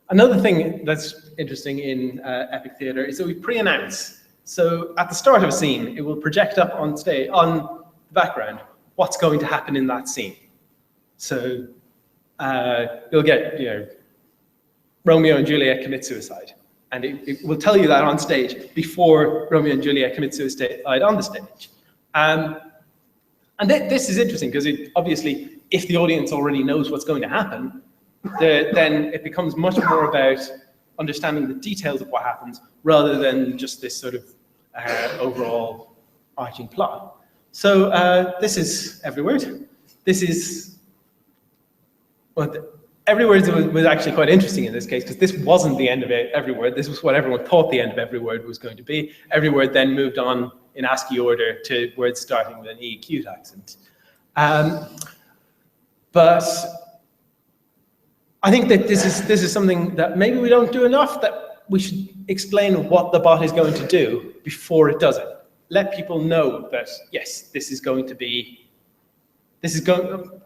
Another thing that's interesting in epic theater is that we pre-announce. So at the start of a scene, it will project up on stage, on the background, what's going to happen in that scene. So you'll get, Romeo and Juliet commit suicide. And it will tell you that on stage before Romeo and Juliet commit suicide on the stage. And this is interesting because obviously, if the audience already knows what's going to happen, then it becomes much more about understanding the details of what happens rather than just this sort of overall arching plot. So this is every word. This is, well, every word was actually quite interesting in this case because this wasn't the end of every word. This was what everyone thought the end of every word was going to be. Every word then moved on in ASCII order to words starting with an E acute accent. But I think that this is something that maybe we don't do enough, that we should explain what the bot is going to do before it does it. Let people know that, yes, this is going to be, I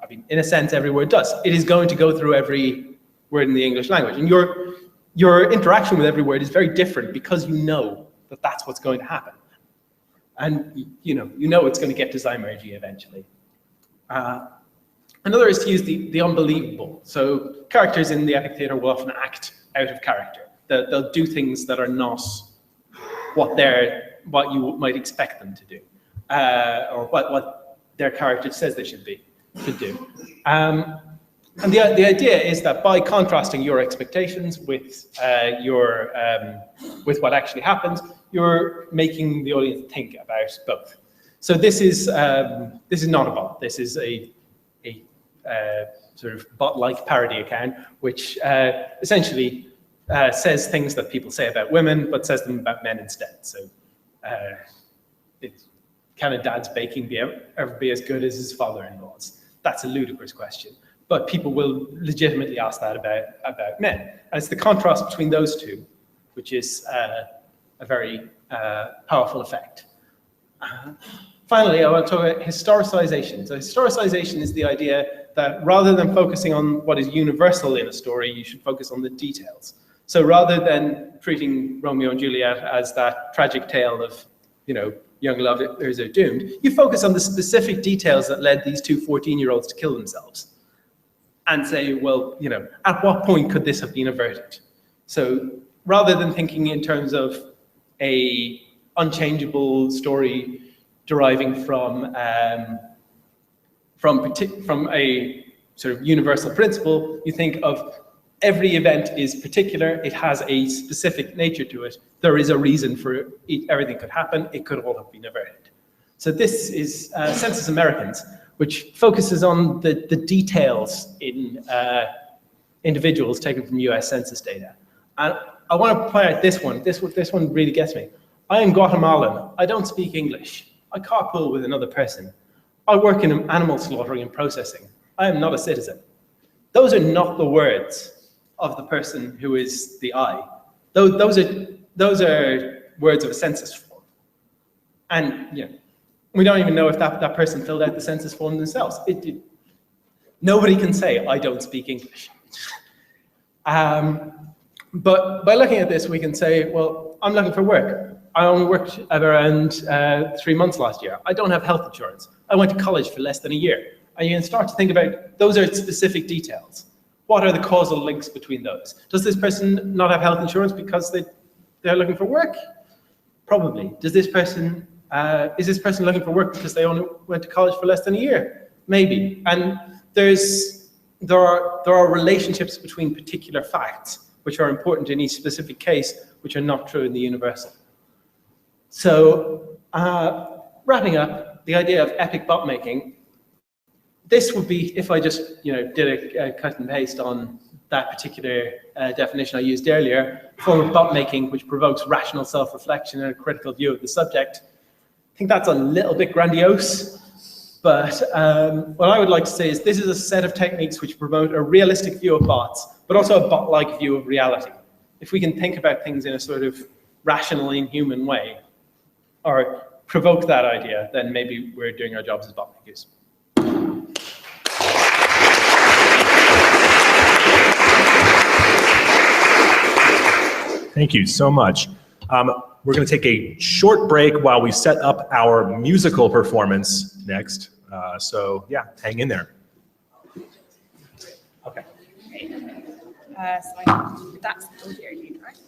mean, in a sense, every word does. It is going to go through every word in the English language. And your interaction with every word is very different because you know that that's what's going to happen. And you know it's going to get to Zymergy eventually. Another is to use the unbelievable. So characters in the epic theatre will often act out of character. They'll do things that are not what you might expect them to do, or what their character says they should do. And the idea is that by contrasting your expectations with with what actually happens, you're making the audience think about both. So this is not a bot. This is a sort of bot-like parody account, which essentially says things that people say about women, but says them about men instead. So can a dad's baking ever be as good as his father-in-law's? That's a ludicrous question. But people will legitimately ask that about men. And it's the contrast between those two, which is a very powerful effect. Finally, I want to talk about historicization. So historicization is the idea that rather than focusing on what is universal in a story, you should focus on the details. So rather than treating Romeo and Juliet as that tragic tale of, young lovers are doomed, you focus on the specific details that led these two 14-year-olds to kill themselves. And say, well, at what point could this have been averted? So rather than thinking in terms of a unchangeable story deriving from a sort of universal principle, you think of every event is particular, it has a specific nature to it, there is a reason for it, everything could happen, it could all have been averted. So this is Census Americans, which focuses on the details in individuals taken from US Census data. And I want to point out this one. This one really gets me. I am Guatemalan. I don't speak English. I carpool with another person. I work in animal slaughtering and processing. I am not a citizen. Those are not the words of the person who is the I. Those are words of a census form. And we don't even know if that person filled out the census form themselves. Nobody can say, I don't speak English. But by looking at this, we can say, well, I'm looking for work. I only worked around 3 months last year. I don't have health insurance. I went to college for less than a year. And you can start to think about, those are specific details. What are the causal links between those? Does this person not have health insurance because they're looking for work? Probably. Is this person looking for work because they only went to college for less than a year? Maybe. And there are relationships between particular facts which are important in each specific case, which are not true in the universal. So wrapping up, the idea of epic bot making, this would be, if I just did a cut and paste on that particular definition I used earlier, a form of bot making which provokes rational self-reflection and a critical view of the subject. I think that's a little bit grandiose, but what I would like to say is this is a set of techniques which promote a realistic view of bots, but also a bot-like view of reality. If we can think about things in a sort of rational, inhuman way, or provoke that idea, then maybe we're doing our jobs as bot makers. Thank you so much. We're going to take a short break while we set up our musical performance next. So yeah, hang in there. Okay. So that's the audio lead, right?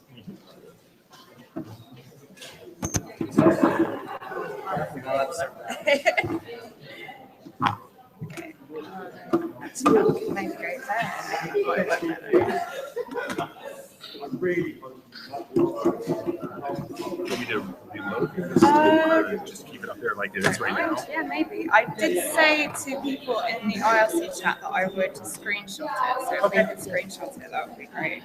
Okay. That's maybe go there. Want me to reload this? Just keep it up there like it is right now? Yeah, maybe. I did say to people in the IRC chat that I would screenshot it, so if they could screenshot it, that would be great.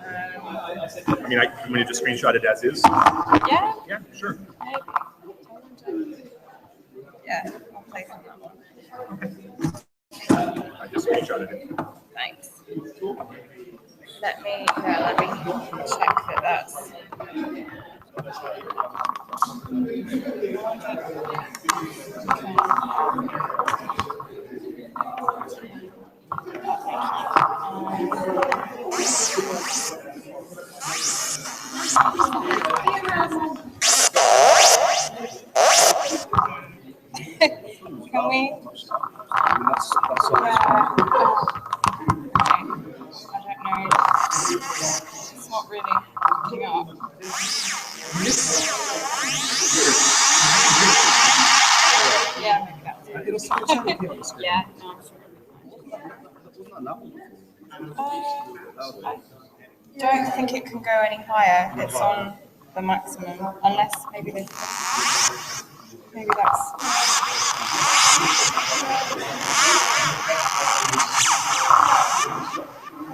I mean, I'm going to just screenshot it as is. Yeah? Yeah, sure. Maybe. Yeah, I'll play from that one. I just screenshotted it. Thanks. Let me check that that's. Can we? I don't know. It's not really picking up. Yeah, maybe that's it. Yeah, no, I'm sure. I don't think it can go any higher. It's on the maximum, unless maybe that's.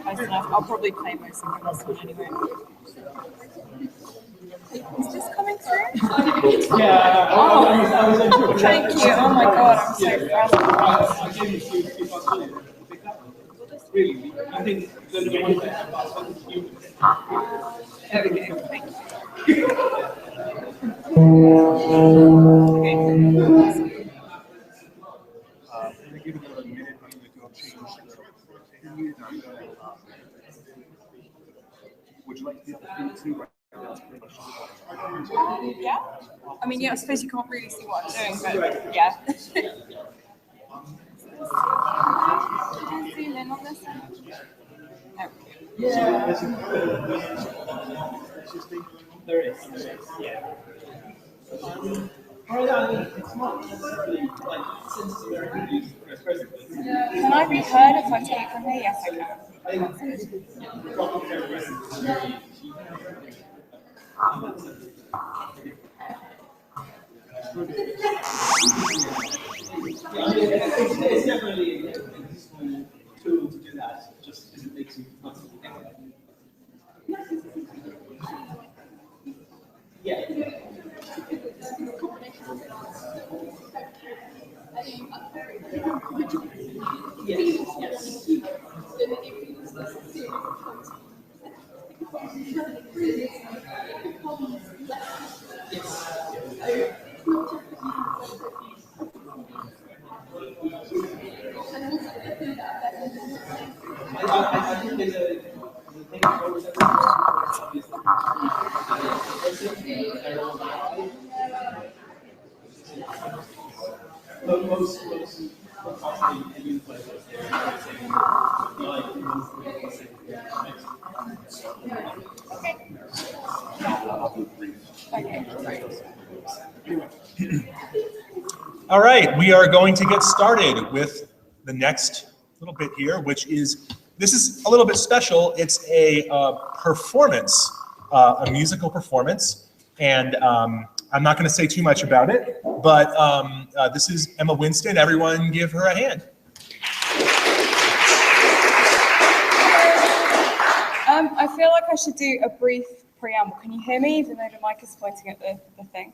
Close enough. I'll probably play most of this one anyway. Is this coming through? Yeah. Oh, thank you. Oh my god, I'm so proud. Really, I think the one Would you like to be able to see Yeah. I mean, yeah, I suppose you can't really see what I'm doing, but yeah. Can you zoom in on this one? There is. Yeah. It's not necessarily like since it's American music presently. Can I be heard if I take it from here? Yes, I can. It's definitely a tool to do that, just because it makes you constantly think about it. Yeah. Yes. I think there's a thing All right, we are going to get started with the next little bit here, which is, this is a little bit special. It's a performance, a musical performance, and I'm not going to say too much about it, but this is Emma Winston. Everyone give her a hand. I feel like I should do a brief preamble. Can you hear me, even though the mic is pointing at the thing?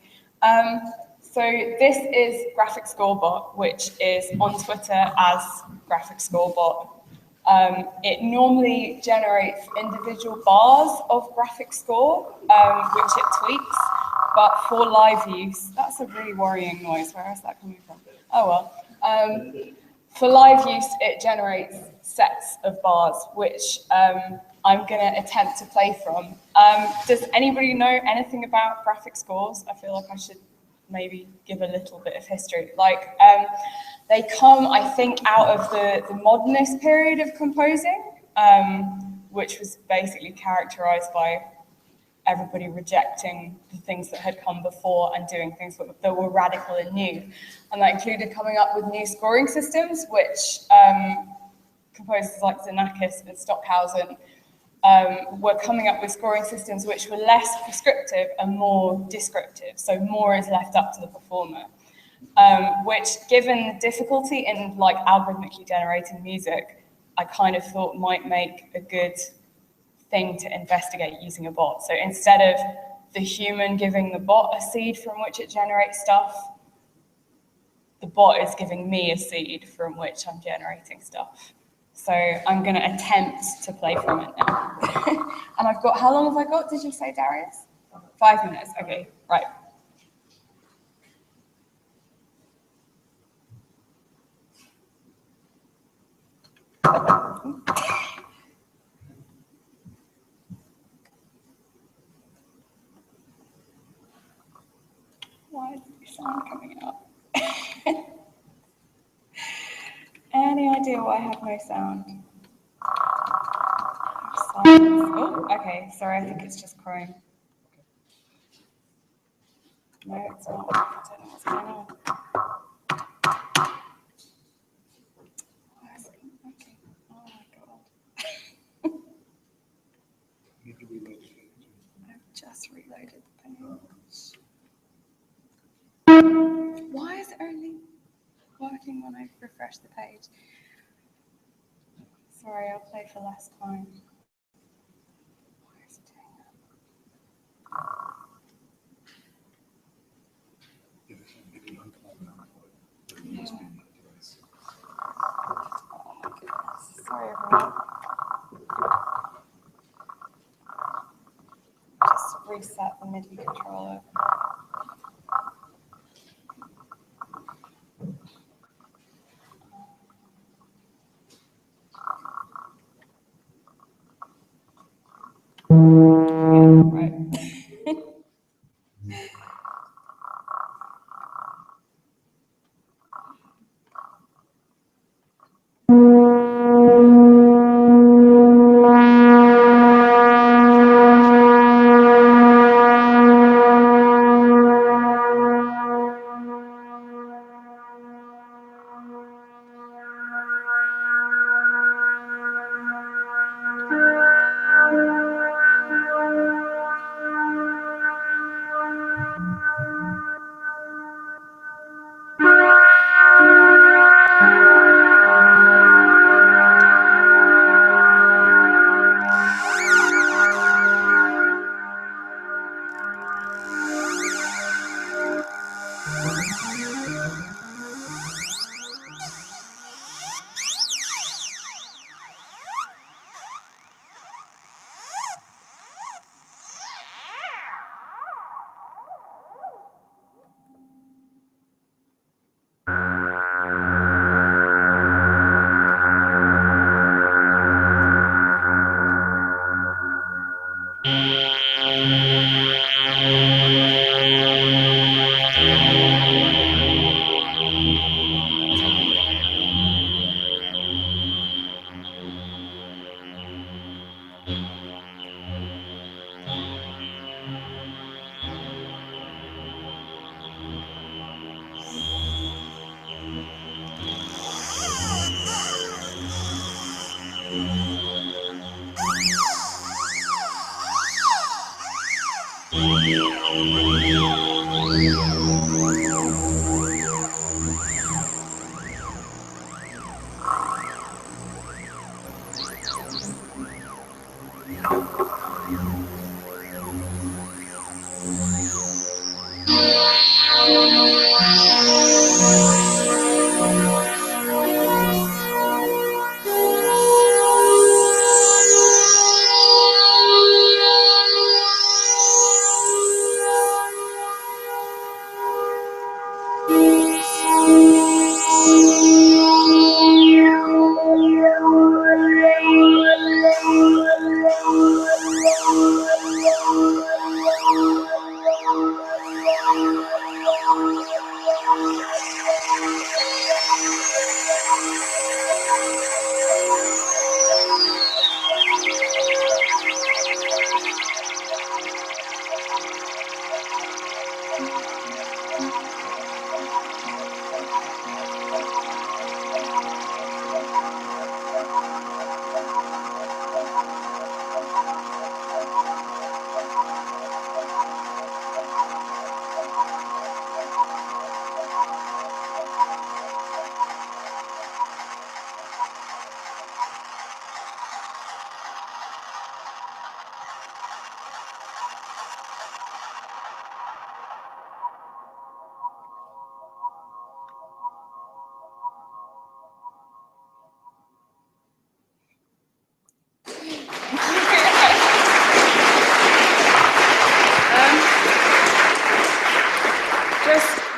So this is Graphic Scorebot, which is on Twitter as Graphic Scorebot. It normally generates individual bars of graphic score, which it tweaks, but for live use, that's a really worrying noise. Where is that coming from? Oh well. For live use, it generates sets of bars, which I'm going to attempt to play from. Does anybody know anything about graphic scores? I feel like I should maybe give a little bit of history. Like, they come, I think, out of the modernist period of composing, which was basically characterized by everybody rejecting the things that had come before and doing things that were radical and new. And that included coming up with new scoring systems, which composers like Xenakis and Stockhausen were coming up with scoring systems which were less prescriptive and more descriptive. So more is left up to the performer, which, given the difficulty in like algorithmically generating music, I kind of thought might make a good thing to investigate using a bot. So instead of the human giving the bot a seed from which it generates stuff, the bot is giving me a seed from which I'm generating stuff. So I'm going to attempt to play from it now. And I've got, how long have I got, did you say, Darius? 5 minutes, okay, right. Why is the sound coming up? Any idea why I have no sound? Oh, okay, sorry, I think it's just Chrome. No, it's not. I don't know what's going on. Okay. Oh my god. I've just reloaded the page. Why is it only working when I refresh the page? Sorry, I'll play for less time. Why is it doing that? Yeah. Oh my goodness. Sorry, everyone. Just reset the MIDI controller. Right.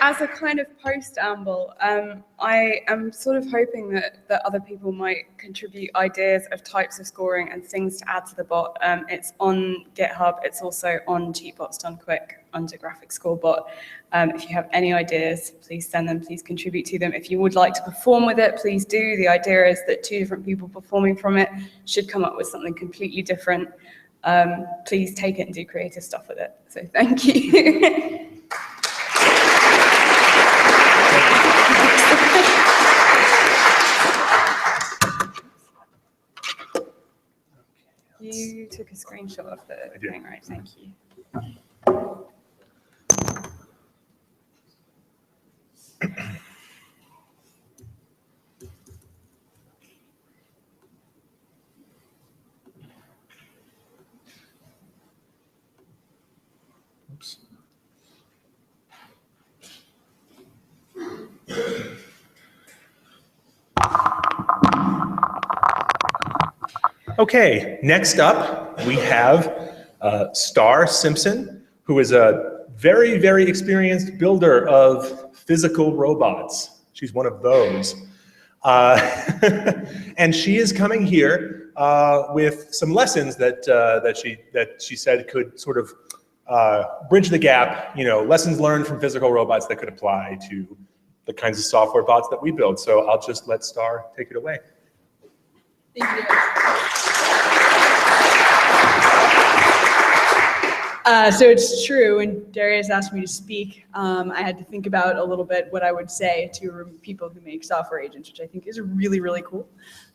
as a kind of post-amble, I am sort of hoping that other people might contribute ideas of types of scoring and things to add to the bot. It's on GitHub. It's also on Cheatbots Done Quick under Graphic Score Bot. If you have any ideas, please send them. Please contribute to them. If you would like to perform with it, please do. The idea is that 2 different people performing from it should come up with something completely different. Please take it and do creative stuff with it. So thank you. You took a screenshot of the thing, right? Thank you. Oops. Okay, next up we have Star Simpson, who is a very, very experienced builder of physical robots. She's one of those. And she is coming here with some lessons that she said could sort of bridge the gap, lessons learned from physical robots that could apply to the kinds of software bots that we build. So I'll just let Star take it away. Thank you. So it's true, when Darius asked me to speak, I had to think about a little bit what I would say to people who make software agents, which I think is really, really cool.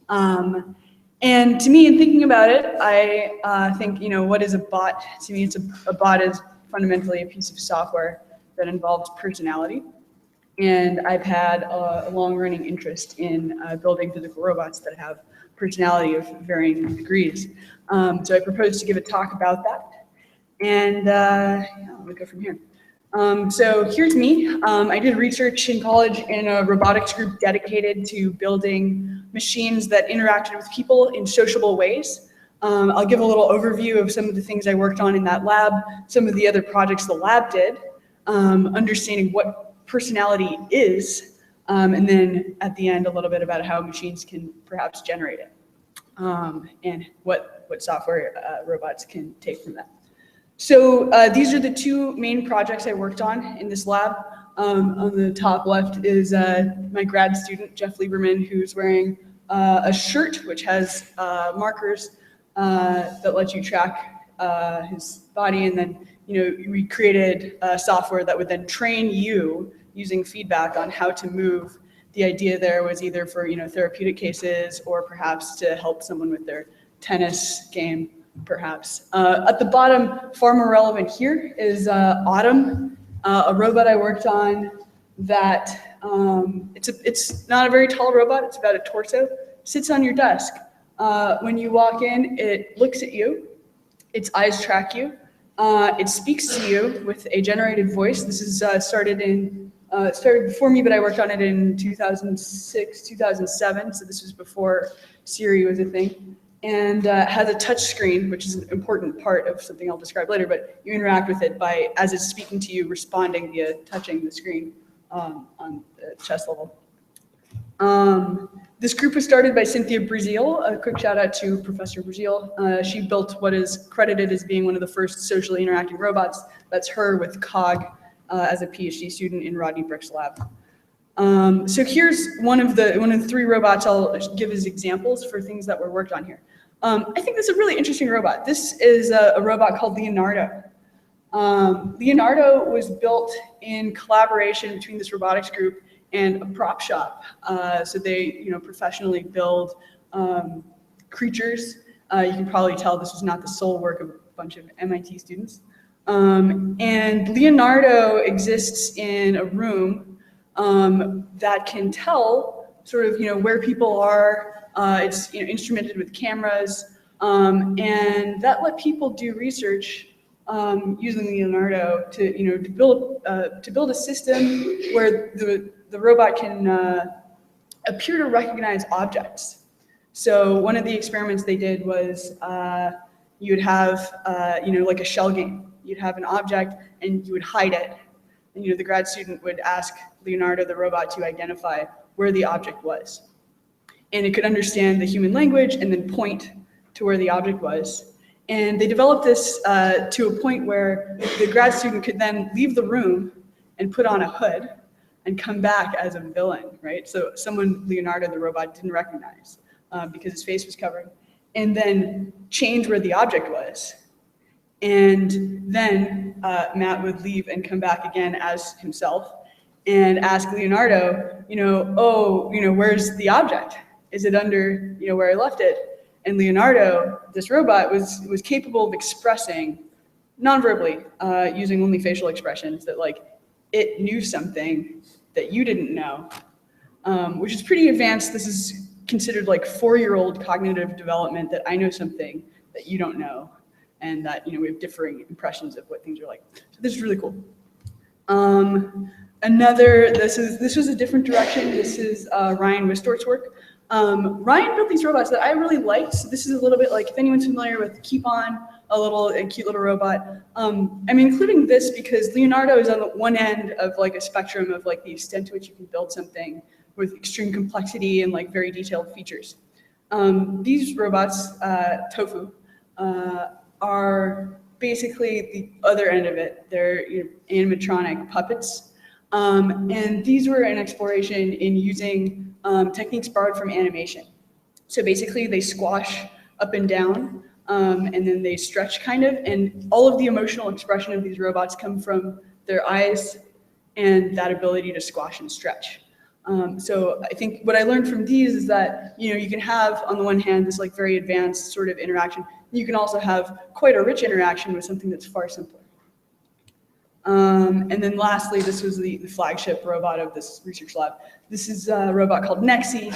And to me, in thinking about it, I think, what is a bot? To me, a bot is fundamentally a piece of software that involves personality. And I've had a long-running interest in building physical robots that have personality of varying degrees. So I propose to give a talk about that. And we'll go from here. So here's me. I did research in college in a robotics group dedicated to building machines that interacted with people in sociable ways. I'll give a little overview of some of the things I worked on in that lab, some of the other projects the lab did, understanding what personality is, and then at the end a little bit about how machines can perhaps generate it, and what software robots can take from that. So these are the 2 main projects I worked on in this lab. On the top left is my grad student, Jeff Lieberman, who's wearing a shirt which has markers that let you track his body. And then, we created software that would then train you using feedback on how to move. The idea there was either for, therapeutic cases or perhaps to help someone with their tennis game. Perhaps. At the bottom, far more relevant here, is Autumn, a robot I worked on that, it's not a very tall robot, it's about a torso, sits on your desk. When you walk in, it looks at you, its eyes track you, it speaks to you with a generated voice. This is started before me, but I worked on it in 2006, 2007, so this was before Siri was a thing. And has a touch screen, which is an important part of something I'll describe later, but you interact with it by, as it's speaking to you, responding via touching the screen on the chest level. This group was started by Cynthia Brazil. A quick shout out to Professor Brazil. She built what is credited as being one of the first socially interacting robots. That's her with COG as a PhD student in Rodney Brick's lab. So here's one of the 3 robots I'll give as examples for things that were worked on here. I think this is a really interesting robot. This is a robot called Leonardo. Leonardo was built in collaboration between this robotics group and a prop shop. So they, professionally build creatures. You can probably tell this was not the sole work of a bunch of MIT students. And Leonardo exists in a room that can tell sort of, where people are. It's instrumented with cameras, and that let people do research using Leonardo to build a system where the robot can appear to recognize objects. So one of the experiments they did was you would have like a shell game. You'd have an object and you would hide it. And, the grad student would ask Leonardo the robot to identify where the object was. And it could understand the human language and then point to where the object was. And they developed this to a point where the grad student could then leave the room and put on a hood and come back as a villain, right? So someone Leonardo the robot didn't recognize because his face was covered, and then change where the object was. And then Matt would leave and come back again as himself and ask Leonardo, where's the object? Is it under, where I left it? And Leonardo, this robot, was capable of expressing non-verbally, using only facial expressions, that it knew something that you didn't know, which is pretty advanced. This is considered 4-year-old cognitive development, that I know something that you don't know, and that we have differing impressions of what things are like. So this is really cool. This was a different direction. This is Ryan Wistort's work. Ryan built these robots that I really liked. So this is a little bit like, if anyone's familiar with Keep On, a cute little robot. I'm including this because Leonardo is on the one end of a spectrum of the extent to which you can build something with extreme complexity and very detailed features. These robots, Tofu, are basically the other end of it. They're animatronic puppets. And these were an exploration in using techniques borrowed from animation. So basically they squash up and down, and then they stretch and all of the emotional expression of these robots come from their eyes and that ability to squash and stretch. So I think what I learned from these is that, you can have, on the one hand, this very advanced sort of interaction. You can also have quite a rich interaction with something that's far simpler. And then lastly, this was the flagship robot of this research lab. This is a robot called Nexi.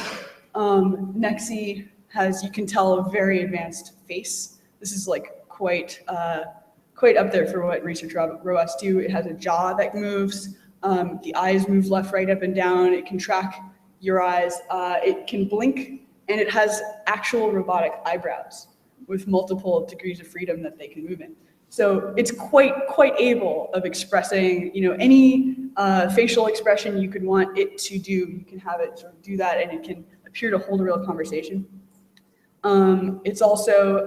Nexi has, you can tell, a very advanced face. This is quite up there for what research robots do. It has a jaw that moves. The eyes move left, right, up, and down. It can track your eyes. It can blink, and it has actual robotic eyebrows with multiple degrees of freedom that they can move in. So it's quite able of expressing, any facial expression you could want it to do. You can have it sort of do that, and it can appear to hold a real conversation. It's also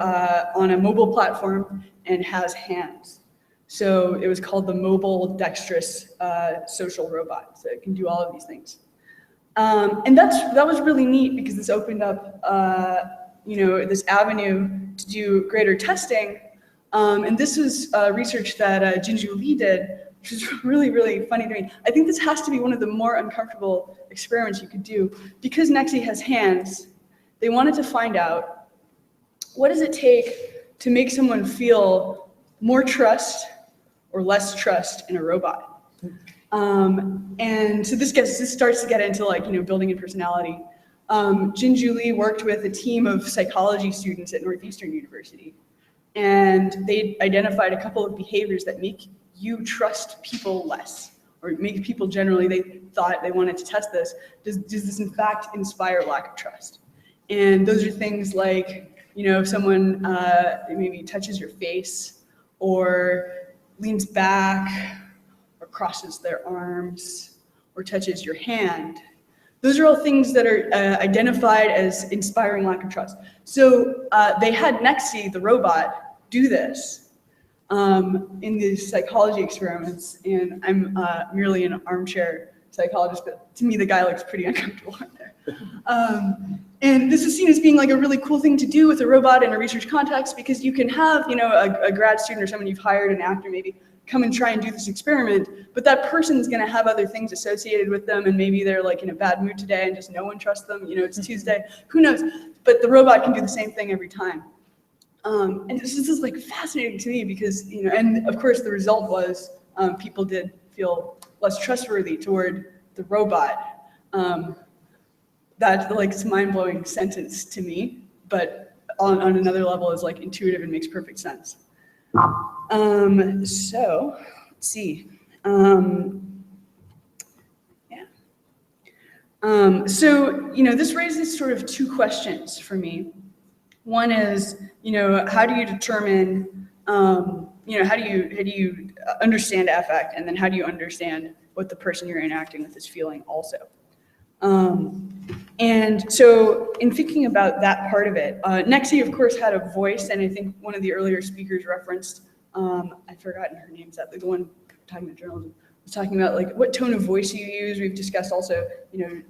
on a mobile platform and has hands. So it was called the mobile dexterous social robot. So it can do all of these things. And that was really neat because this opened up, this avenue to do greater testing. And this is research that Jinju Lee did, which is really, really funny to me. I think this has to be one of the more uncomfortable experiments you could do. Because Nexi has hands, they wanted to find out, what does it take to make someone feel more trust or less trust in a robot? And so this starts to get into building in personality. Jinju Lee worked with a team of psychology students at Northeastern University. And they identified a couple of behaviors that make you trust people less, or make people generally, they thought they wanted to test this. Does this in fact inspire lack of trust? And those are things like, if someone maybe touches your face, or leans back, or crosses their arms, or touches your hand. Those are all things that are identified as inspiring lack of trust. So they had Nexi, the robot, do this in these psychology experiments, and I'm merely an armchair psychologist, but to me the guy looks pretty uncomfortable out there. And this is seen as being a really cool thing to do with a robot in a research context, because you can have a grad student or someone you've hired, an actor maybe, come and try and do this experiment, but that person's going to have other things associated with them, and maybe they're in a bad mood today and just no one trusts them, it's Tuesday, who knows, but the robot can do the same thing every time. And this is fascinating to me because, and of course the result was people did feel less trustworthy toward the robot. That's it's a mind-blowing sentence to me, but on another level is intuitive and makes perfect sense. So let's see. So, this raises sort of two questions for me. One is, how do you determine how do you understand affect, and then how do you understand what the person you're interacting with is feeling also? And so in thinking about that part of it, Nexi, of course, had a voice, and I think one of the earlier speakers referenced, I've forgotten her name, exactly, the one talking about journalism, was talking about like what tone of voice you use. We've discussed also,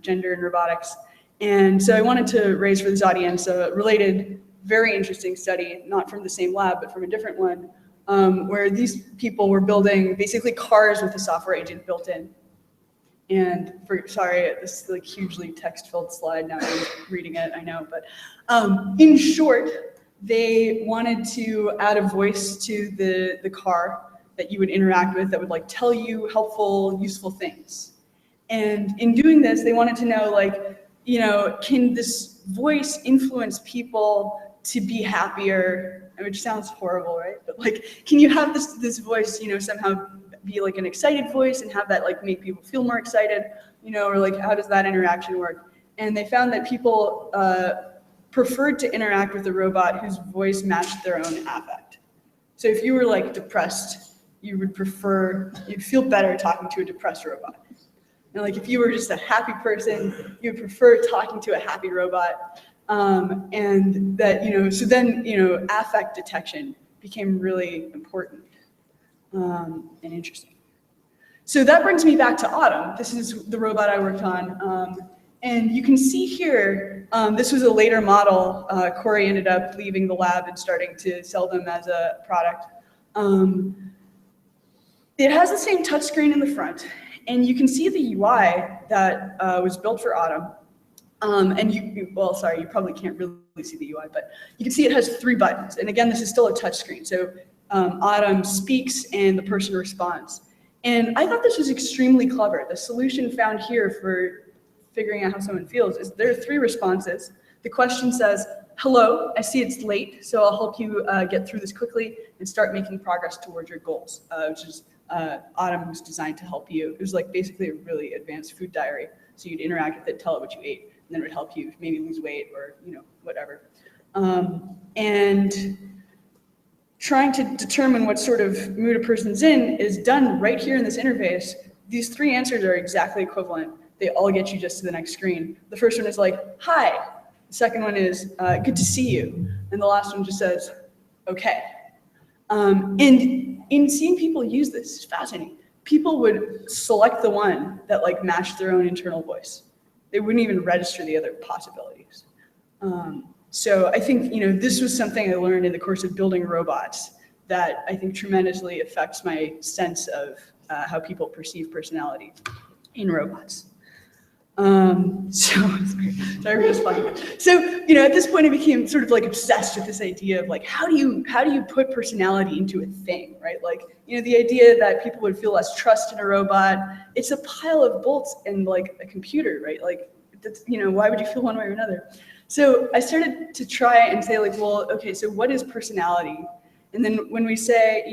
gender and robotics. And so I wanted to raise for this audience a related, very interesting study, not from the same lab, but from a different one, where these people were building basically cars with a software agent built in. And sorry, this is like hugely text-filled slide now, I'm reading it, I know, but in short, they wanted to add a voice to the car that you would interact with that would like tell you helpful, useful things. And in doing this, they wanted to know like, can this voice influence people to be happier? Which sounds horrible, right? But like, can you have this voice, somehow be like an excited voice and have that like make people feel more excited, or like how does that interaction work? And they found that people preferred to interact with a robot whose voice matched their own affect. So if you were like depressed, you'd feel better talking to a depressed robot. And like if you were just a happy person, you'd prefer talking to a happy robot. And that, so then, affect detection became really important and interesting. So that brings me back to Autumn. This is the robot I worked on. And you can see here, this was a later model. Corey ended up leaving the lab and starting to sell them as a product. It has the same touchscreen in the front. And you can see the UI that was built for Autumn. And you probably can't really see the UI, but you can see it has 3 buttons. And again, this is still a touch screen. So Autumn speaks and the person responds. And I thought this was extremely clever. The solution found here for figuring out how someone feels is there are 3 responses. The question says, hello, I see it's late, so I'll help you get through this quickly and start making progress towards your goals, which is Autumn was designed to help you. It was like basically a really advanced food diary. So you'd interact with it, tell it what you ate, and then it would help you maybe lose weight or whatever. And trying to determine what sort of mood a person's in is done right here in this interface. These 3 answers are exactly equivalent. They all get you just to the next screen. The first one is like, hi. The second one is, good to see you. And the last one just says, okay. And in seeing people use this, it's fascinating. People would select the one that like matched their own internal voice. They wouldn't even register the other possibilities. So I think, this was something I learned in the course of building robots that I think tremendously affects my sense of how people perceive personality in robots. Sorry for just flying. So, at this point I became sort of like obsessed with this idea of like, how do you put personality into a thing, right? Like, the idea that people would feel less trust in a robot, it's a pile of bolts and like a computer, right? Like, that's, why would you feel one way or another? So I started to try and say like, well, okay, so what is personality? And then when we say,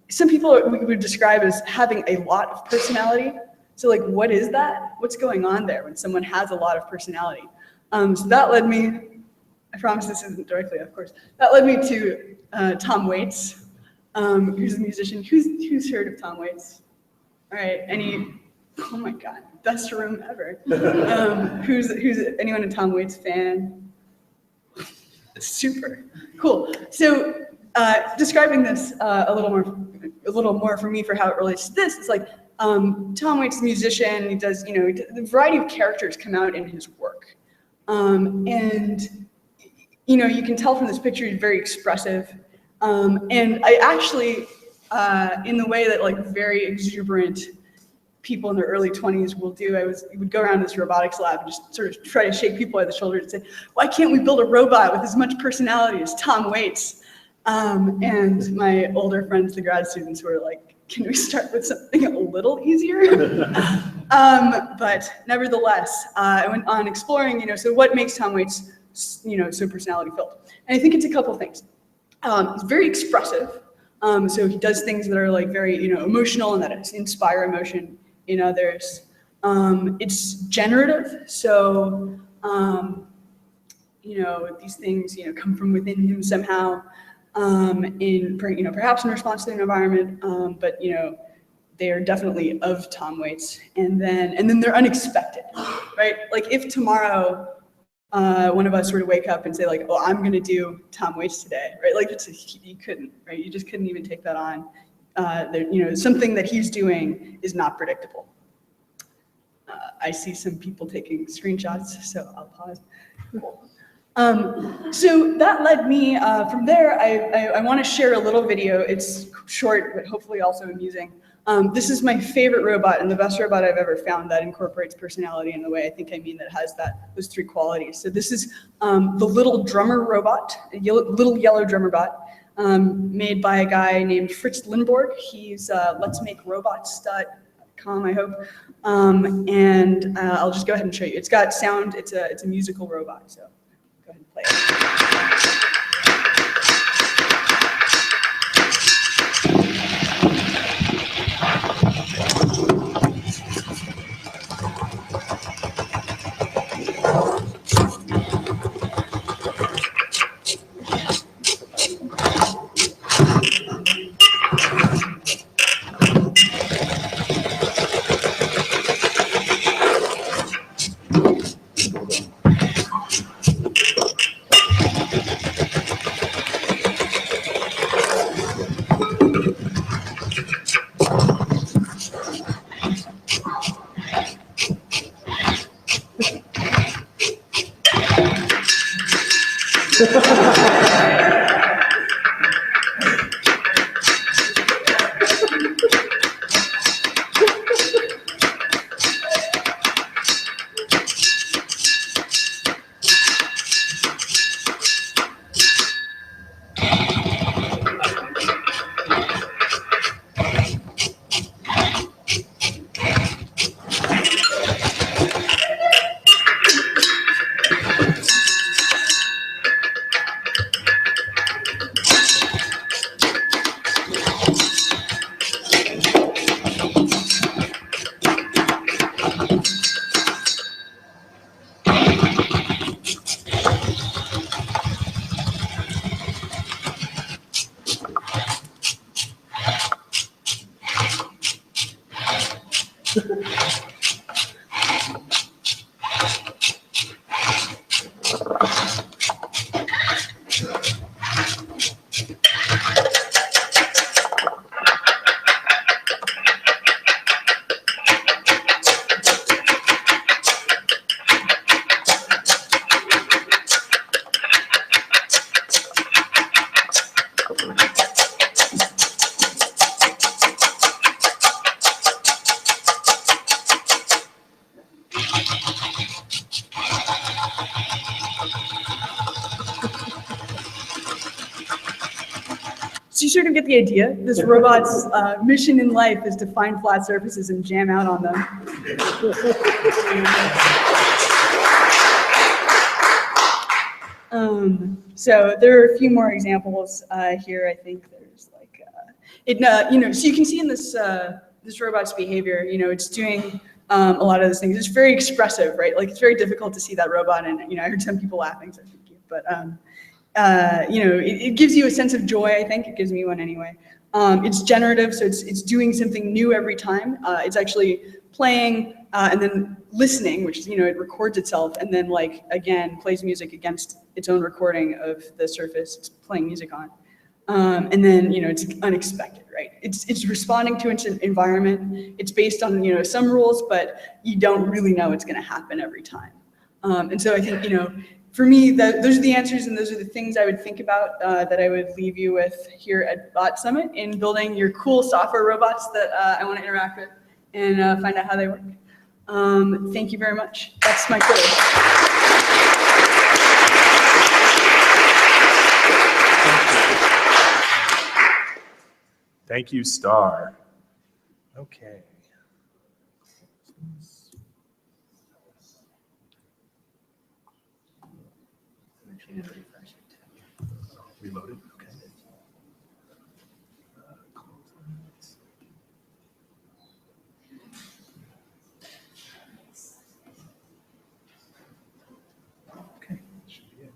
some people we would describe as having a lot of personality. So like, what is that? What's going on there when someone has a lot of personality? So that led me, I promise this isn't directly, of course, that led me to Tom Waits, who's a musician. Who's heard of Tom Waits? All right, oh my God, best room ever. Who's anyone a Tom Waits fan? Super, cool. So describing this a little more for me for how it relates to this, it's like, Tom Waits is a musician. He does, the variety of characters come out in his work. And, you can tell from this picture he's very expressive. And I actually, in the way that like very exuberant people in their early 20s will do, we would go around this robotics lab and just sort of try to shake people by the shoulder and say, why can't we build a robot with as much personality as Tom Waits? And my older friends, the grad students, were like, can we start with something a little easier? But nevertheless, I went on exploring, so what makes Tom Waits, so personality filled? And I think it's a couple things. He's very expressive. So he does things that are like very, emotional and that inspire emotion in others. It's generative. So, these things, come from within him somehow. perhaps in response to the environment, but they are definitely of tom weights, and then they're unexpected, right? Like if tomorrow one of us were to wake up and say like, oh, I'm going to do tom weights today, right? Like you couldn't, right? You just couldn't even take that on. Something that he's doing is not predictable. I see some people taking screenshots, so I'll pause. Cool. So that led me, from there, I want to share a little video. It's short, but hopefully also amusing. This is my favorite robot and the best robot I've ever found that incorporates personality in the way I think I mean that has those three qualities. So this is the little drummer robot, little yellow drummer bot, made by a guy named Fritz Lindborg. He's letsmakerobots.com, I hope. And I'll just go ahead and show you. It's got sound. It's a musical robot. So go ahead and play it. So you sort of get the idea. This robot's mission in life is to find flat surfaces and jam out on them. So there are a few more examples here. I think there's like, so you can see in this this robot's behavior, it's doing a lot of those things. It's very expressive, right? Like it's very difficult to see that robot, and I heard some people laughing, so thank you. But it gives you a sense of joy. I think it gives me one anyway. It's generative, so it's doing something new every time. It's actually playing and then listening, which is, it records itself and then again, plays music against its own recording of the surface it's playing music on. And then, it's unexpected, right? It's responding to its environment. It's based on, some rules, but you don't really know what's going to happen every time. And so I think, for me, those are the answers and those are the things I would think about that I would leave you with here at Bot Summit in building your cool software robots that I want to interact with and find out how they work. Thank you very much. That's my Twitter. Thank you, Star. Okay. Reloaded. Okay. Okay, should be it.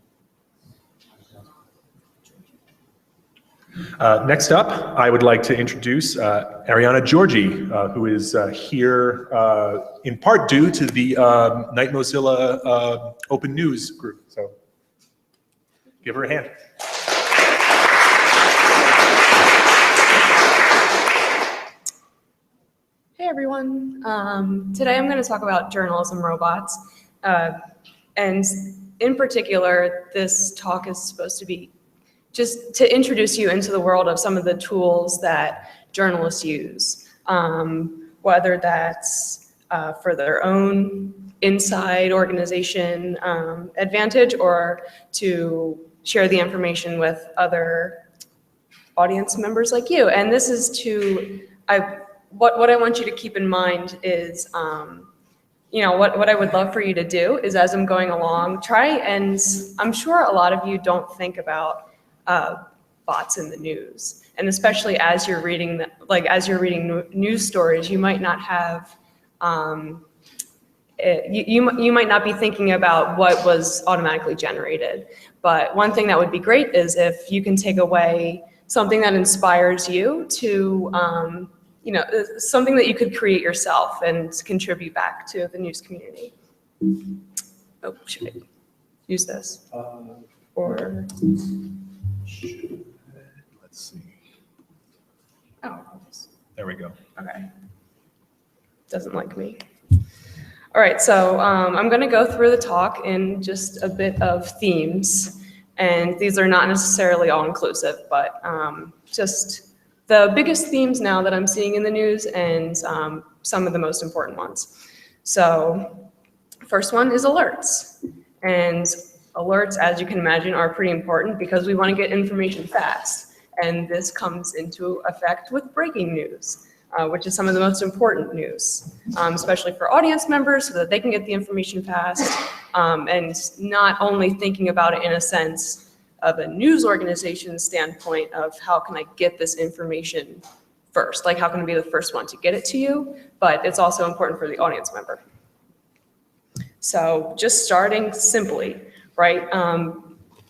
Next up, I would like to introduce Ariana Georgi, who is here in part due to the Night Mozilla Open News group. So give her a hand. Hey everyone. Today I'm going to talk about journalism robots. And in particular, this talk is supposed to be just to introduce you into the world of some of the tools that journalists use, whether that's for their own inside organization advantage or to share the information with other audience members like you. And this is what I want you to keep in mind is, what I would love for you to do is, as I'm going along, try and, I'm sure a lot of you don't think about bots in the news, and especially as you're reading, news stories, you might not have, you might not be thinking about what was automatically generated. But one thing that would be great is if you can take away something that inspires you to, something that you could create yourself and contribute back to the news community. Oh, should I use this? Or let's see. Oh, there we go. Okay. Doesn't like me. All right, so I'm going to go through the talk in just a bit of themes, and these are not necessarily all inclusive, but just the biggest themes now that I'm seeing in the news and some of the most important ones. So first one is alerts. And alerts, as you can imagine, are pretty important because we want to get information fast. And this comes into effect with breaking news, which is some of the most important news, especially for audience members so that they can get the information fast, and not only thinking about it in a sense of a news organization standpoint of how can I get this information first, like how can I be the first one to get it to you, but it's also important for the audience member. So just starting simply, right?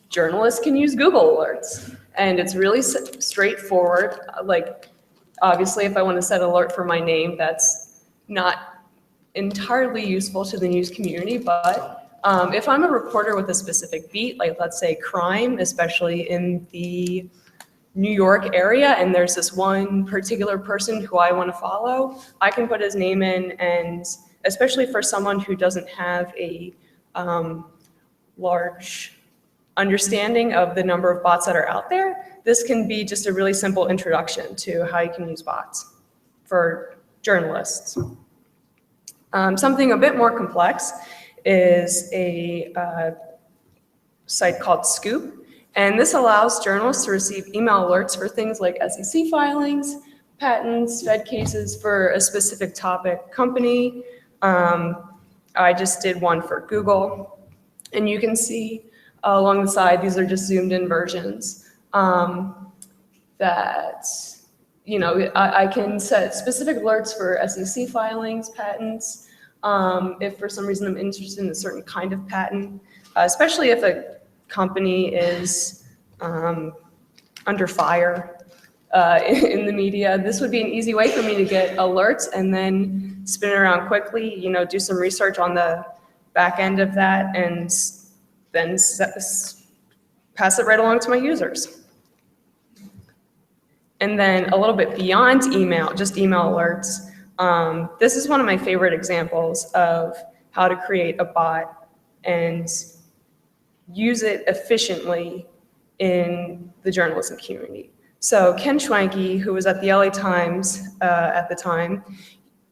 Journalists can use Google Alerts, and it's really straightforward. Like, obviously, if I want to set an alert for my name, that's not entirely useful to the news community, but if I'm a reporter with a specific beat, like let's say crime, especially in the New York area, and there's this one particular person who I want to follow, I can put his name in, and especially for someone who doesn't have a large understanding of the number of bots that are out there, this can be just a really simple introduction to how you can use bots for journalists. Something a bit more complex is a site called Scoop, and this allows journalists to receive email alerts for things like SEC filings, patents, Fed cases for a specific topic company. I just did one for Google, and you can see along the side, these are just zoomed in versions that, I can set specific alerts for SEC filings, patents, if for some reason I'm interested in a certain kind of patent, especially if a company is under fire in the media. This would be an easy way for me to get alerts and then spin it around quickly, do some research on the back end of that, and then pass it right along to my users. And then a little bit beyond email, just email alerts. This is one of my favorite examples of how to create a bot and use it efficiently in the journalism community. So Ken Schwanke, who was at the LA Times at the time,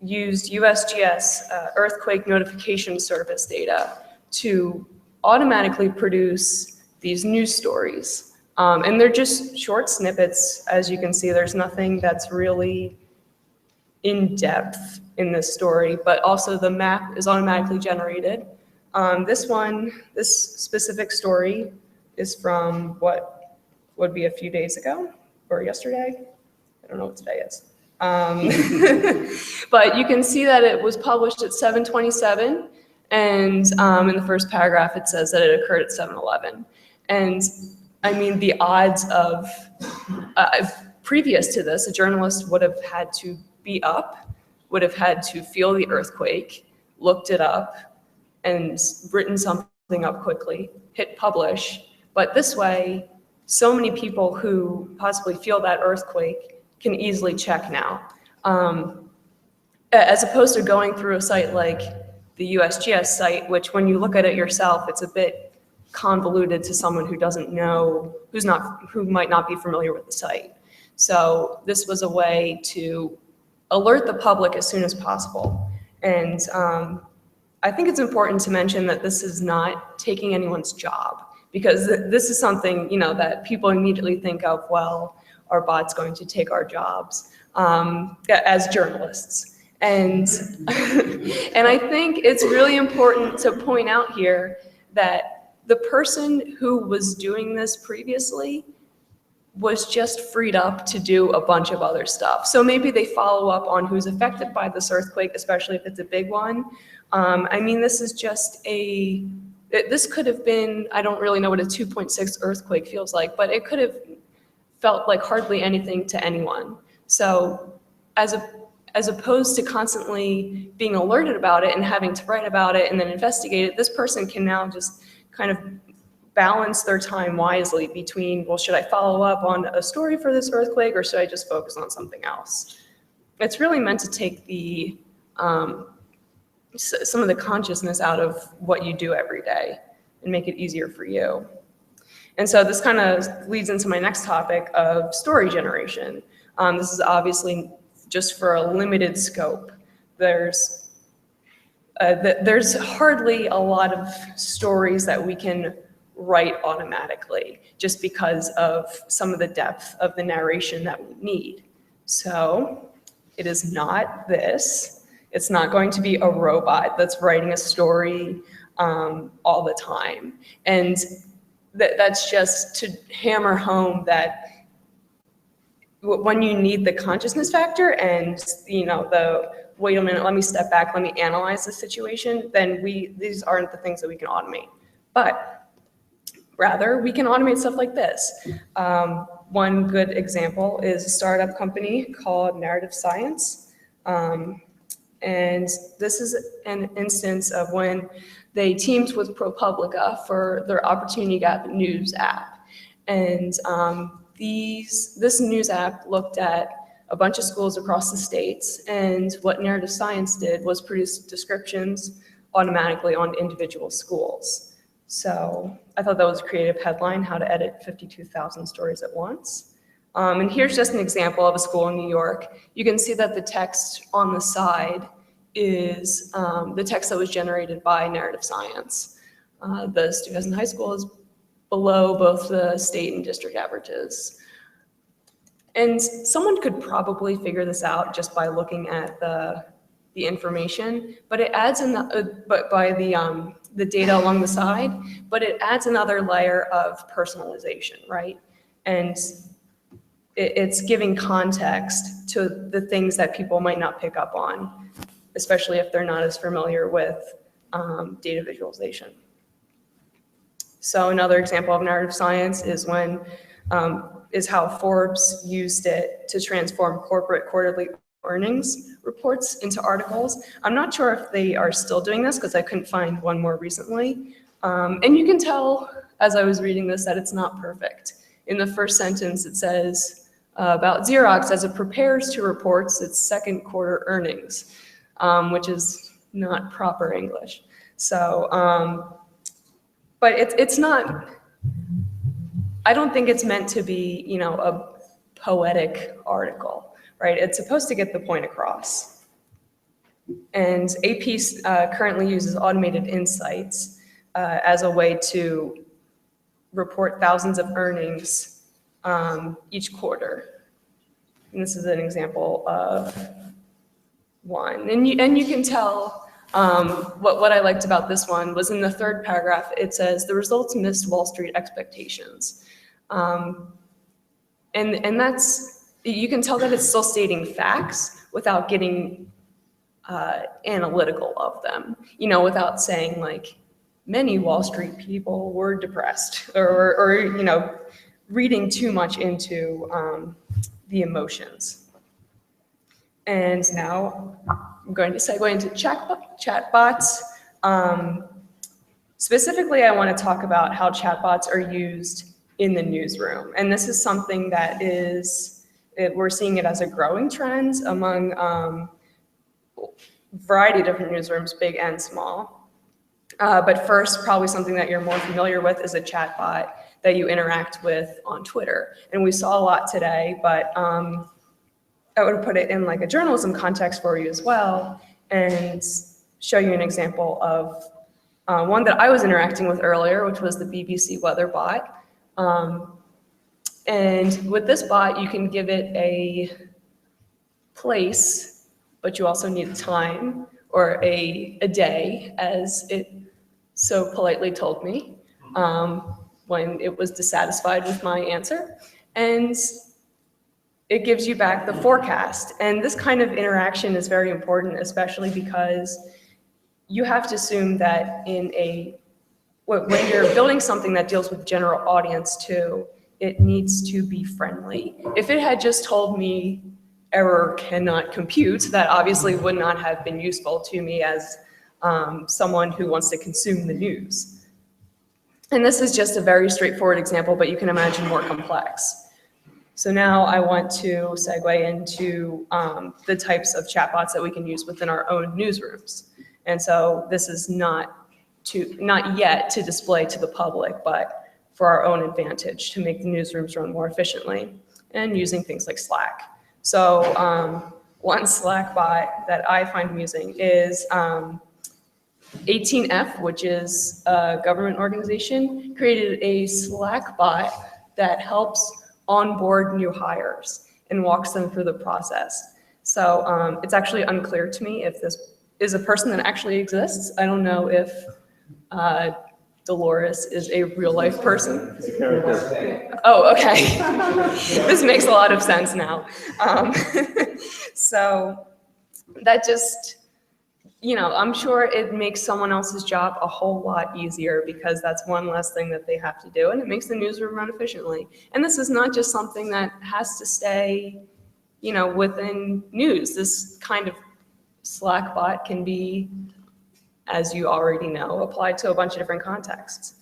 used USGS earthquake notification service data to automatically produce these news stories. And they're just short snippets. As you can see, there's nothing that's really in depth in this story, but also the map is automatically generated. This specific story is from what would be a few days ago or yesterday. I don't know what today is. But you can see that it was published at 7:27, and in the first paragraph it says that it occurred at 7:11. And I mean, the odds of, previous to this, a journalist would have had to be up, would have had to feel the earthquake, looked it up, and written something up quickly, hit publish. But this way, so many people who possibly feel that earthquake can easily check now. As opposed to going through a site like the USGS site, which when you look at it yourself, it's a bit convoluted to someone who doesn't know, who might not be familiar with the site. So this was a way to alert the public as soon as possible. And I think it's important to mention that this is not taking anyone's job, because this is something, you know, that people immediately think of, well, are bots going to take our jobs as journalists? And, and I think it's really important to point out here that the person who was doing this previously was just freed up to do a bunch of other stuff. So maybe they follow up on who's affected by this earthquake, especially if it's a big one. I mean, this is just this could have been, I don't really know what a 2.6 earthquake feels like, but it could have felt like hardly anything to anyone. So as opposed to constantly being alerted about it and having to write about it and then investigate it, this person can now just kind of balance their time wisely between, well, should I follow up on a story for this earthquake or should I just focus on something else? It's really meant to take the some of the consciousness out of what you do every day and make it easier for you. And so this kind of leads into my next topic of story generation. This is obviously just for a limited scope. There's hardly a lot of stories that we can write automatically just because of some of the depth of the narration that we need. So it is not this. It's not going to be a robot that's writing a story all the time. And that's just to hammer home that when you need the consciousness factor and, you know, wait a minute, let me step back, let me analyze the situation, then these aren't the things that we can automate. But rather, we can automate stuff like this. One good example is a startup company called Narrative Science. And this is an instance of when they teamed with ProPublica for their Opportunity Gap News app. And this news app looked at a bunch of schools across the states, and what Narrative Science did was produce descriptions automatically on individual schools. So I thought that was a creative headline, how to edit 52,000 stories at once. And here's just an example of a school in New York. You can see that the text on the side is the text that was generated by Narrative Science. The Stuyvesant High School is below both the state and district averages. And someone could probably figure this out just by looking at the information, but it adds by the data along the side, but it adds another layer of personalization, right? And it's giving context to the things that people might not pick up on, especially if they're not as familiar with data visualization. So another example of Narrative Science is is how Forbes used it to transform corporate quarterly earnings reports into articles. I'm not sure if they are still doing this because I couldn't find one more recently. And you can tell as I was reading this that it's not perfect. In the first sentence, it says about Xerox as it prepares to report its second quarter earnings, which is not proper English. So, but it's not, I don't think it's meant to be, you know, a poetic article, right? It's supposed to get the point across. And AP currently uses automated insights as a way to report thousands of earnings each quarter. And this is an example of one. And you can tell what I liked about this one was in the third paragraph, it says, the results missed Wall Street expectations. And that's, you can tell that it's still stating facts without getting analytical of them, you know, without saying like, many Wall Street people were depressed or you know, reading too much into the emotions. And now I'm going to segue into chatbots. Specifically, I want to talk about how chatbots are used in the newsroom. And this is something that we're seeing it as a growing trend among a variety of different newsrooms, big and small. But first, probably something that you're more familiar with is a chatbot that you interact with on Twitter. And we saw a lot today, but I would put it in like a journalism context for you as well and show you an example of one that I was interacting with earlier, which was the BBC weather bot. And with this bot, you can give it a place, but you also need time or a day, as it so politely told me when it was dissatisfied with my answer. And it gives you back the forecast. And this kind of interaction is very important, especially because you have to assume that when you're building something that deals with general audience too, it needs to be friendly. If it had just told me error cannot compute, that obviously would not have been useful to me as someone who wants to consume the news. And this is just a very straightforward example, but you can imagine more complex. So now I want to segue into the types of chatbots that we can use within our own newsrooms. And so this is not yet to display to the public, but for our own advantage to make the newsrooms run more efficiently and using things like Slack. So one Slack bot that I find amusing is 18F, which is a government organization, created a Slack bot that helps onboard new hires and walks them through the process. So it's actually unclear to me if this is a person that actually exists. I don't know if Dolores is a real life person. Oh, okay. This makes a lot of sense now. So that just, I'm sure it makes someone else's job a whole lot easier because that's one less thing that they have to do, and it makes the newsroom run efficiently. And this is not just something that has to stay, within news. This kind of Slack bot can be, as you already know, applied to a bunch of different contexts.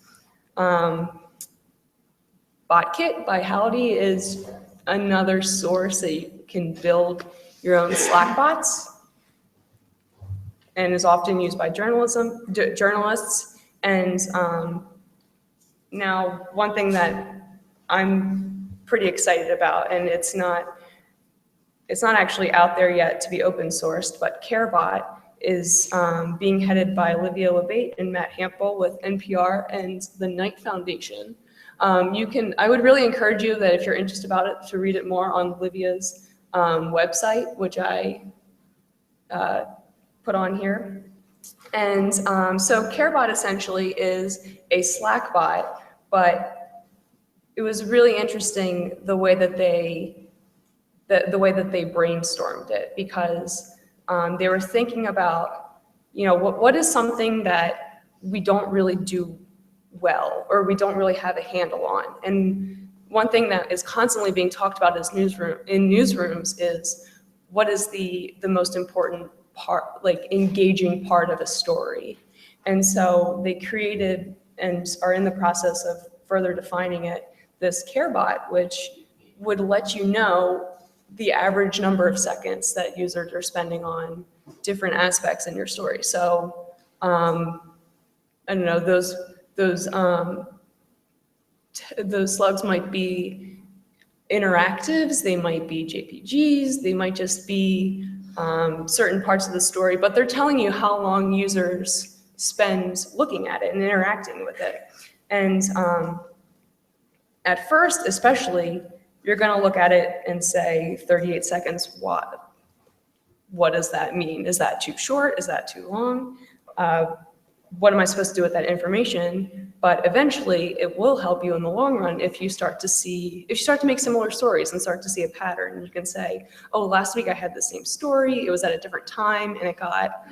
BotKit by Howdy is another source that you can build your own Slack bots, and is often used by journalists. And now one thing that I'm pretty excited about, and it's not actually out there yet to be open sourced, but CareBot is being headed by Olivia Labate and Matt Hampel with NPR and the Knight Foundation. I would really encourage you that if you're interested about it, to read it more on Olivia's website, which I put on here. And so CareBot essentially is a Slack bot, but it was really interesting the way that they brainstormed it, because they were thinking about, what is something that we don't really do well, or we don't really have a handle on. And one thing that is constantly being talked about in newsrooms is what is the most important part, like engaging part of a story. And so they created and are in the process of further defining it, this CareBot, which would let you know the average number of seconds that users are spending on different aspects in your story. So I don't know, those slugs might be interactives, they might be JPGs, they might just be certain parts of the story, but they're telling you how long users spend looking at it and interacting with it. And at first, especially, you're going to look at it and say 38 seconds, what does that mean? Is that too short? Is that too long? What am I supposed to do with that information? But eventually it will help you in the long run if you start to make similar stories and start to see a pattern. You can say, oh, last week I had the same story, it was at a different time, and it got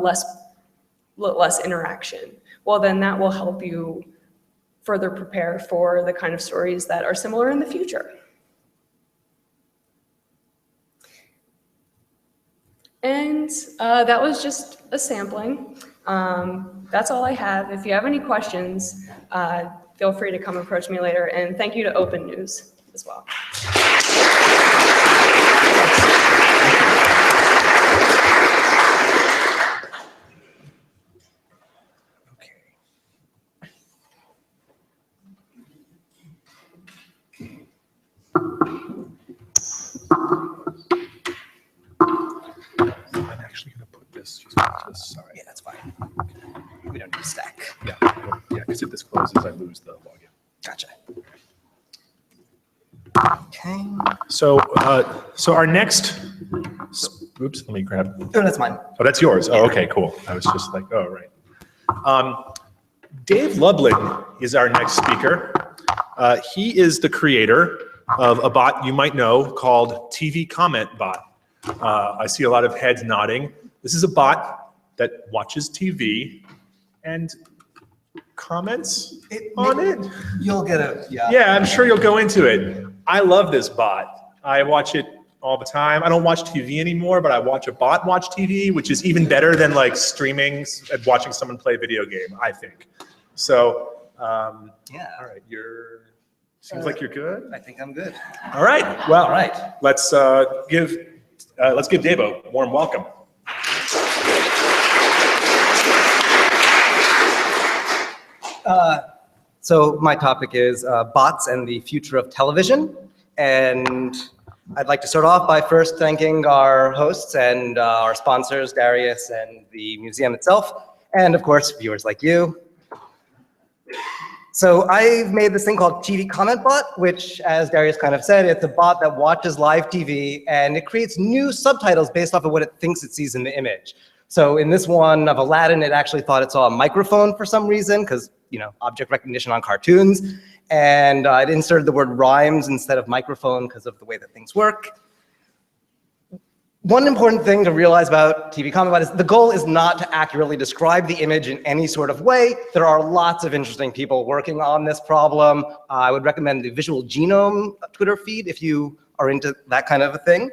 less interaction. Well, then that will help you further prepare for the kind of stories that are similar in the future. And that was just a sampling. That's all I have. If you have any questions, feel free to come approach me later. And thank you to Open News as well. I'm actually going to put this just to the side. Yeah, that's fine. We don't need a stack. Yeah, because if this closes, I lose the login. Gotcha. Okay. So, so our next. Oops, let me grab. Oh, that's mine. Oh, that's yours. Oh, okay, cool. I was just like, oh, right. Dave Lublin is our next speaker. He is the creator of a bot you might know called TV Comment Bot. I see a lot of heads nodding. This is a bot that watches TV and comments on it. You'll get a, yeah. Yeah, I'm sure you'll go into it. I love this bot. I watch it all the time. I don't watch TV anymore, but I watch a bot watch TV, which is even better than like streaming and watching someone play a video game, I think. So, yeah. All right, seems like you're good. I think I'm good. All right, well, all right. Let's give Dave a warm welcome. So my topic is bots and the future of television. And I'd like to start off by first thanking our hosts and our sponsors, Darius and the museum itself, and of course, viewers like you. So I've made this thing called TV Comment Bot, which, as Darius kind of said, it's a bot that watches live TV, and it creates new subtitles based off of what it thinks it sees in the image. So in this one of Aladdin, it actually thought it saw a microphone for some reason, because, you know, object recognition on cartoons. And it inserted the word rhymes instead of microphone because of the way that things work. One important thing to realize about TV Comment Bot is the goal is not to accurately describe the image in any sort of way. There are lots of interesting people working on this problem. I would recommend the Visual Genome Twitter feed if you are into that kind of a thing.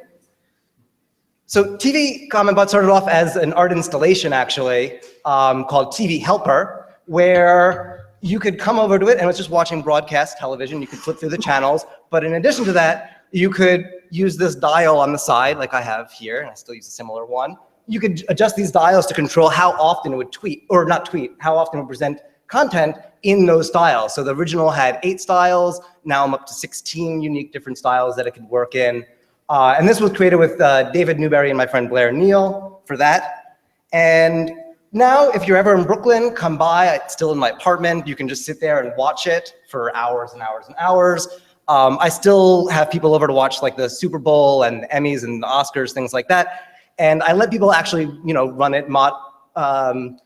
So TV Comment Bot started off as an art installation, actually, called TV Helper, where you could come over to it and it was just watching broadcast television. You could flip through the channels. But in addition to that, you could use this dial on the side, like I have here, and I still use a similar one. You could adjust these dials to control how often it would tweet, or not tweet, how often it would present content in those styles. So the original had 8 styles. Now I'm up to 16 unique different styles that it could work in. And this was created with David Newberry and my friend Blair Neal for that. And now, if you're ever in Brooklyn, come by. It's still in my apartment. You can just sit there and watch it for hours and hours and hours. I still have people over to watch like the Super Bowl and the Emmys and the Oscars, things like that. And I let people actually, you know, run it,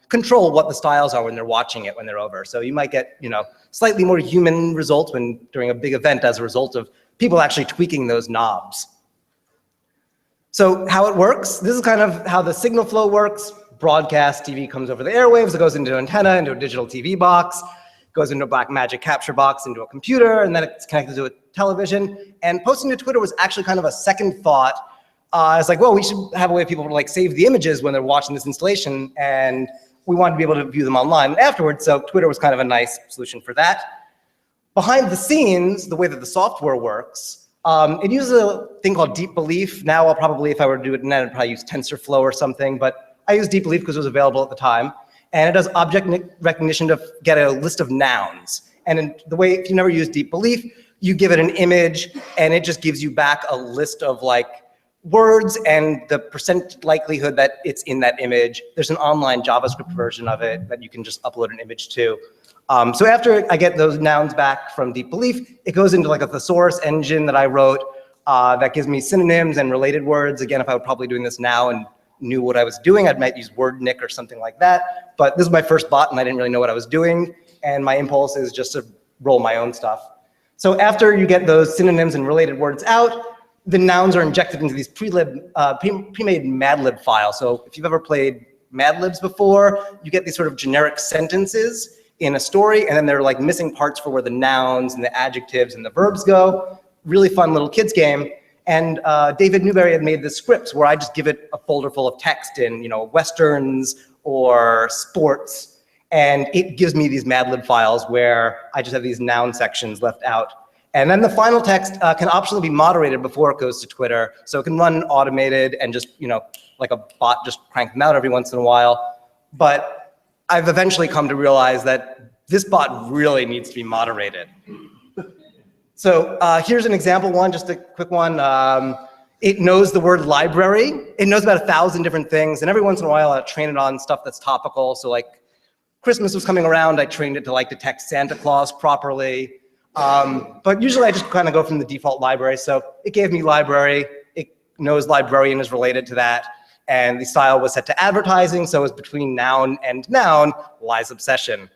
control what the styles are when they're watching it when they're over. So you might get, you know, slightly more human results when during a big event as a result of people actually tweaking those knobs. So how it works, this is kind of how the signal flow works. Broadcast TV comes over the airwaves, it goes into an antenna, into a digital TV box, goes into a black magic capture box, into a computer, and then it's connected to a television. And posting to Twitter was actually kind of a second thought. It's like, well, we should have a way for people to like save the images when they're watching this installation, and we wanted to be able to view them online afterwards, so Twitter was kind of a nice solution for that. Behind the scenes, the way that the software works, it uses a thing called Deep Belief. Now I'll probably, if I were to do it now, I'd probably use TensorFlow or something, but I use Deep Belief because it was available at the time. And it does object recognition to get a list of nouns. And the way, if you never use Deep Belief, you give it an image and it just gives you back a list of like words and the percent likelihood that it's in that image. There's an online JavaScript version of it that you can just upload an image to. So after I get those nouns back from Deep Belief, it goes into like a thesaurus engine that I wrote that gives me synonyms and related words. Again, if I were probably doing this now and knew what I was doing, I might use WordNick or something like that. But this is my first bot and I didn't really know what I was doing. And my impulse is just to roll my own stuff. So after you get those synonyms and related words out, the nouns are injected into these pre-made Mad Lib files. So if you've ever played Mad Libs before, you get these sort of generic sentences in a story, and then there are like missing parts for where the nouns and the adjectives and the verbs go. Really fun little kids game. And David Newberry had made the scripts where I just give it a folder full of text in, Westerns or sports, and it gives me these Mad Lib files where I just have these noun sections left out. And then the final text can optionally be moderated before it goes to Twitter, so it can run automated and just, like a bot, just crank them out every once in a while. But I've eventually come to realize that this bot really needs to be moderated. So here's an example one, just a quick one. It knows the word library. It knows about 1,000 different things, and every once in a while I train it on stuff that's topical. So like Christmas was coming around, I trained it to like detect Santa Claus properly. But usually I just kind of go from the default library. So it gave me library. It knows librarian is related to that. And the style was set to advertising, so it was between noun and noun lies obsession.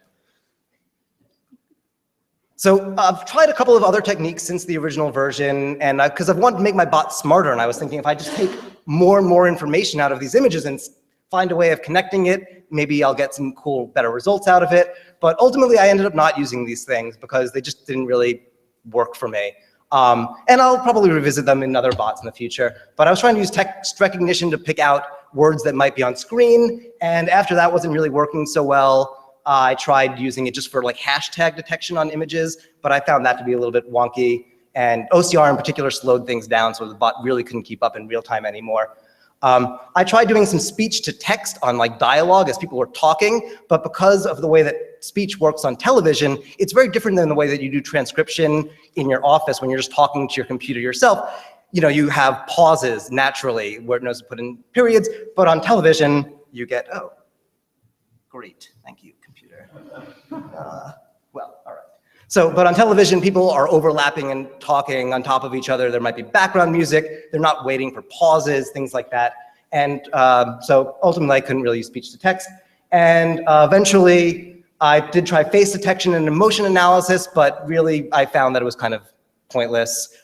So I've tried a couple of other techniques since the original version, and because I've wanted to make my bot smarter, and I was thinking if I just take more and more information out of these images and find a way of connecting it, maybe I'll get some cool, better results out of it. But ultimately, I ended up not using these things because they just didn't really work for me. And I'll probably revisit them in other bots in the future. But I was trying to use text recognition to pick out words that might be on screen, and after that wasn't really working so well, I tried using it just for like hashtag detection on images, but I found that to be a little bit wonky, and OCR in particular slowed things down, so the bot really couldn't keep up in real time anymore. I tried doing some speech to text on like dialogue as people were talking, but because of the way that speech works on television, it's very different than the way that you do transcription in your office when you're just talking to your computer yourself. You have pauses naturally where it knows to put in periods, but on television, you get, oh, great, thank you, computer. Well, all right. So, but on television, people are overlapping and talking on top of each other. There might be background music. They're not waiting for pauses, things like that. And so ultimately, I couldn't really use speech to text. And eventually, I did try face detection and emotion analysis, but really, I found that it was kind of pointless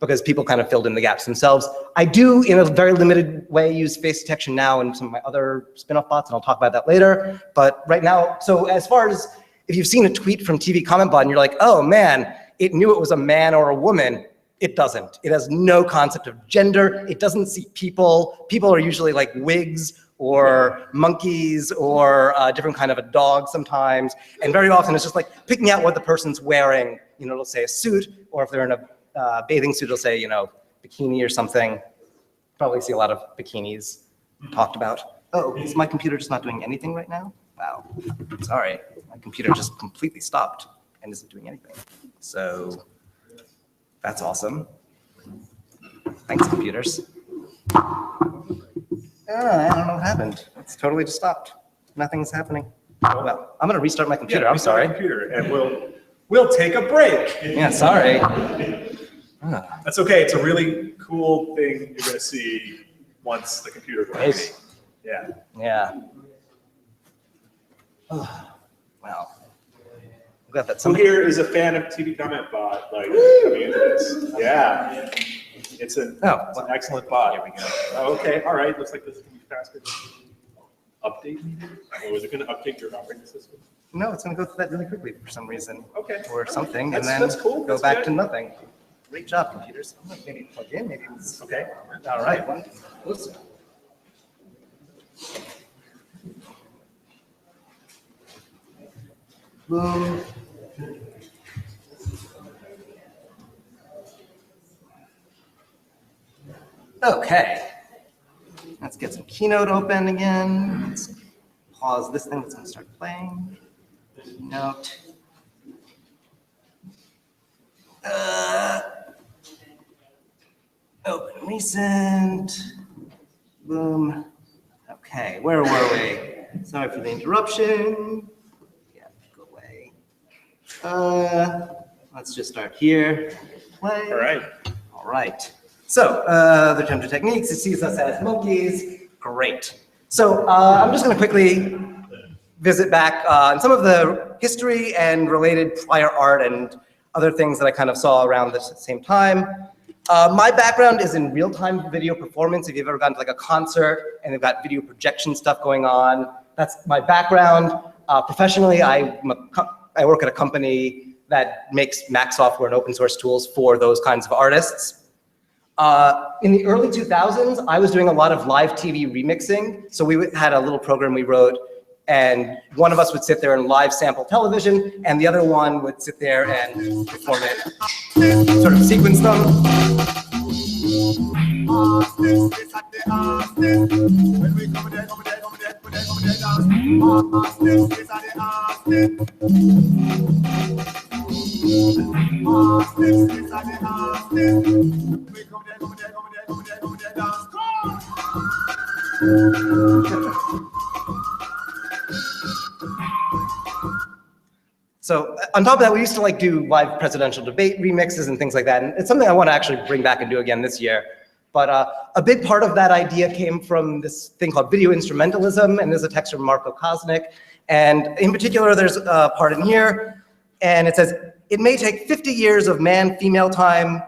because people kind of filled in the gaps themselves. I do, in a very limited way, use face detection now in some of my other spin-off bots, and I'll talk about that later. But right now, so as far as if you've seen a tweet from TV Comment Bot and you're like, oh man, it knew it was a man or a woman, it doesn't. It has no concept of gender. It doesn't see people. People are usually like wigs or monkeys or a different kind of a dog sometimes. And very often it's just like picking out what the person's wearing. It'll say a suit, or if they're in a bathing suit, it'll say, bikini or something. Probably see a lot of bikinis talked about. Oh, is my computer just not doing anything right now? Wow, sorry. My computer just completely stopped and isn't doing anything. So that's awesome. Thanks, computers. I don't know what happened. It's totally just stopped. Nothing's happening. Well, I'm going to restart my computer. I'm sorry. Computer, and we'll take a break. Yeah, sorry. That's okay. It's a really cool thing you're going to see once the computer works. Yeah. Yeah. Oh, wow. Got that. Who here is a fan of TV Comment Bot? Like coming into this? Yeah. It's an excellent bot. Here we go. Oh, okay. All right. Looks like this is going to be faster. Update maybe? Or was it going to update your operating system? No, it's going to go through that really quickly for some reason. Okay. Or something, That's and then cool. go back to nothing. Great job, computers. I'm going to maybe plug in. Maybe it's okay. All right. One closer. Boom. Okay. Let's get some Keynote open again. Let's pause this thing that's going to start playing. Keynote. Open recent. Boom. Okay, where were we? Sorry for the interruption. Yeah, go away. Let's just start here. Play. All right. All right. So, the Tempter techniques, it sees us as monkeys. Great. So, I'm just going to quickly visit back on some of the history and related prior art and other things that I kind of saw around this at the same time. My background is in real-time video performance. If you've ever gone to like a concert and they've got video projection stuff going on, that's my background. Professionally, I work at a company that makes Mac software and open source tools for those kinds of artists. In the early 2000s, I was doing a lot of live TV remixing. So we had a little program we wrote, and one of us would sit there and live sample television, and the other one would sit there and perform it, sort of sequence them. So on top of that, we used to like do live presidential debate remixes and things like that. And it's something I want to actually bring back and do again this year. But a big part of that idea came from this thing called video instrumentalism. And there's a text from Marco Kosnick. And in particular, there's a part in here. And it says, it may take 50 years of man-female time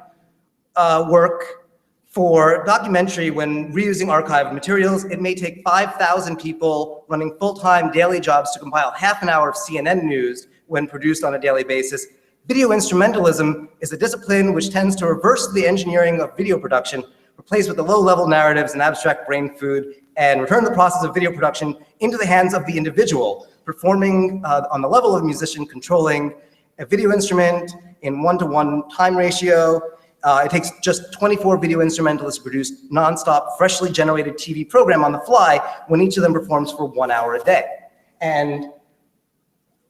work for documentary when reusing archived materials. It may take 5,000 people running full-time daily jobs to compile half an hour of CNN news when produced on a daily basis. Video instrumentalism is a discipline which tends to reverse the engineering of video production, replace with the low-level narratives and abstract brain food, and return the process of video production into the hands of the individual, performing on the level of musician, controlling a video instrument in 1-to-1 time ratio. It takes just 24 video instrumentalists to produce non-stop, freshly generated TV program on the fly when each of them performs for 1 hour a day. And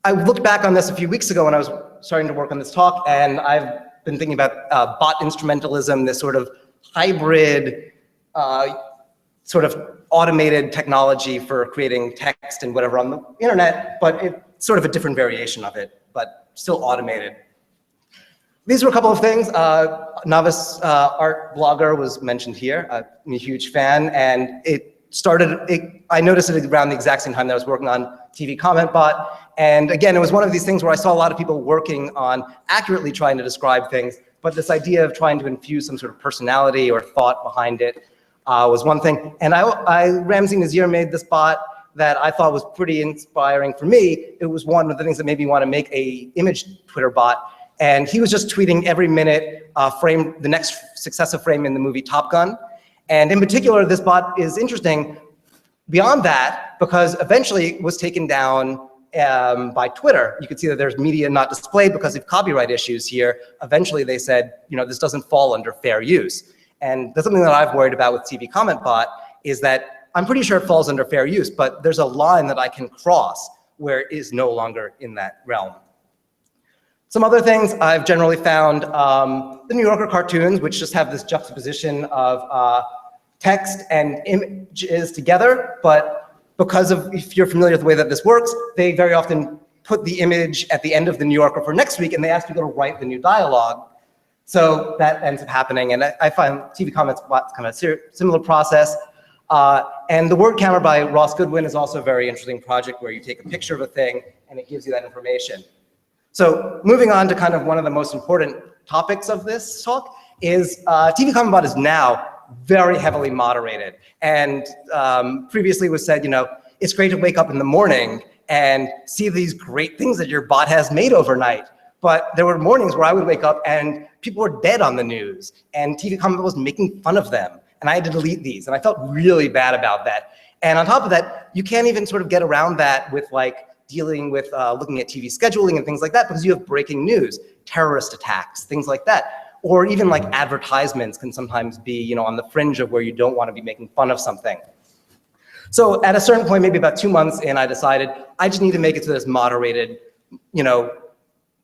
I looked back on this a few weeks ago when I was starting to work on this talk, and I've been thinking about bot instrumentalism, this sort of hybrid, sort of automated technology for creating text and whatever on the internet, but it's sort of a different variation of it, but still automated. These were a couple of things. Novice art blogger was mentioned here. I'm a huge fan, and I noticed it around the exact same time that I was working on TV Comment Bot. And again, it was one of these things where I saw a lot of people working on accurately trying to describe things, but this idea of trying to infuse some sort of personality or thought behind it was one thing. And Ramsey Nazir made this bot that I thought was pretty inspiring for me. It was one of the things that made me want to make a image Twitter bot. And he was just tweeting every minute frame, the next successive frame in the movie Top Gun. And in particular, this bot is interesting beyond that, because eventually it was taken down by Twitter. You can see that there's media not displayed because of copyright issues here. Eventually they said, this doesn't fall under fair use. And that's something that I've worried about with TV Comment Bot, is that I'm pretty sure it falls under fair use, but there's a line that I can cross where it is no longer in that realm. Some other things I've generally found, the New Yorker cartoons, which just have this juxtaposition of text and images together, but because of, if you're familiar with the way that this works, they very often put the image at the end of the New Yorker for next week, and they ask people to write the new dialogue. So that ends up happening, and I find TV Comments Bot's kind of a similar process. And the word camera by Ross Goodwin is also a very interesting project where you take a picture of a thing and it gives you that information. So moving on to kind of one of the most important topics of this talk is TV Comment Bot is now very heavily moderated. And previously was said, it's great to wake up in the morning and see these great things that your bot has made overnight. But there were mornings where I would wake up and people were dead on the news, and TV Comment Bot was making fun of them. And I had to delete these, and I felt really bad about that. And on top of that, you can't even sort of get around that with like dealing with looking at TV scheduling and things like that, because you have breaking news, terrorist attacks, things like that. Or even like advertisements can sometimes be, on the fringe of where you don't want to be making fun of something. So at a certain point, maybe about 2 months in, I decided I just need to make it so that it's moderated,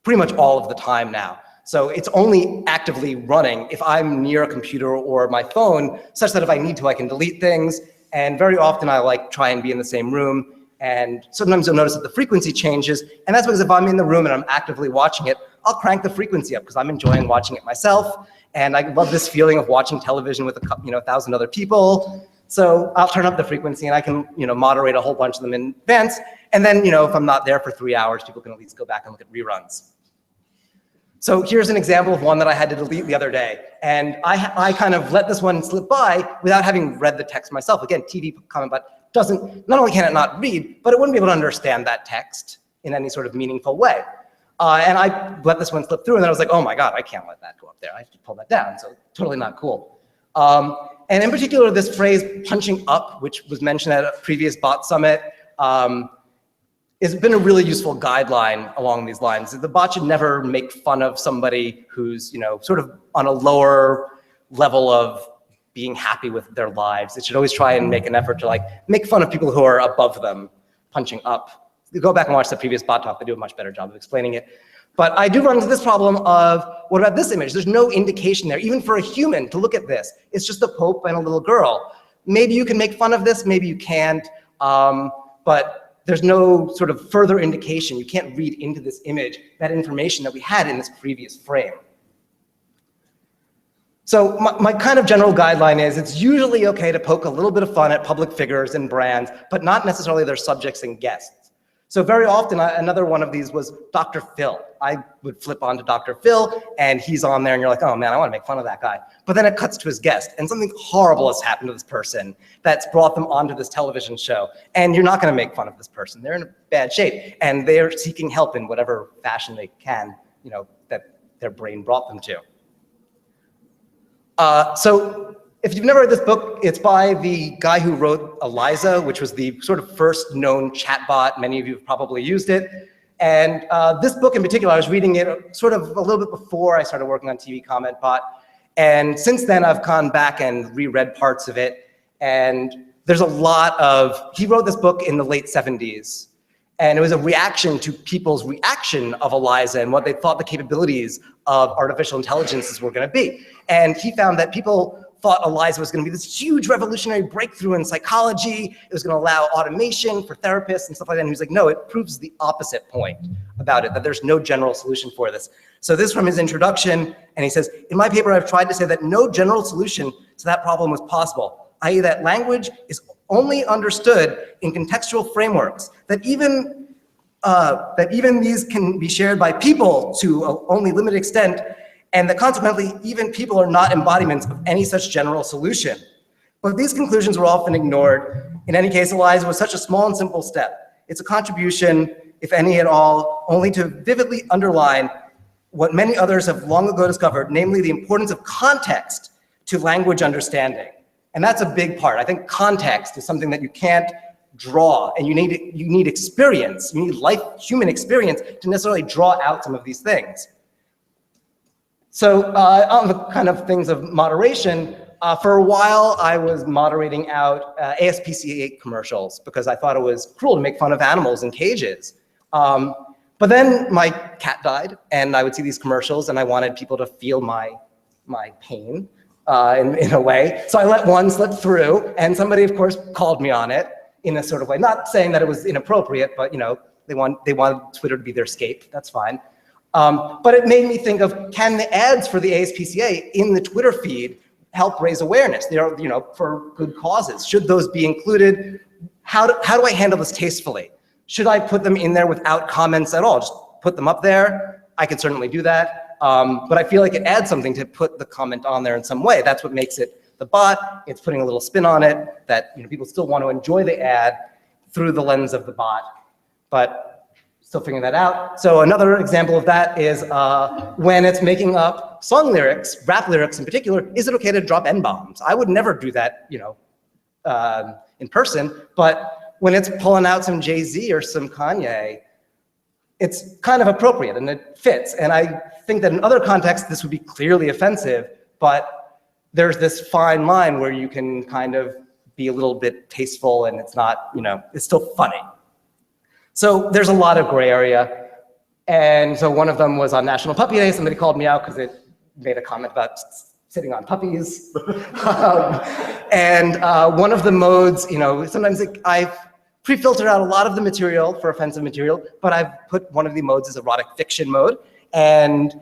pretty much all of the time now. So it's only actively running if I'm near a computer or my phone, such that if I need to, I can delete things. And very often I like try and be in the same room. And sometimes you'll notice that the frequency changes. And that's because if I'm in the room and I'm actively watching it, I'll crank the frequency up because I'm enjoying watching it myself. And I love this feeling of watching television with 1,000 other people. So I'll turn up the frequency and I can moderate a whole bunch of them in advance. And then if I'm not there for 3 hours, people can at least go back and look at reruns. So here's an example of one that I had to delete the other day. And I kind of let this one slip by without having read the text myself. Again, TV Comment Bot not only can it not read, but it wouldn't be able to understand that text in any sort of meaningful way. And I let this one slip through, and then I was like, oh my God, I can't let that go up there. I have to pull that down, so totally not cool. And in particular, this phrase punching up, which was mentioned at a previous bot summit, has been a really useful guideline along these lines. The bot should never make fun of somebody who's, sort of on a lower level of being happy with their lives. It should always try and make an effort to make fun of people who are above them, punching up. You go back and watch the previous bot talk, they do a much better job of explaining it. But I do run into this problem of, what about this image? There's no indication there, even for a human to look at this. It's just the Pope and a little girl. Maybe you can make fun of this, maybe you can't, but there's no sort of further indication. You can't read into this image that information that we had in this previous frame. So my kind of general guideline is it's usually okay to poke a little bit of fun at public figures and brands, but not necessarily their subjects and guests. So very often, another one of these was Dr. Phil. I would flip on to Dr. Phil, and he's on there, and you're like, oh man, I want to make fun of that guy. But then it cuts to his guest, and something horrible has happened to this person that's brought them onto this television show. And you're not going to make fun of this person. They're in bad shape, and they're seeking help in whatever fashion they can, that their brain brought them to. So if you've never read this book, it's by the guy who wrote Eliza, which was the sort of first known chatbot. Many of you have probably used it. And this book in particular, I was reading it sort of a little bit before I started working on TV Comment Bot. And since then, I've gone back and reread parts of it. And there's a lot of, he wrote this book in the late 70s. And it was a reaction to people's reaction of Eliza and what they thought the capabilities of artificial intelligences were going to be. And he found that people thought Eliza was going to be this huge revolutionary breakthrough in psychology. It was going to allow automation for therapists and stuff like that. And he was like, no, it proves the opposite point about it, that there's no general solution for this. So this is from his introduction. And he says, in my paper, I've tried to say that no general solution to that problem was possible, i.e. that language is only understood in contextual frameworks, that even these can be shared by people to an only limited extent, and that consequently, even people are not embodiments of any such general solution. But these conclusions were often ignored. In any case, Eliza was such a small and simple step. It's a contribution, if any at all, only to vividly underline what many others have long ago discovered, namely the importance of context to language understanding. And that's a big part. I think context is something that you can't draw, and you need experience, you need human experience to necessarily draw out some of these things. So on the kind of things of moderation, for a while I was moderating out ASPCA commercials because I thought it was cruel to make fun of animals in cages. But then my cat died, and I would see these commercials, and I wanted people to feel my pain in a way. So I let one slip through, and somebody, of course, called me on it in a sort of way. Not saying that it was inappropriate, but they wanted Twitter to be their escape. That's fine. But it made me think of, can the ads for the ASPCA in the Twitter feed help raise awareness? They are, for good causes. Should those be included? How do I handle this tastefully? Should I put them in there without comments at all? Just put them up there? I could certainly do that. But I feel like it adds something to put the comment on there in some way. That's what makes it the bot. It's putting a little spin on it that people still want to enjoy the ad through the lens of the bot. But still figuring that out. So another example of that is when it's making up song lyrics, rap lyrics in particular, is it okay to drop N-bombs? I would never do that, in person, but when it's pulling out some Jay-Z or some Kanye, it's kind of appropriate and it fits. And I think that in other contexts, this would be clearly offensive, but there's this fine line where you can kind of be a little bit tasteful and it's not, it's still funny. So there's a lot of gray area. And so one of them was on National Puppy Day. Somebody called me out because it made a comment about sitting on puppies. And one of the modes, sometimes I've pre-filtered out a lot of the material for offensive material, but I've put one of the modes as erotic fiction mode. And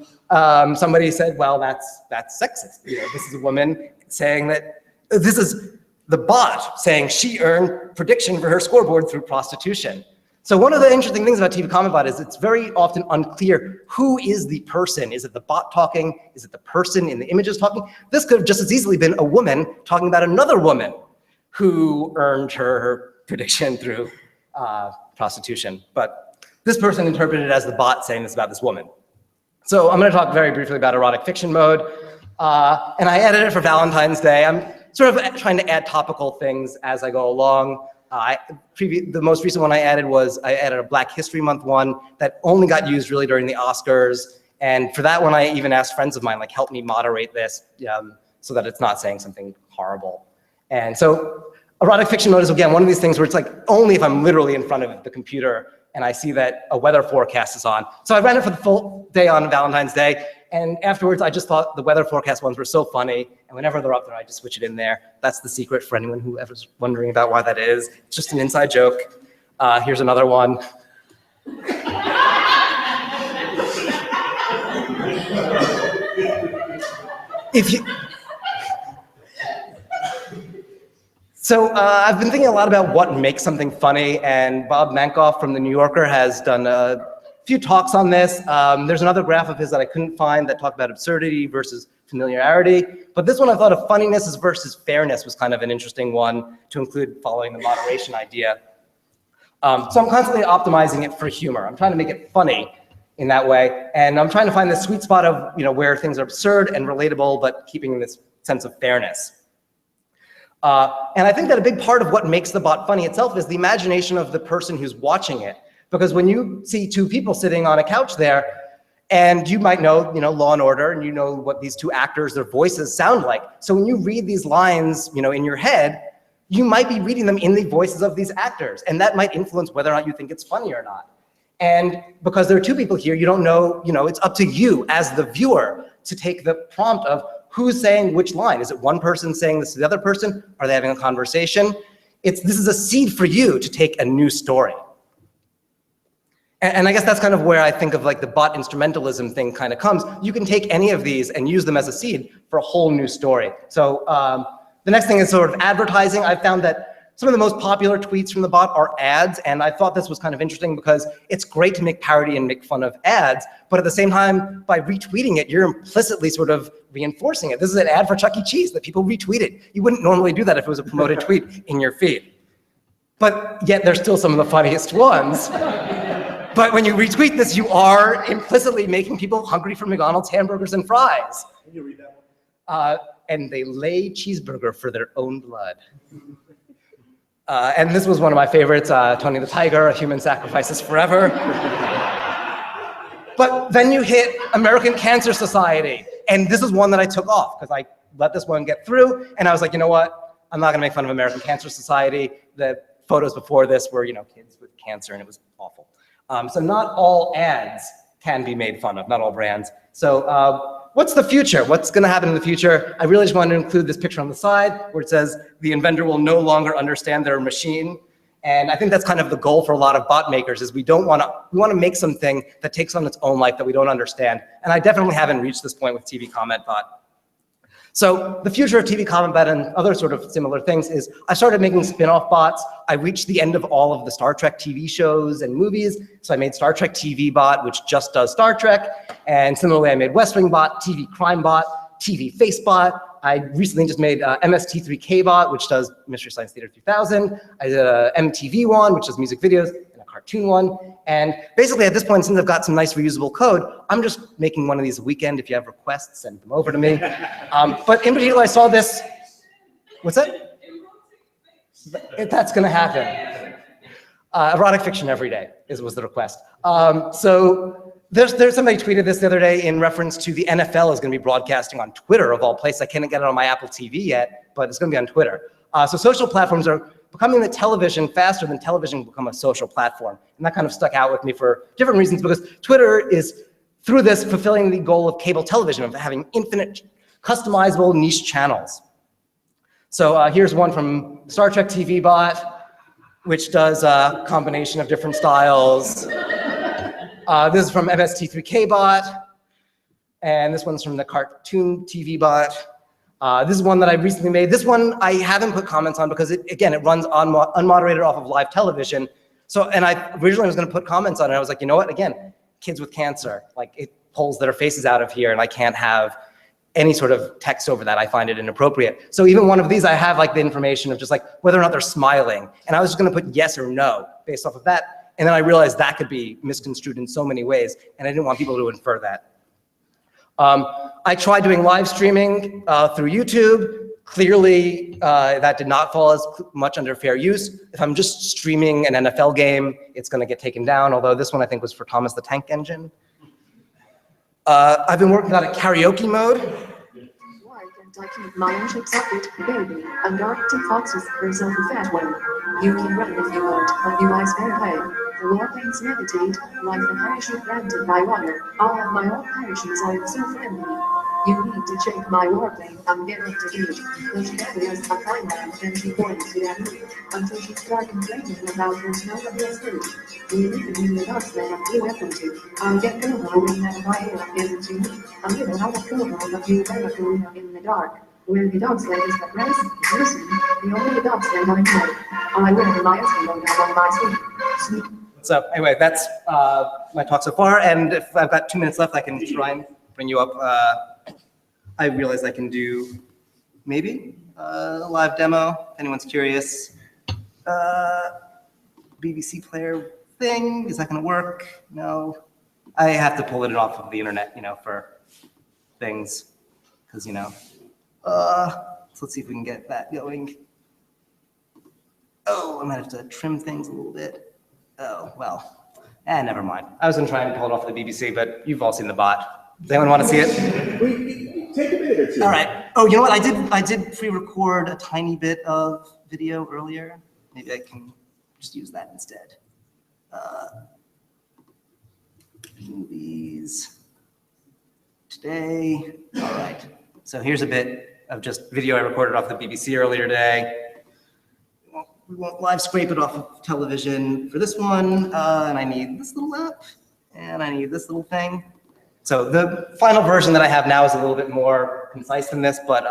somebody said, well, that's sexist. This is a woman saying that, this is the bot saying she earned prediction for her scoreboard through prostitution. So one of the interesting things about TV Comment Bot is it's very often unclear who is the person. Is it the bot talking? Is it the person in the images talking? This could have just as easily been a woman talking about another woman who earned her prediction through prostitution. But this person interpreted it as the bot saying this about this woman. So I'm going to talk very briefly about erotic fiction mode. And I edited it for Valentine's Day. I'm sort of trying to add topical things as I go along. The most recent one I added a Black History Month one that only got used really during the Oscars. And for that one, I even asked friends of mine, like, help me moderate this so that it's not saying something horrible. And so erotic fiction mode is, again, one of these things where it's like only if I'm literally in front of the computer and I see that a weather forecast is on. So I ran it for the full day on Valentine's Day. And afterwards, I just thought the weather forecast ones were so funny. And whenever they're up there, I just switch it in there. That's the secret for anyone who ever's wondering about why that is. It's just an inside joke. Here's another one. So I've been thinking a lot about what makes something funny, and Bob Mankoff from The New Yorker has done a few talks on this. There's another graph of his that I couldn't find that talked about absurdity versus familiarity. But this one I thought of funniness versus fairness was kind of an interesting one to include following the moderation idea. So I'm constantly optimizing it for humor. I'm trying to make it funny in that way. And I'm trying to find the sweet spot of where things are absurd and relatable, but keeping this sense of fairness. And I think that a big part of what makes the bot funny itself is the imagination of the person who's watching it. Because when you see two people sitting on a couch there, and you might know, Law and Order, and you know what these two actors, their voices sound like. So when you read these lines, in your head, you might be reading them in the voices of these actors. And that might influence whether or not you think it's funny or not. And because there are two people here, you don't know, it's up to you as the viewer to take the prompt of who's saying which line. Is it one person saying this to the other person? Are they having a conversation? This is a seed for you to take a new story. And I guess that's kind of where I think of like the bot instrumentalism thing kind of comes. You can take any of these and use them as a seed for a whole new story. So the next thing is sort of advertising. I've found that some of the most popular tweets from the bot are ads, and I thought this was kind of interesting because it's great to make parody and make fun of ads, but at the same time, by retweeting it, you're implicitly sort of reinforcing it. This is an ad for Chuck E. Cheese that people retweeted. You wouldn't normally do that if it was a promoted tweet in your feed. But yet they're still some of the funniest ones. But when you retweet this, you are implicitly making people hungry for McDonald's hamburgers and fries. Can you read that one? And they lay cheeseburger for their own blood. And this was one of my favorites, Tony the Tiger, A Human Sacrifices Forever. But then you hit American Cancer Society. And this is one that I took off because I let this one get through. And I was like, you know what? I'm not gonna make fun of American Cancer Society. The photos before this were, kids with cancer, and it was awful. So not all ads can be made fun of, not all brands. So what's the future? What's gonna happen in the future? I really just wanted to include this picture on the side where it says, the inventor will no longer understand their machine. And I think that's kind of the goal for a lot of bot makers is we wanna make something that takes on its own life that we don't understand. And I definitely haven't reached this point with TV Comment Bot. So the future of TV Comment Bot and other sort of similar things is I started making spin-off bots. I reached the end of all of the Star Trek TV shows and movies. So I made Star Trek TV Bot, which just does Star Trek. And similarly, I made West Wing Bot, TV Crime Bot, TV Face Bot. I recently just made MST3K Bot, which does Mystery Science Theater 3000. I did a MTV one, which does music videos, and a cartoon one. And basically at this point, since I've got some nice reusable code, I'm just making one of these a weekend. If you have requests, send them over to me. But in particular, I saw this. What's that? That's gonna happen. Erotic fiction every day was the request. So there's somebody tweeted this the other day in reference to the NFL is going to be broadcasting on Twitter of all places. I can't get it on my Apple TV yet, but it's going to be on Twitter. So social platforms are becoming the television faster than television will become a social platform. And that kind of stuck out with me for different reasons because Twitter is, through this, fulfilling the goal of cable television of having infinite customizable niche channels. So here's one from Star Trek TV Bot, which does a combination of different styles. This is from MST3K Bot, and this one's from the Cartoon TV Bot. This is one that I recently made. This one I haven't put comments on because, it runs unmoderated off of live television. So, and I originally was going to put comments on it. I was like, you know what? Again, kids with cancer, like it pulls their faces out of here, and I can't have any sort of text over that, I find it inappropriate. So even one of these, I have like the information of just like whether or not they're smiling. And I was just gonna put yes or no based off of that. And then I realized that could be misconstrued in so many ways, and I didn't want people to infer that. I tried doing live streaming through YouTube. Clearly, that did not fall as much under fair use. If I'm just streaming an NFL game, it's gonna get taken down, although this one I think was for Thomas the Tank Engine. I've been working on a karaoke mode. I keep my own chips up with baby. I'm dark to foxes, herself a fat one. You can run if you want, but you eyes fair play. The warplanes meditate, like the parachute granted by water. All of my old parachutes are so friendly. You need to check my warplane, I'm getting to eat. Push barriers, I find them, and she points to that me. Until she starts complaining about there's nobody else food. We live in the dark that you welcome to. I'll get over when that fire isn't unique. I'm gonna have a cool but you better go in the dark. Where the dog sled is the press, listen, the only dog sled I know. I wear my Eskimo down on my sleep. So anyway, that's my talk so far, and if I've got 2 minutes left, I can try and bring you up. I realize I can do maybe a live demo, if anyone's curious. BBC player thing, is that gonna work? No. I have to pull it off of the internet, you know, for things, because, you know. So let's see if we can get that going. Oh, I might have to trim things a little bit. Oh, well, never mind. I was gonna try and pull it off the BBC, but you've all seen the bot. Does anyone want to see it? Take a minute or two. All right. Oh, you know what? I did pre-record a tiny bit of video earlier. Maybe I can just use that instead. Movies today. All right. So here's a bit of just video I recorded off the BBC earlier today. We won't live scrape it off of television for this one. And I need this little app, and I need this little thing. So the final version that I have now is a little bit more concise than this, but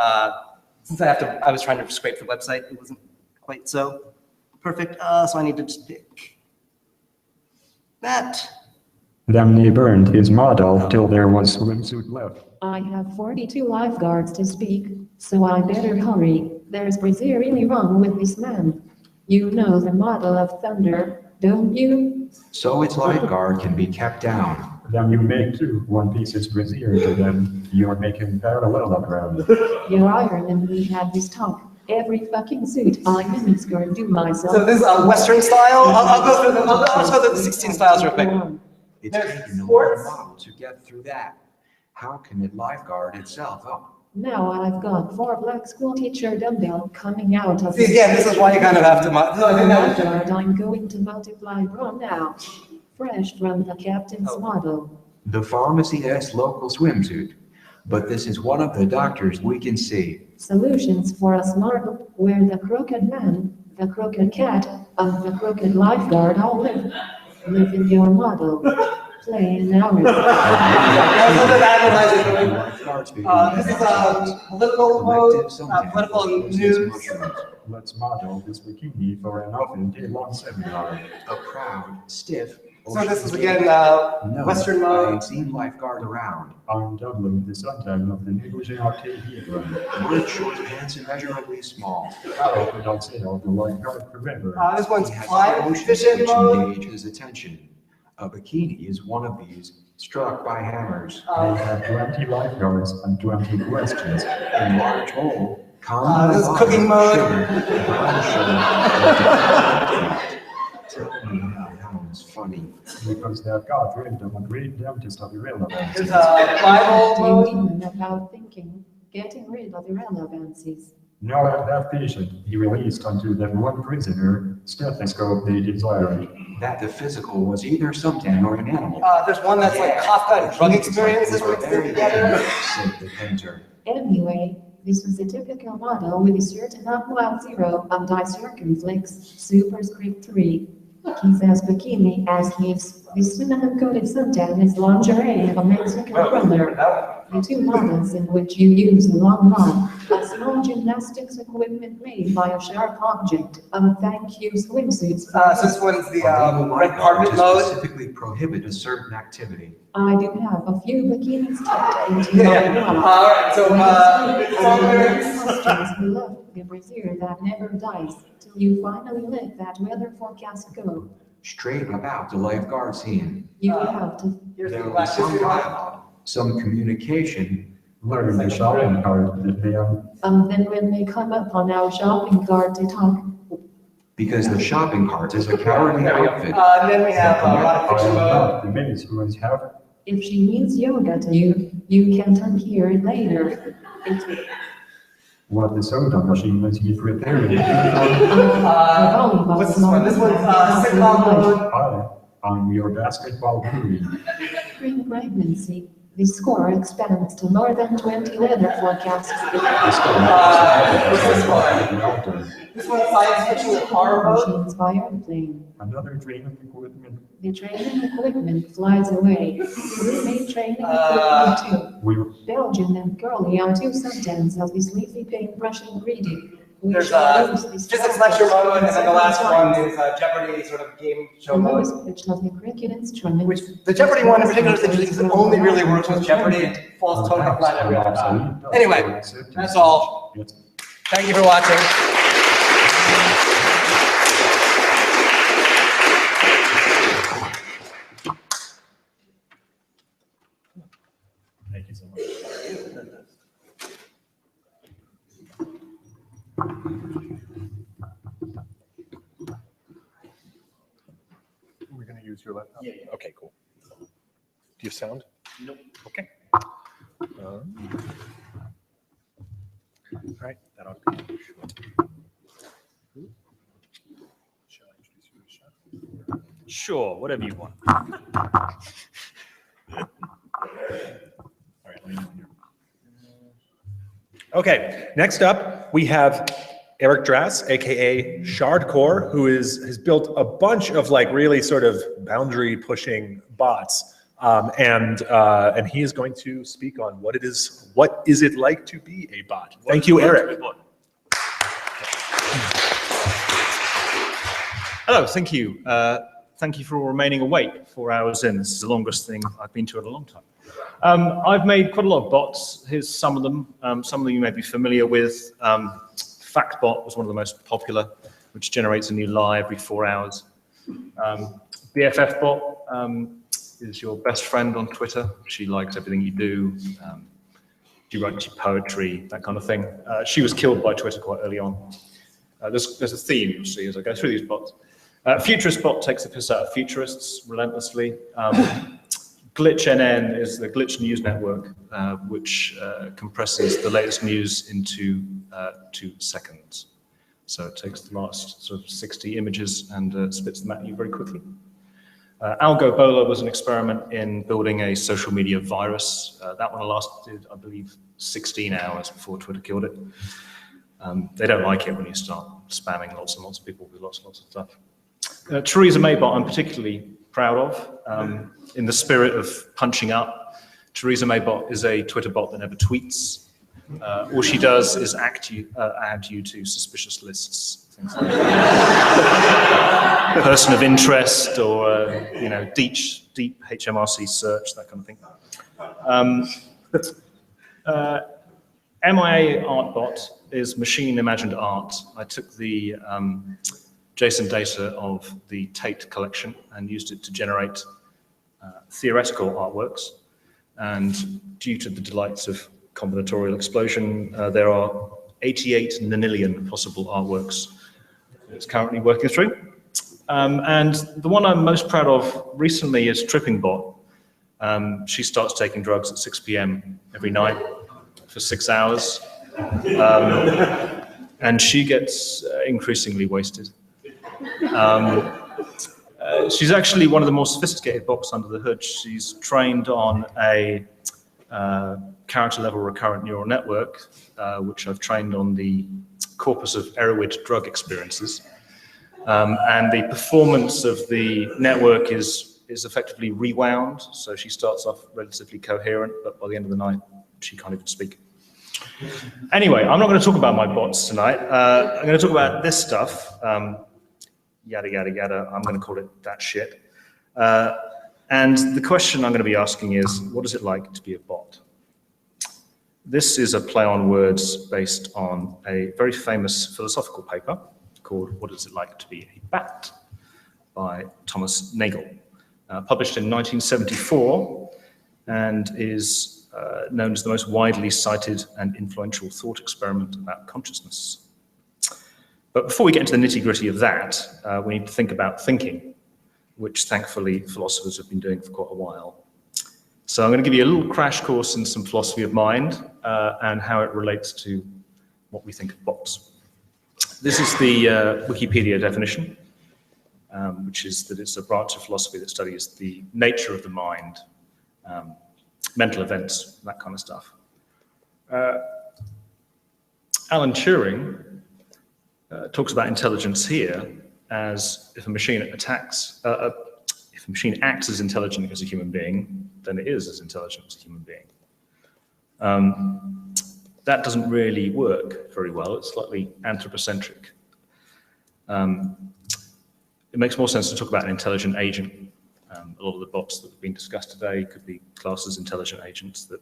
since I was trying to scrape the website, it wasn't quite so perfect. So I need to just pick that. Then he burned his model till there was swimsuit left. I have 42 lifeguards to speak, so I better hurry. There's really wrong with this man. You know the model of thunder, don't you? So its lifeguard can be kept down. Then you make two. One piece is brazier to them. You're making parallelogram. You're Iron and we had this talk. Every fucking suit I'm in is going to do myself. So this is Western style. I'll go through them. I'll go through the 16 styles real quick. It's taken a lot of model to get through that. How can it lifeguard itself up? Now I've got 4 black school teacher dumbbell coming out of See, yeah, this is why you kind of have to. I'm going to multiply bra now. Fresh from the captain's model. The pharmacy has local swimsuit, but this is one of the doctors we can see. Solutions for us model where the crooked man, the crooked cat, and the crooked lifeguard all live. Live in your model. Play an hour. This is a political mode, political news. Let's model this bikini for an often day-long seminar. A proud, stiff. So this is again Western mode. I've seen lifeguard around. I'm doubling the suntan of the negligee arcade. With short pants immeasurably small. How could I say all the lifeguard forever? This one's climate efficient mode. Engage his attention. A bikini is one of these, struck by hammers. They have 20 lifeguards and 20 questions. In large hole, this is cooking mode. Tell me how it's funny. Because they've got random and great dentist of irrelevancies. There's a Bible mode. About thinking, getting rid of irrelevancies. Now at that patient, he released unto them one prisoner, stethoscope they desired. That the physical was either something or an animal. There's one that's like Kafka and drug experiences mixed together. Said the painter. Anyway, this was a typical model with a certain upload 0 and di-circumflex superscript 3. He says bikini as his cinnamon-coated suntan is lingerie of a Mexican brother. The two models in which you use a long rod, a small gymnastics equipment made by a sharp object, thank you swimsuits. So this one's the red carpet mode. Specifically prohibit a certain activity. I do have a few bikinis tucked into my bra. All right, so Questions below the brazier that never dies till you finally let that weather forecast go. Straight about the lifeguard scene. You have to. There will be some dialogue, some communication. Learn the shopping cart that they are. Then when they come up on our shopping cart to talk, Because the shopping cart is a cowardly outfit. Then we have The minutes who is have. if she means yoga to you, you can unhear it later. What the soda machine is used repairing. What's this one? This one's sitcom mode. Hi, I'm your basketball guru. During pregnancy, the score expands to more than 20 weather forecasts. This one's science fiction with horror mode. Machines by airplane. Another training equipment. The training equipment flies away. We made training equipment too. Belgian and girly are two subtents of the sleepy paintbrushing reading. There's physics lecture mode, and then the last one is Jeopardy sort of game show The mode. lowest pitch of the cricket instrument. Which the Jeopardy one in particular is interesting because it only really works with Jeopardy. It falls totally flat every other time. Anyway, that's all. Thank you for watching. Thank you so much. We're going to use your laptop? Yeah. Okay, cool. Do you have sound? Nope. Okay. All right, that ought to be short. Shall I introduce you to Shah? Sure, whatever you want. All right, let me know when you're. Okay, next up, we have Eric Drass, aka Shardcore, who has built a bunch of like really sort of boundary pushing bots. And he is going to speak on what is it like to be a bot. Thank you, Eric. Hello, thank you. Thank you for remaining awake 4 hours in. This is the longest thing I've been to in a long time. I've made quite a lot of bots. Here's some of them. Some of them you may be familiar with. FactBot was one of the most popular, which generates a new lie every 4 hours. BFFBot is your best friend on Twitter. She likes everything you do. You write your poetry, that kind of thing. She was killed by Twitter quite early on. There's a theme you'll see as I go through these bots. Futurist bot takes the piss out of futurists relentlessly. GlitchNN is the glitch news network, which compresses the latest news into 2 seconds. So it takes the last sort of 60 images and spits them at you very quickly. AlgoBola was an experiment in building a social media virus. That one lasted, I believe, 16 hours before Twitter killed it. They don't like it when you start spamming lots and lots of people with lots and lots of stuff. Theresa Maybot I'm particularly proud of. In the spirit of punching up, Theresa Maybot is a Twitter bot that never tweets. All she does is add you to suspicious lists. Things like person of interest or deep HMRC search, that kind of thing. MIA Artbot is machine imagined art. I took the JSON data of the Tate collection and used it to generate theoretical artworks. And due to the delights of combinatorial explosion, there are 88 nonillion possible artworks it's currently working through. And the one I'm most proud of recently is TrippingBot. She starts taking drugs at 6 p.m. every night for 6 hours. And she gets increasingly wasted. She's actually one of the more sophisticated bots under the hood. She's trained on a character level recurrent neural network, which I've trained on the corpus of Erowid drug experiences. And the performance of the network is is effectively rewound. So she starts off relatively coherent, but by the end of the night, she can't even speak. Anyway, I'm not going to talk about my bots tonight. I'm going to talk about this stuff. Yada, yada, yada. I'm going to call it that shit. And the question I'm going to be asking is, what is it like to be a bot? This is a play on words based on a very famous philosophical paper called What Is It Like to Be a Bat by Thomas Nagel, published in 1974 and is known as the most widely cited and influential thought experiment about consciousness. But before we get into the nitty-gritty of that, we need to think about thinking, which thankfully philosophers have been doing for quite a while. So I'm going to give you a little crash course in some philosophy of mind and how it relates to what we think of bots. This is the Wikipedia definition, which is that it's a branch of philosophy that studies the nature of the mind, mental events, that kind of stuff. Alan Turing talks about intelligence here as if a machine attacks, if a machine acts as intelligent as a human being, then it is as intelligent as a human being. That doesn't really work very well. It's slightly anthropocentric. It makes more sense to talk about an intelligent agent. A lot of the bots that have been discussed today could be classed as intelligent agents that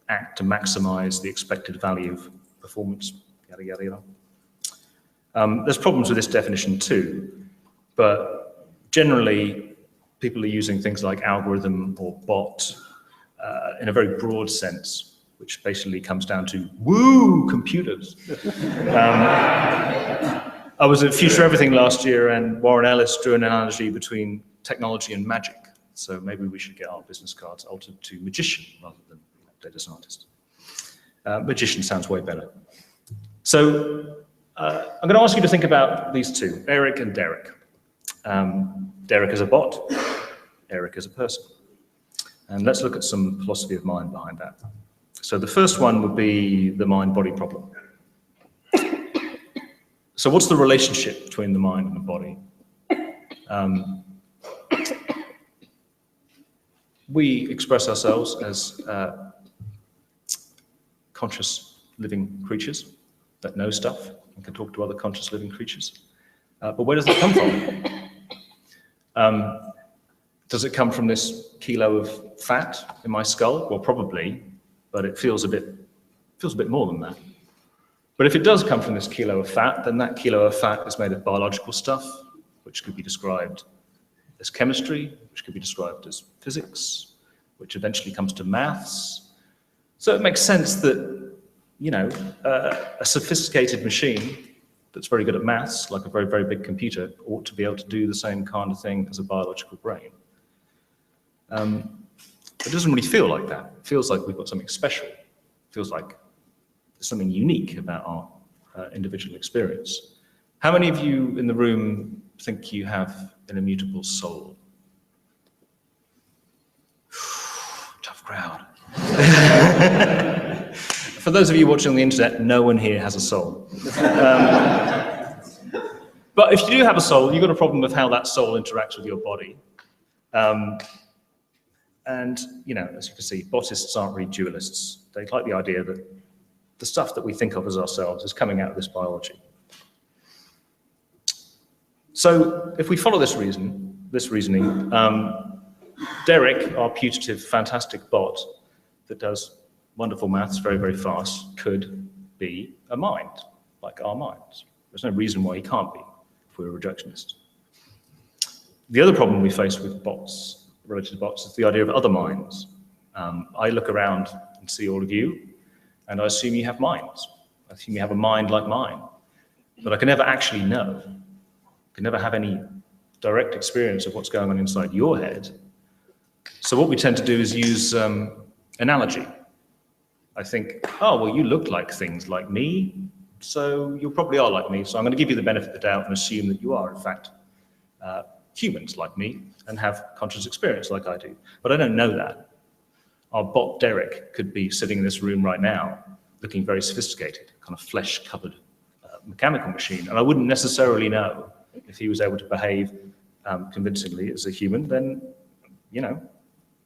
act to maximize the expected value of performance, yada, yada, yada. There's problems with this definition too, but generally people are using things like algorithm or bot in a very broad sense, which basically comes down to, woo, computers. I was at Future Everything last year and Warren Ellis drew an analogy between technology and magic. So maybe we should get our business cards altered to magician rather than data scientist. Magician sounds way better. So I'm going to ask you to think about these two, Eric and Derek. Derek is a bot, Eric is a person. And let's look at some philosophy of mind behind that. So the first one would be the mind-body problem. So what's the relationship between the mind and the body? We express ourselves as conscious living creatures that know stuff and can talk to other conscious living creatures. But where does that come from? Does it come from this kilo of fat in my skull? Well, probably, but it feels a bit more than that. But if it does come from this kilo of fat, then that kilo of fat is made of biological stuff, which could be described as chemistry, which could be described as physics, which eventually comes to maths. So it makes sense that, you know, a sophisticated machine that's very good at maths, like a very, very big computer, ought to be able to do the same kind of thing as a biological brain. It doesn't really feel like that. It feels like we've got something special. It feels like there's something unique about our individual experience. How many of you in the room think you have an immutable soul? Tough crowd. For those of you watching on the internet, no one here has a soul. But if you do have a soul, you've got a problem with how that soul interacts with your body. And, you know, as you can see, botists aren't really dualists. They like the idea that the stuff that we think of as ourselves is coming out of this biology. So if we follow this reasoning, Derek, our putative, fantastic bot that does wonderful maths very, very fast, could be a mind, like our minds. There's no reason why he can't be, if we're a reductionist. The other problem we face with bots, related to bots, is the idea of other minds. I look around and see all of you, and I assume you have minds. I assume you have a mind like mine, but I can never actually know. I can never have any direct experience of what's going on inside your head. So what we tend to do is use analogy. I think, oh, well, you look like things like me, so you probably are like me, so I'm going to give you the benefit of the doubt and assume that you are, in fact, humans like me and have conscious experience like I do. But I don't know that. Our bot Derek could be sitting in this room right now looking very sophisticated, kind of flesh-covered mechanical machine, and I wouldn't necessarily know if he was able to behave convincingly as a human. Then you know,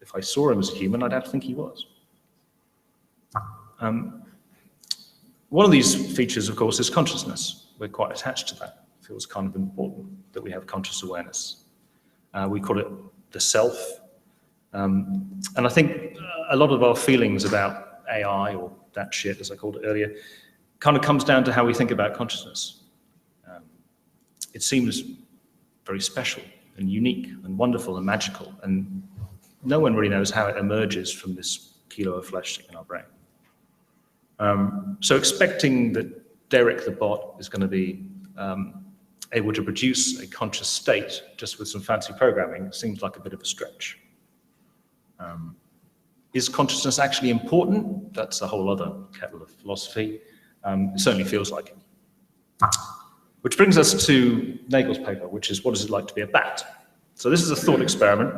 if I saw him as a human, I'd have to think he was. One of these features, of course, is consciousness. We're quite attached to that. It feels kind of important that we have conscious awareness. We call it the self. And I think a lot of our feelings about AI, or that shit, as I called it earlier, kind of comes down to how we think about consciousness. It seems very special and unique and wonderful and magical, and no one really knows how it emerges from this kilo of flesh in our brain. So expecting that Derek the bot is going to be able to produce a conscious state just with some fancy programming seems like a bit of a stretch. Is consciousness actually important? That's a whole other kettle of philosophy. It certainly feels like it. Which brings us to Nagel's paper, which is what is it like to be a bat? So this is a thought experiment.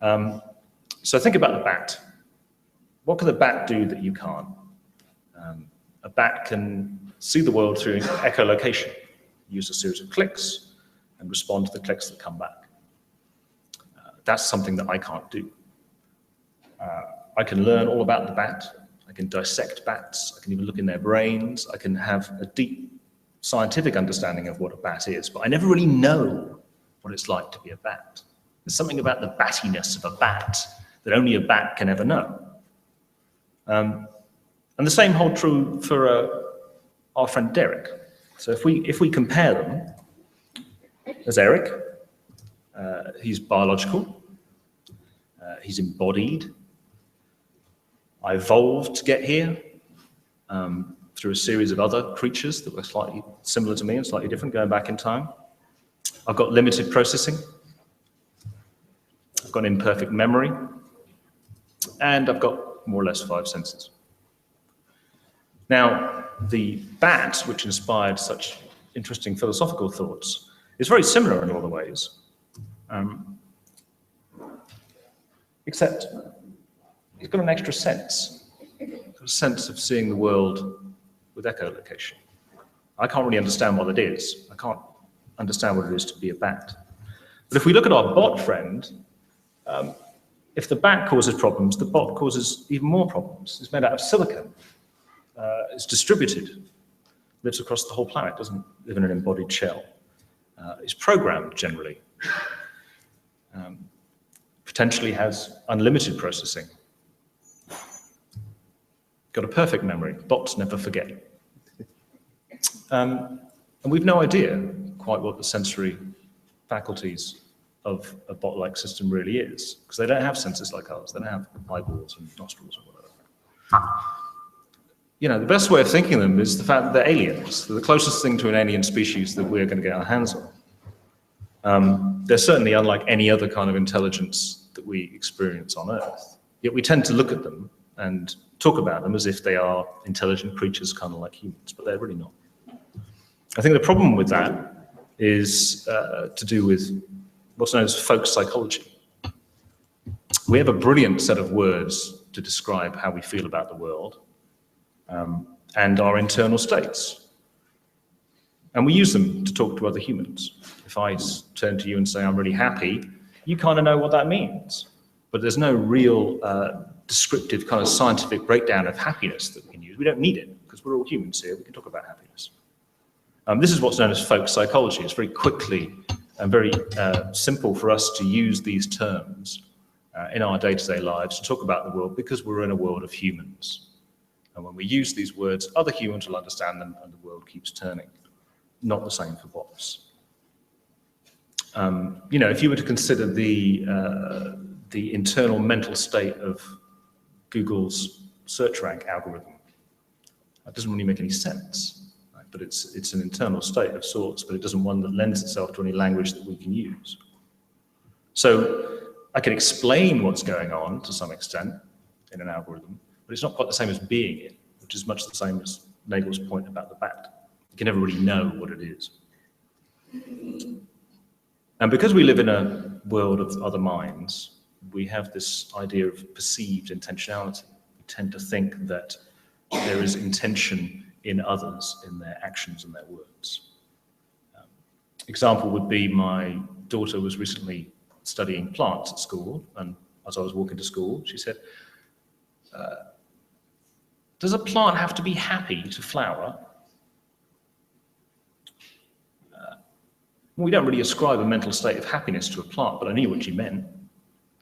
So think about the bat. What can the bat do that you can't? A bat can see the world through echolocation, use a series of clicks, and respond to the clicks that come back. That's something that I can't do. I can learn all about the bat. I can dissect bats. I can even look in their brains. I can have a deep scientific understanding of what a bat is, but I never really know what it's like to be a bat. There's something about the battiness of a bat that only a bat can ever know. And the same holds true for our friend Derek. So if we compare them, there's Eric. He's biological. He's embodied. I evolved to get here through a series of other creatures that were slightly similar to me and slightly different, going back in time. I've got limited processing. I've got imperfect memory. And I've got more or less 5 senses. Now, the bat, which inspired such interesting philosophical thoughts, is very similar in all the ways. Except he's got an extra sense, a sense of seeing the world with echolocation. I can't really understand what it is. I can't understand what it is to be a bat. But if we look at our bot friend, if the bat causes problems, the bot causes even more problems. It's made out of silicon. It's distributed, lives across the whole planet, doesn't live in an embodied shell. It's programmed generally. Potentially has unlimited processing. Got a perfect memory. Bots never forget. And we've no idea quite what the sensory faculties of a bot-like system really is, because they don't have senses like ours. They don't have eyeballs and nostrils or whatever. You know, the best way of thinking of them is the fact that they're aliens. They're the closest thing to an alien species that we're going to get our hands on. They're certainly unlike any other kind of intelligence that we experience on Earth. Yet we tend to look at them and talk about them as if they are intelligent creatures kind of like humans, but they're really not. I think the problem with that is to do with what's known as folk psychology. We have a brilliant set of words to describe how we feel about the world and our internal states. And we use them to talk to other humans. If I turn to you and say, I'm really happy, you kind of know what that means. But there's no real descriptive kind of scientific breakdown of happiness that we can use. We don't need it, because we're all humans here. We can talk about happiness. This is what's known as folk psychology. It's very quickly and very simple for us to use these terms in our day-to-day lives to talk about the world, because we're in a world of humans. And when we use these words, other humans will understand them and the world keeps turning. Not the same for bots. You know, if you were to consider the internal mental state of Google's search rank algorithm, that doesn't really make any sense. Right? But it's an internal state of sorts, but it doesn't one that lends itself to any language that we can use. So I can explain what's going on to some extent in an algorithm, but it's not quite the same as being it, which is much the same as Nagel's point about the bat. You can never really know what it is. And because we live in a world of other minds, we have this idea of perceived intentionality. We tend to think that there is intention in others, in their actions and their words. Example would be my daughter was recently studying plants at school, and as I was walking to school, she said, does a plant have to be happy to flower? We don't really ascribe a mental state of happiness to a plant, but I knew what she meant.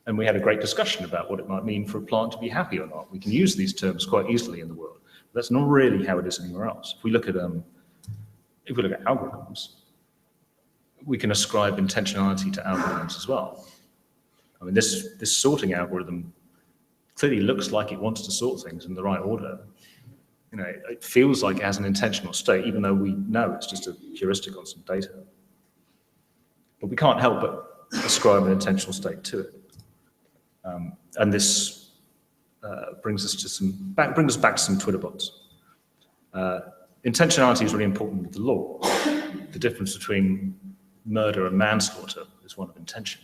And we had a great discussion about what it might mean for a plant to be happy or not. We can use these terms quite easily in the world. But that's not really how it is anywhere else. If we look at algorithms, we can ascribe intentionality to algorithms as well. I mean, this sorting algorithm clearly looks like it wants to sort things in the right order. You know, it feels like it has an intentional state, even though we know it's just a heuristic on some data. But we can't help but ascribe an intentional state to it. And this brings us back to some Twitter bots. Intentionality is really important with the law. The difference between murder and manslaughter is one of intention.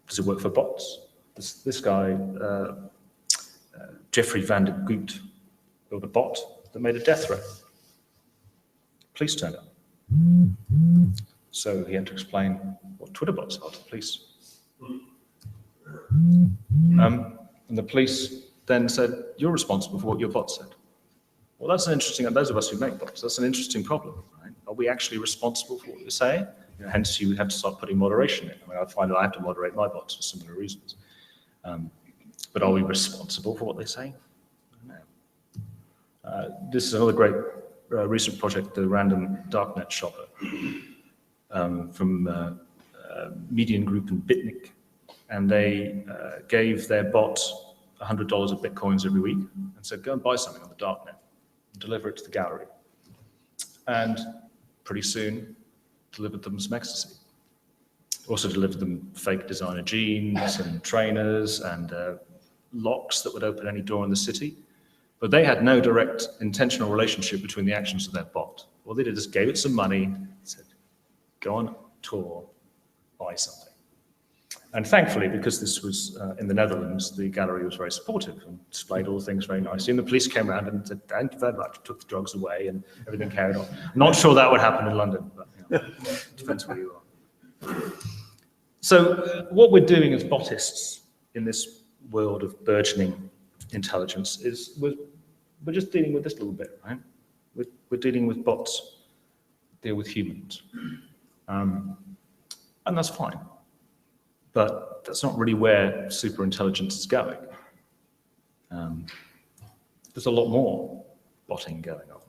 Does it work for bots? This guy, Jeffrey van der Goot, built a bot that made a death threat. Police turned up. So he had to explain what Twitter bots are to the police. And the police then said, you're responsible for what your bot said. Well, that's an interesting, and those of us who make bots, that's an interesting problem, right? Are we actually responsible for what we're saying? You know, hence, you have to start putting moderation in. I mean, I find that I have to moderate my bots for similar reasons. But are we responsible for what they say? No. This is another great recent project, the Random Darknet Shopper, from Median Group and Bitnik. And they gave their bot $100 of Bitcoins every week and said, go and buy something on the darknet and deliver it to the gallery. And pretty soon, delivered them some ecstasy. Also delivered them fake designer jeans and trainers and locks that would open any door in the city. But they had no direct intentional relationship between the actions of their bot. All they did is gave it some money, said, go on tour, buy something. And thankfully, because this was in the Netherlands, the gallery was very supportive and displayed all the things very nicely. And the police came around and said, thank you very much, took the drugs away and everything carried on. Not sure that would happen in London, but you know, depends where you are. So what we're doing as botists in this world of burgeoning intelligence is we're just dealing with this little bit, right? We're dealing with bots, deal with humans. And that's fine. But that's not really where superintelligence is going. There's a lot more botting going on.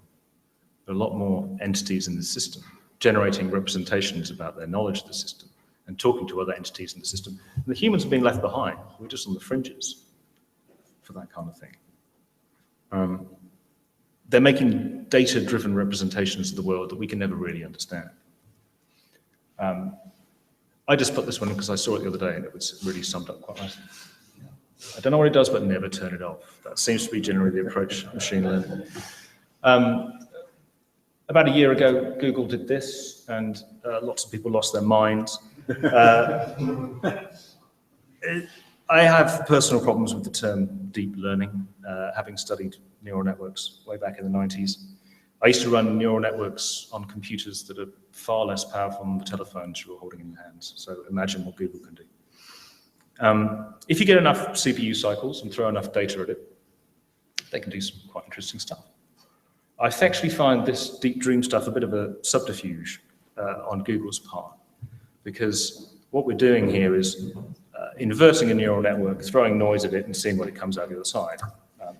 There are a lot more entities in the system generating representations about their knowledge of the system and talking to other entities in the system. And the humans are being left behind. We're just on the fringes for that kind of thing. They're making data-driven representations of the world that we can never really understand. I just put this one in because I saw it the other day and it was really summed up quite nicely. I don't know what it does, but never turn it off. That seems to be generally the approach of machine learning. About a year ago, Google did this, and lots of people lost their minds. I have personal problems with the term deep learning, having studied neural networks way back in the 90s. I used to run neural networks on computers that are far less powerful than the telephones you're holding in your hands. So imagine what Google can do. If you get enough CPU cycles and throw enough data at it, they can do some quite interesting stuff. I actually find this deep dream stuff a bit of a subterfuge on Google's part, because what we're doing here is inverting a neural network, throwing noise at it and seeing what it comes out the other side.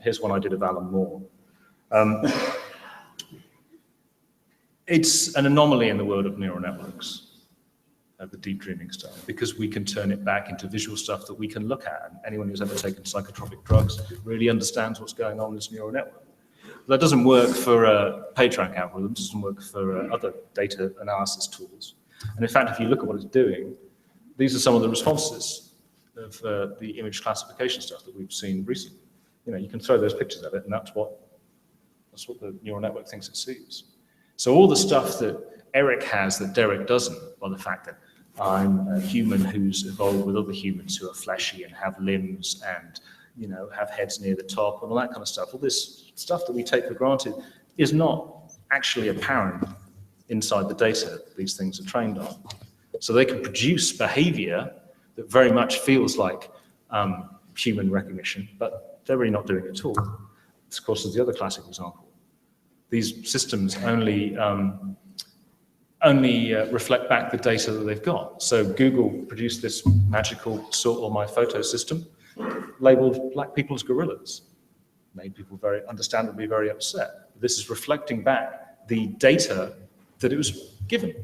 Here's one I did of Alan Moore. It's an anomaly in the world of neural networks, the deep dreaming stuff, because we can turn it back into visual stuff that we can look at. And anyone who's ever taken psychotropic drugs really understands what's going on in this neural network. That doesn't work for PageRank algorithms, doesn't work for other data analysis tools. And in fact, if you look at what it's doing, these are some of the responses of the image classification stuff that we've seen recently. You know, you can throw those pictures at it, and that's what the neural network thinks it sees. So all the stuff that Eric has that Derek doesn't, or the fact that I'm a human who's evolved with other humans who are fleshy and have limbs and, you know, have heads near the top and all that kind of stuff, all this stuff that we take for granted is not actually apparent inside the data these things are trained on. So they can produce behavior that very much feels like human recognition, but they're really not doing it at all. This, of course, is the other classic example. These systems only reflect back the data that they've got. So Google produced this magical sort all my photo system, labeled black people as gorillas, made people very understandably very upset. This is reflecting back the data that it was given.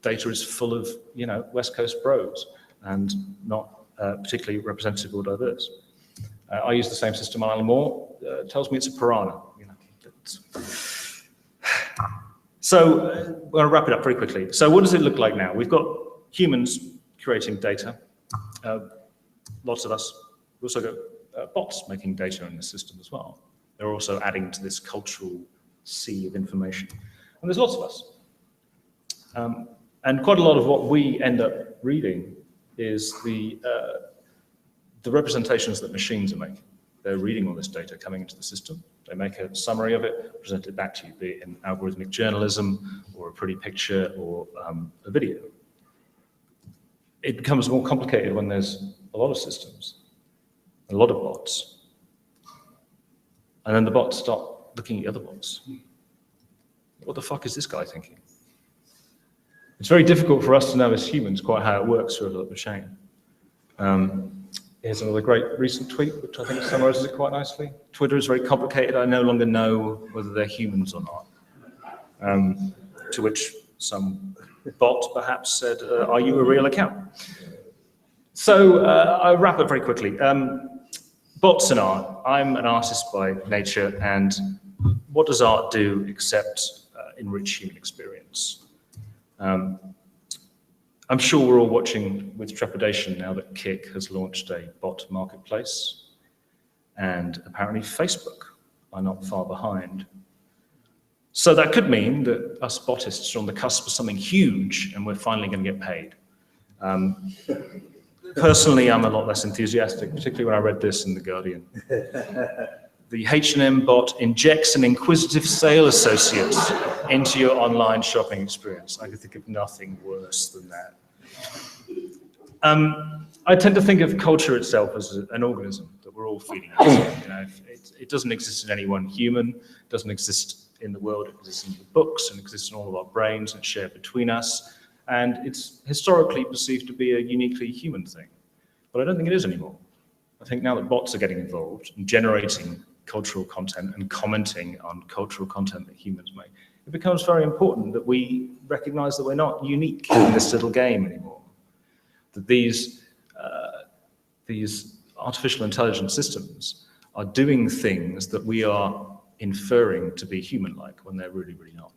Data is full of, you know, West Coast bros and not particularly representative or diverse. I use the same system on Alan Moore. It tells me it's a piranha. You know, so we'll wrap it up very quickly. So what does it look like now? We've got humans creating data, lots of us. We've also got bots making data in the system as well. They're also adding to this cultural sea of information. And there's lots of us. And quite a lot of what we end up reading is the representations that machines are making. They're reading all this data coming into the system. They make a summary of it, present it back to you, be it in algorithmic journalism or a pretty picture or a video. It becomes more complicated when there's a lot of systems, a lot of bots. And then the bots start looking at the other bots. What the fuck is this guy thinking? It's very difficult for us to know as humans quite how it works through a machine. Here's another great recent tweet, which I think summarizes it quite nicely. Twitter is very complicated. I no longer know whether they're humans or not. To which some bot perhaps said, are you a real account? So I'll wrap up very quickly. Bots and art. I'm an artist by nature, and what does art do except enrich human experience? I'm sure we're all watching with trepidation now that Kik has launched a bot marketplace, and apparently Facebook are not far behind. So that could mean that us botists are on the cusp of something huge, and we're finally going to get paid. Personally, I'm a lot less enthusiastic, particularly when I read this in The Guardian. The H&M bot injects an inquisitive sale associate into your online shopping experience. I could think of nothing worse than that. I tend to think of culture itself as an organism that we're all feeding into. You know, it doesn't exist in any one human, it doesn't exist in the world, it exists in the books, and it exists in all of our brains, and it's shared between us. And it's historically perceived to be a uniquely human thing. But I don't think it is anymore. I think now that bots are getting involved in generating cultural content and commenting on cultural content that humans make, it becomes very important that we recognize that we're not unique in this little game anymore. That these artificial intelligence systems are doing things that we are inferring to be human-like when they're really, really not.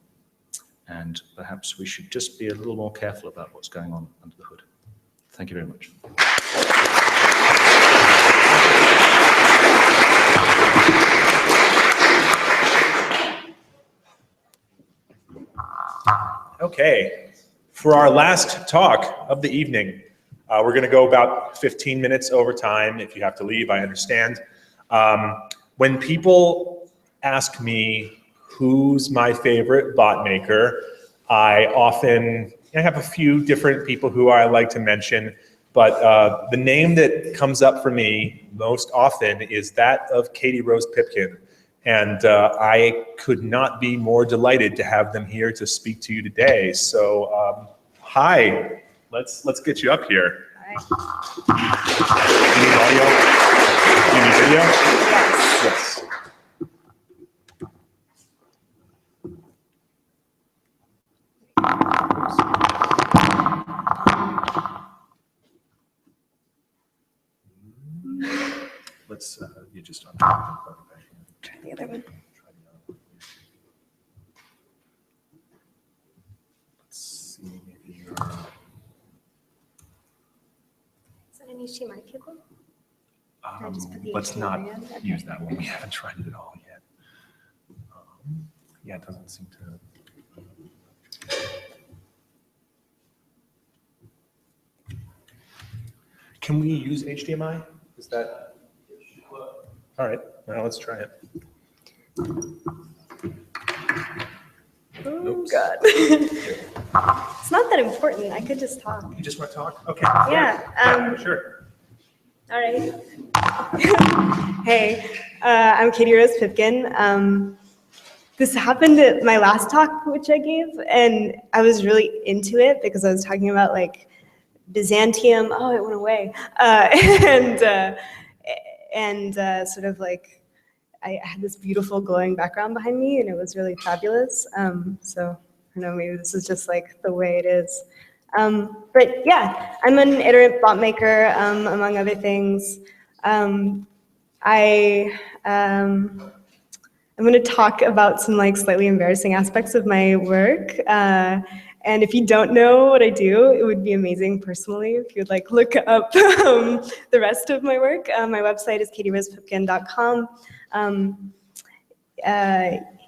And perhaps we should just be a little more careful about what's going on under the hood. Thank you very much. Okay, for our last talk of the evening, we're going to go about 15 minutes over time. If you have to leave, I understand. When people ask me who's my favorite bot maker, I have a few different people who I like to mention, but the name that comes up for me most often is that of Katie Rose Pipkin. And I could not be more delighted to have them here to speak to you today. So, hi, let's get you up here. Hi. You need audio? You need video? Yes. Let's, you just on. Try the other one. Let's see if you're... Is that an HDMI cable? Let's not use that one. We haven't tried it at all yet. Yeah, it doesn't seem to... Can we use HDMI? Is that... All right, now let's try it. Oh, God. It's not that important. I could just talk. You just want to talk? Okay. Yeah. Sure. All right. Hey, I'm Katie Rose Pipkin. This happened at my last talk, which I gave, and I was really into it because I was talking about like Byzantium. Oh, it went away. And sort of like I had this beautiful glowing background behind me, and it was really fabulous. So I don't know, maybe this is just like the way it is. But yeah, I'm an iterant bot maker, among other things. I'm going to talk about some like slightly embarrassing aspects of my work. And if you don't know what I do, it would be amazing personally if you'd like look up the rest of my work. My website is katierosepipkin.com.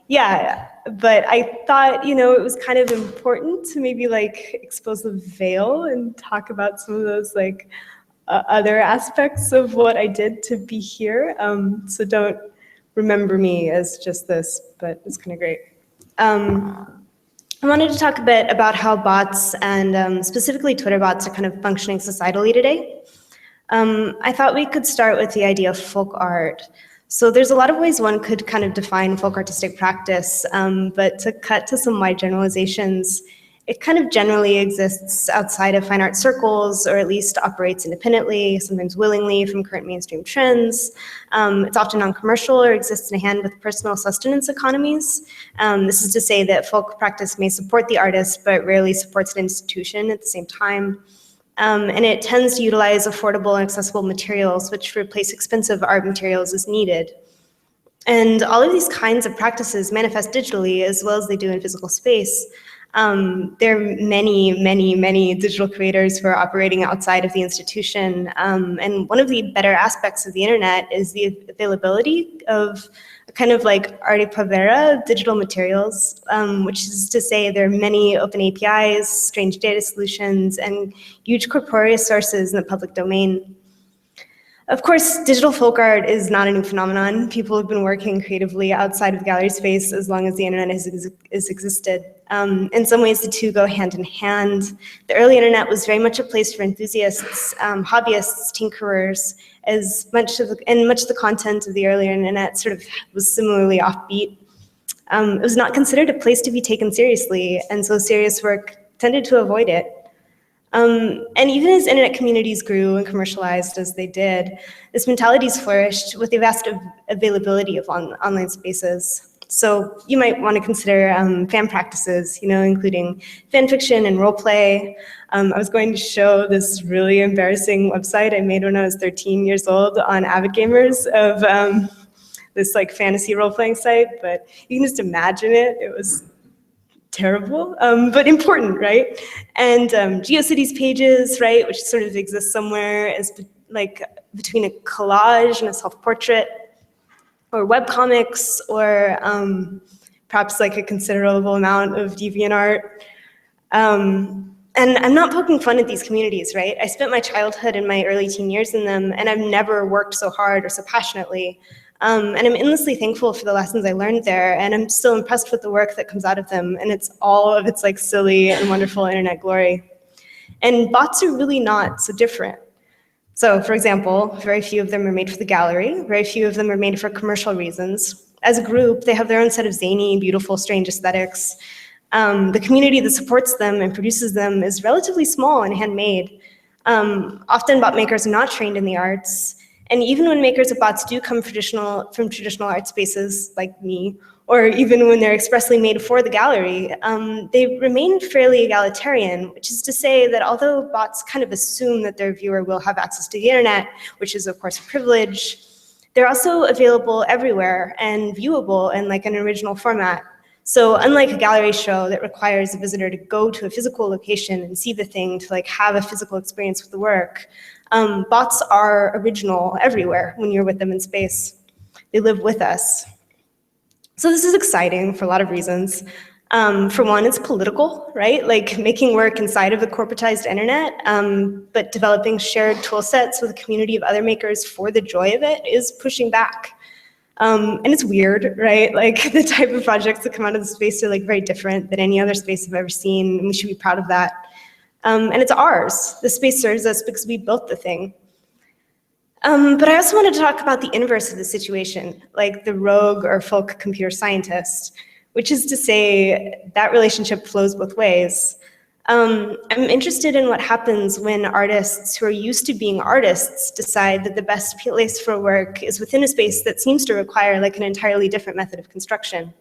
Yeah, but I thought, it was kind of important to maybe like expose the veil and talk about some of those like other aspects of what I did to be here. So don't remember me as just this, but it's kind of great. I wanted to talk a bit about how bots and specifically Twitter bots are kind of functioning societally today. I thought we could start with the idea of folk art. So there's a lot of ways one could kind of define folk artistic practice, but to cut to some wide generalizations, it kind of generally exists outside of fine art circles, or at least operates independently, sometimes willingly from current mainstream trends. It's often non-commercial or exists in hand with personal sustenance economies. This is to say that folk practice may support the artist, but rarely supports an institution at the same time. And it tends to utilize affordable and accessible materials, which replace expensive art materials as needed. And all of these kinds of practices manifest digitally as well as they do in physical space. There are many digital creators who are operating outside of the institution. And one of the better aspects of the internet is the availability of kind of like arte povera digital materials, which is to say there are many open APIs, strange data solutions, and huge corporeal sources in the public domain. Of course, digital folk art is not a new phenomenon. People have been working creatively outside of the gallery space as long as the internet has existed. In some ways, the two go hand in hand. The early internet was very much a place for enthusiasts, hobbyists, tinkerers, and much of the content of the earlier internet sort of was similarly offbeat. It was not considered a place to be taken seriously, and so serious work tended to avoid it. And even as internet communities grew and commercialized as they did, this mentality's flourished with the vast availability of online spaces. So you might want to consider fan practices, including fan fiction and role play. I was going to show this really embarrassing website I made when I was 13 years old on Avid Gamers of this like fantasy role playing site, but you can just imagine it. It was terrible, but important, right? And GeoCities pages, right, which sort of exists somewhere as like between a collage and a self-portrait, or webcomics, or perhaps like a considerable amount of DeviantArt. And I'm not poking fun at these communities, right? I spent my childhood and my early teen years in them, and I've never worked so hard or so passionately. And I'm endlessly thankful for the lessons I learned there, and I'm still impressed with the work that comes out of them, and it's all of its like silly and wonderful internet glory. And bots are really not so different. So for example, very few of them are made for the gallery, very few of them are made for commercial reasons. As a group, they have their own set of zany, beautiful, strange aesthetics. The community that supports them and produces them is relatively small and handmade. Often bot makers are not trained in the arts, and even when makers of bots do come from traditional art spaces like me, or even when they're expressly made for the gallery, they remain fairly egalitarian, which is to say that although bots kind of assume that their viewer will have access to the internet, which is of course a privilege, they're also available everywhere and viewable in like an original format. So unlike a gallery show that requires a visitor to go to a physical location and see the thing to like have a physical experience with the work, bots are original everywhere when you're with them in space. They live with us. So this is exciting for a lot of reasons. For one, it's political, right? Like making work inside of the corporatized internet, but developing shared tool sets with a community of other makers for the joy of it is pushing back. And it's weird, right? Like the type of projects that come out of the space are like very different than any other space I've ever seen, and we should be proud of that. And it's ours. The space serves us because we built the thing. But I also wanted to talk about the inverse of the situation, like the rogue or folk computer scientist, which is to say that relationship flows both ways. I'm interested in what happens when artists who are used to being artists decide that the best place for work is within a space that seems to require like an entirely different method of construction.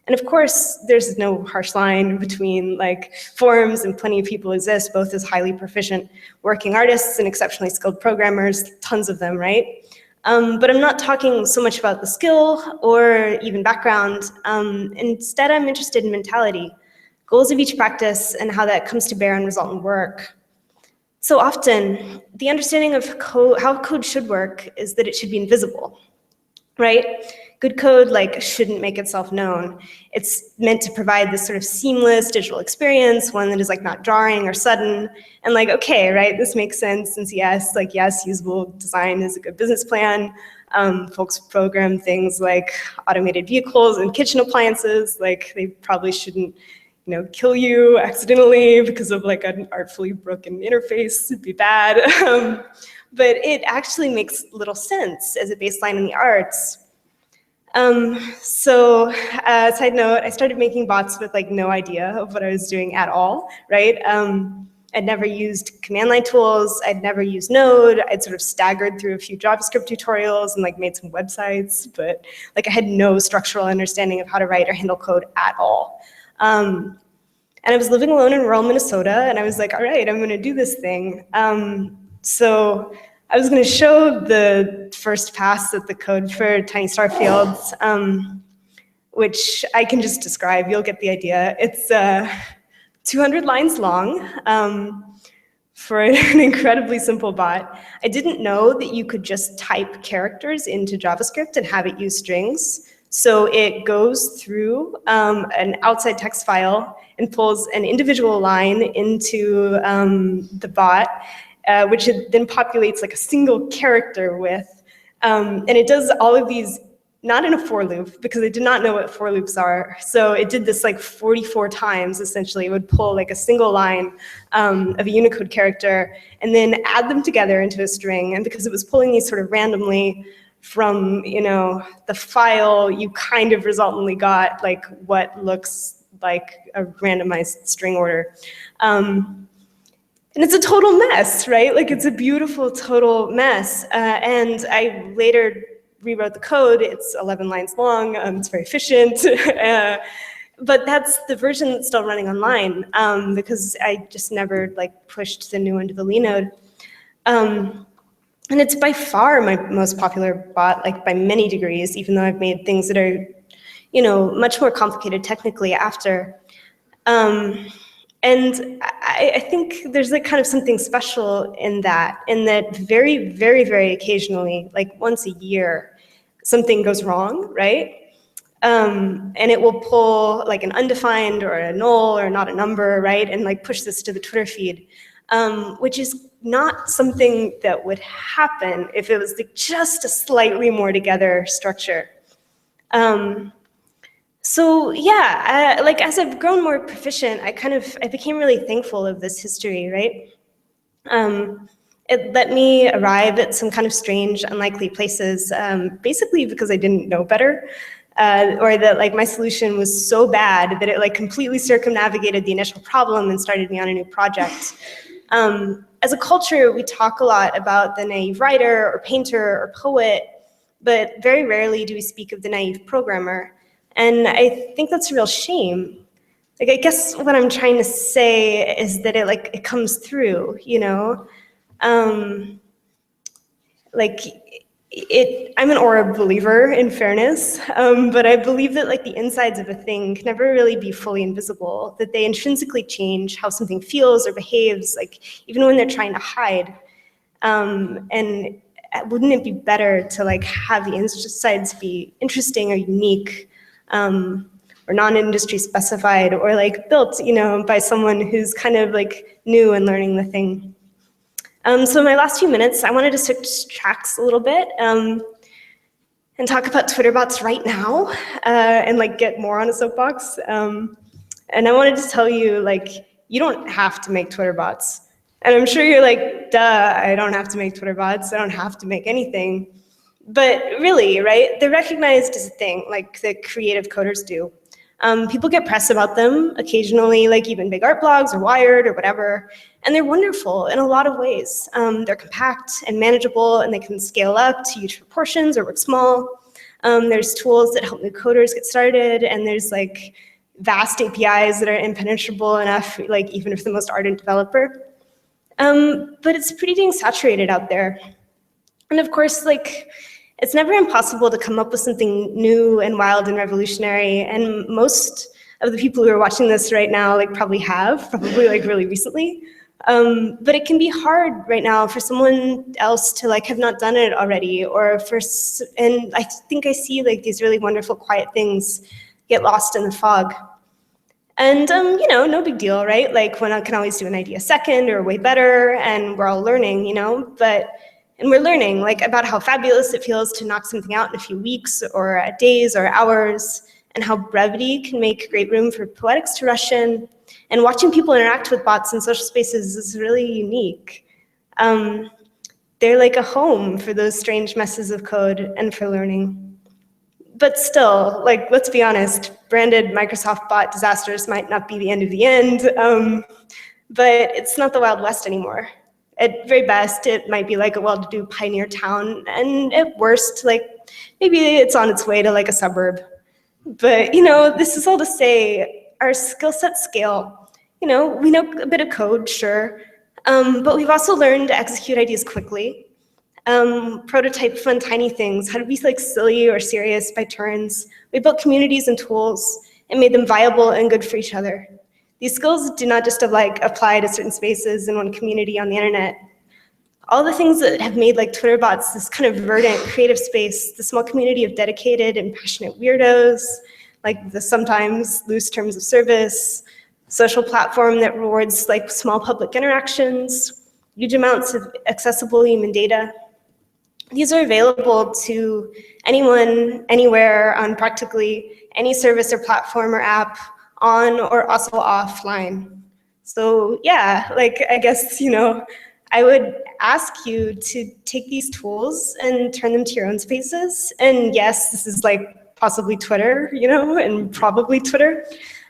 And of course, there's no harsh line between like forums, and plenty of people exist, both as highly proficient working artists and exceptionally skilled programmers, tons of them, right? But I'm not talking so much about the skill or even background. Instead, I'm interested in mentality, goals of each practice, and how that comes to bear on resultant work. So often, the understanding of how code should work is that it should be invisible, right? Good code like shouldn't make itself known. It's meant to provide this sort of seamless digital experience, one that is like not jarring or sudden, and like, okay, right, this makes sense since yes, usable design is a good business plan. Folks program things like automated vehicles and kitchen appliances, like they probably shouldn't, kill you accidentally because of like an artfully broken interface. It'd be bad. But it actually makes little sense as a baseline in the arts. Side note, I started making bots with like no idea of what I was doing at all, right? I'd never used command line tools. I'd never used Node. I'd sort of staggered through a few JavaScript tutorials and like made some websites, but like I had no structural understanding of how to write or handle code at all. And I was living alone in rural Minnesota, and I was like, all right, I'm gonna do this thing. So I was going to show the first pass at the code for tiny star fields, which I can just describe. You'll get the idea. It's 200 lines long for an incredibly simple bot. I didn't know that you could just type characters into JavaScript and have it use strings. So it goes through an outside text file and pulls an individual line into the bot, which it then populates like a single character with. And it does all of these, not in a for loop, because I did not know what for loops are. So it did this like 44 times, essentially. It would pull like a single line of a Unicode character and then add them together into a string. And because it was pulling these sort of randomly from the file, you kind of resultantly got like what looks like a randomized string order. And it's a total mess, right? Like it's a beautiful total mess. And I later rewrote the code. It's 11 lines long. It's very efficient. But that's the version that's still running online because I just never like pushed the new one to the Linode. And it's by far my most popular bot, like by many degrees, even though I've made things that are, much more complicated technically after. And I think there's like kind of something special in that very, very, very occasionally, like once a year, something goes wrong, right? And it will pull like an undefined or a null or not a number, right? And like push this to the Twitter feed, which is not something that would happen if it was like just a slightly more together structure. So yeah, like as I've grown more proficient, I became really thankful of this history, right? It let me arrive at some kind of strange, unlikely places, basically because I didn't know better, or that like my solution was so bad that it like completely circumnavigated the initial problem and started me on a new project. As a culture, we talk a lot about the naive writer or painter or poet, but very rarely do we speak of the naive programmer. And I think that's a real shame. Like, I guess what I'm trying to say is that it comes through, I'm an aura believer in fairness, but I believe that like the insides of a thing can never really be fully invisible, that they intrinsically change how something feels or behaves, like even when they're trying to hide. And wouldn't it be better to like have the insides be interesting or unique, or non-industry specified, or like built, by someone who's kind of like new and learning the thing. So in my last few minutes, I wanted to switch tracks a little bit. and talk about Twitter bots right now and like get more on a soapbox. And I wanted to tell you, like, you don't have to make Twitter bots. And I'm sure you're like, duh, I don't have to make Twitter bots. I don't have to make anything. But really, right, they're recognized as a thing, like the creative coders do. People get press about them occasionally, like even big art blogs or Wired or whatever, and they're wonderful in a lot of ways. They're compact and manageable, and they can scale up to huge proportions or work small. There's tools that help new coders get started, and there's like vast APIs that are impenetrable enough, like even if the most ardent developer. But it's pretty dang saturated out there. And of course, like, it's never impossible to come up with something new and wild and revolutionary, and most of the people who are watching this right now like probably like really recently. But it can be hard right now for someone else to like have not done it already, and I think I see like these really wonderful quiet things get lost in the fog. And you know, no big deal, right? Like one can always do an idea second or way better, and we're all learning, you know, and we're learning like about how fabulous it feels to knock something out in a few weeks or days or hours, and how brevity can make great room for poetics to rush in. And watching people interact with bots in social spaces is really unique. They're like a home for those strange messes of code and for learning. But still, like, let's be honest, branded Microsoft bot disasters might not be the end of the end, but it's not the Wild West anymore. At very best, it might be like a well-to-do pioneer town, and at worst, like, maybe it's on its way to like a suburb. But, you know, this is all to say our skill sets scale. You know, we know a bit of code, sure, but we've also learned to execute ideas quickly, prototype fun tiny things, how to be like silly or serious by turns. We built communities and tools and made them viable and good for each other. These skills do not just like apply to certain spaces in one community on the internet. All the things that have made like Twitter bots this kind of verdant creative space, the small community of dedicated and passionate weirdos, like the sometimes loose terms of service, social platform that rewards like small public interactions, huge amounts of accessible human data. These are available to anyone, anywhere, on practically any service or platform or app, on or also offline. So yeah, like I guess, you know, I would ask you to take these tools and turn them to your own spaces. And yes, this is like possibly Twitter, you know, and probably Twitter,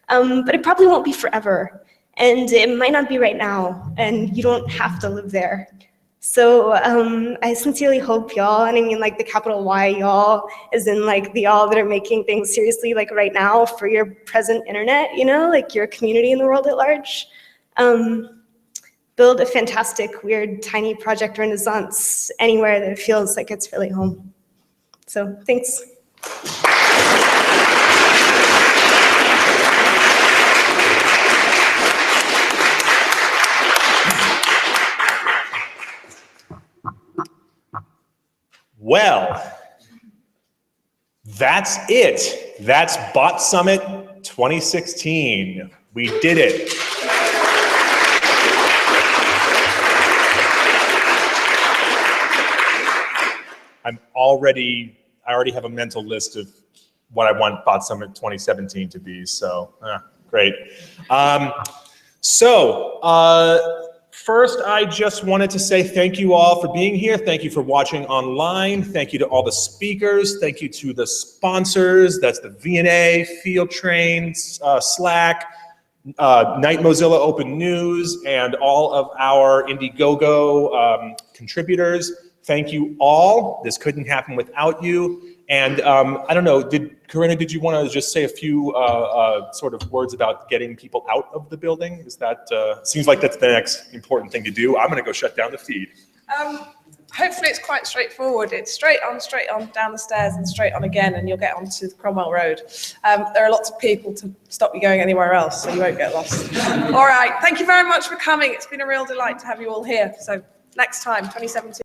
but it probably won't be forever. And it might not be right now, and you don't have to live there. So I sincerely hope y'all, and I mean like the capital Y y'all, as in like the y'all that are making things seriously like right now for your present internet, you know, like your community in the world at large. Build a fantastic, weird, tiny project renaissance anywhere that feels like it's really home. So thanks. Well, that's it. That's Bot Summit 2016. We did it. I already have a mental list of what I want Bot Summit 2017 to be, so great. First, I just wanted to say thank you all for being here. Thank you for watching online. Thank you to all the speakers. Thank you to the sponsors. That's the VNA, Field Trains, Slack, Night Mozilla Open News, and all of our Indiegogo contributors. Thank you all. This couldn't happen without you. And I don't know, Corinna, did you want to just say a few sort of words about getting people out of the building? Is that, seems like that's the next important thing to do. I'm going to go shut down the feed. Hopefully it's quite straightforward. It's straight on, down the stairs and straight on again, and you'll get onto Cromwell Road. There are lots of people to stop you going anywhere else, so you won't get lost. All right, thank you very much for coming. It's been a real delight to have you all here. So next time, 2017.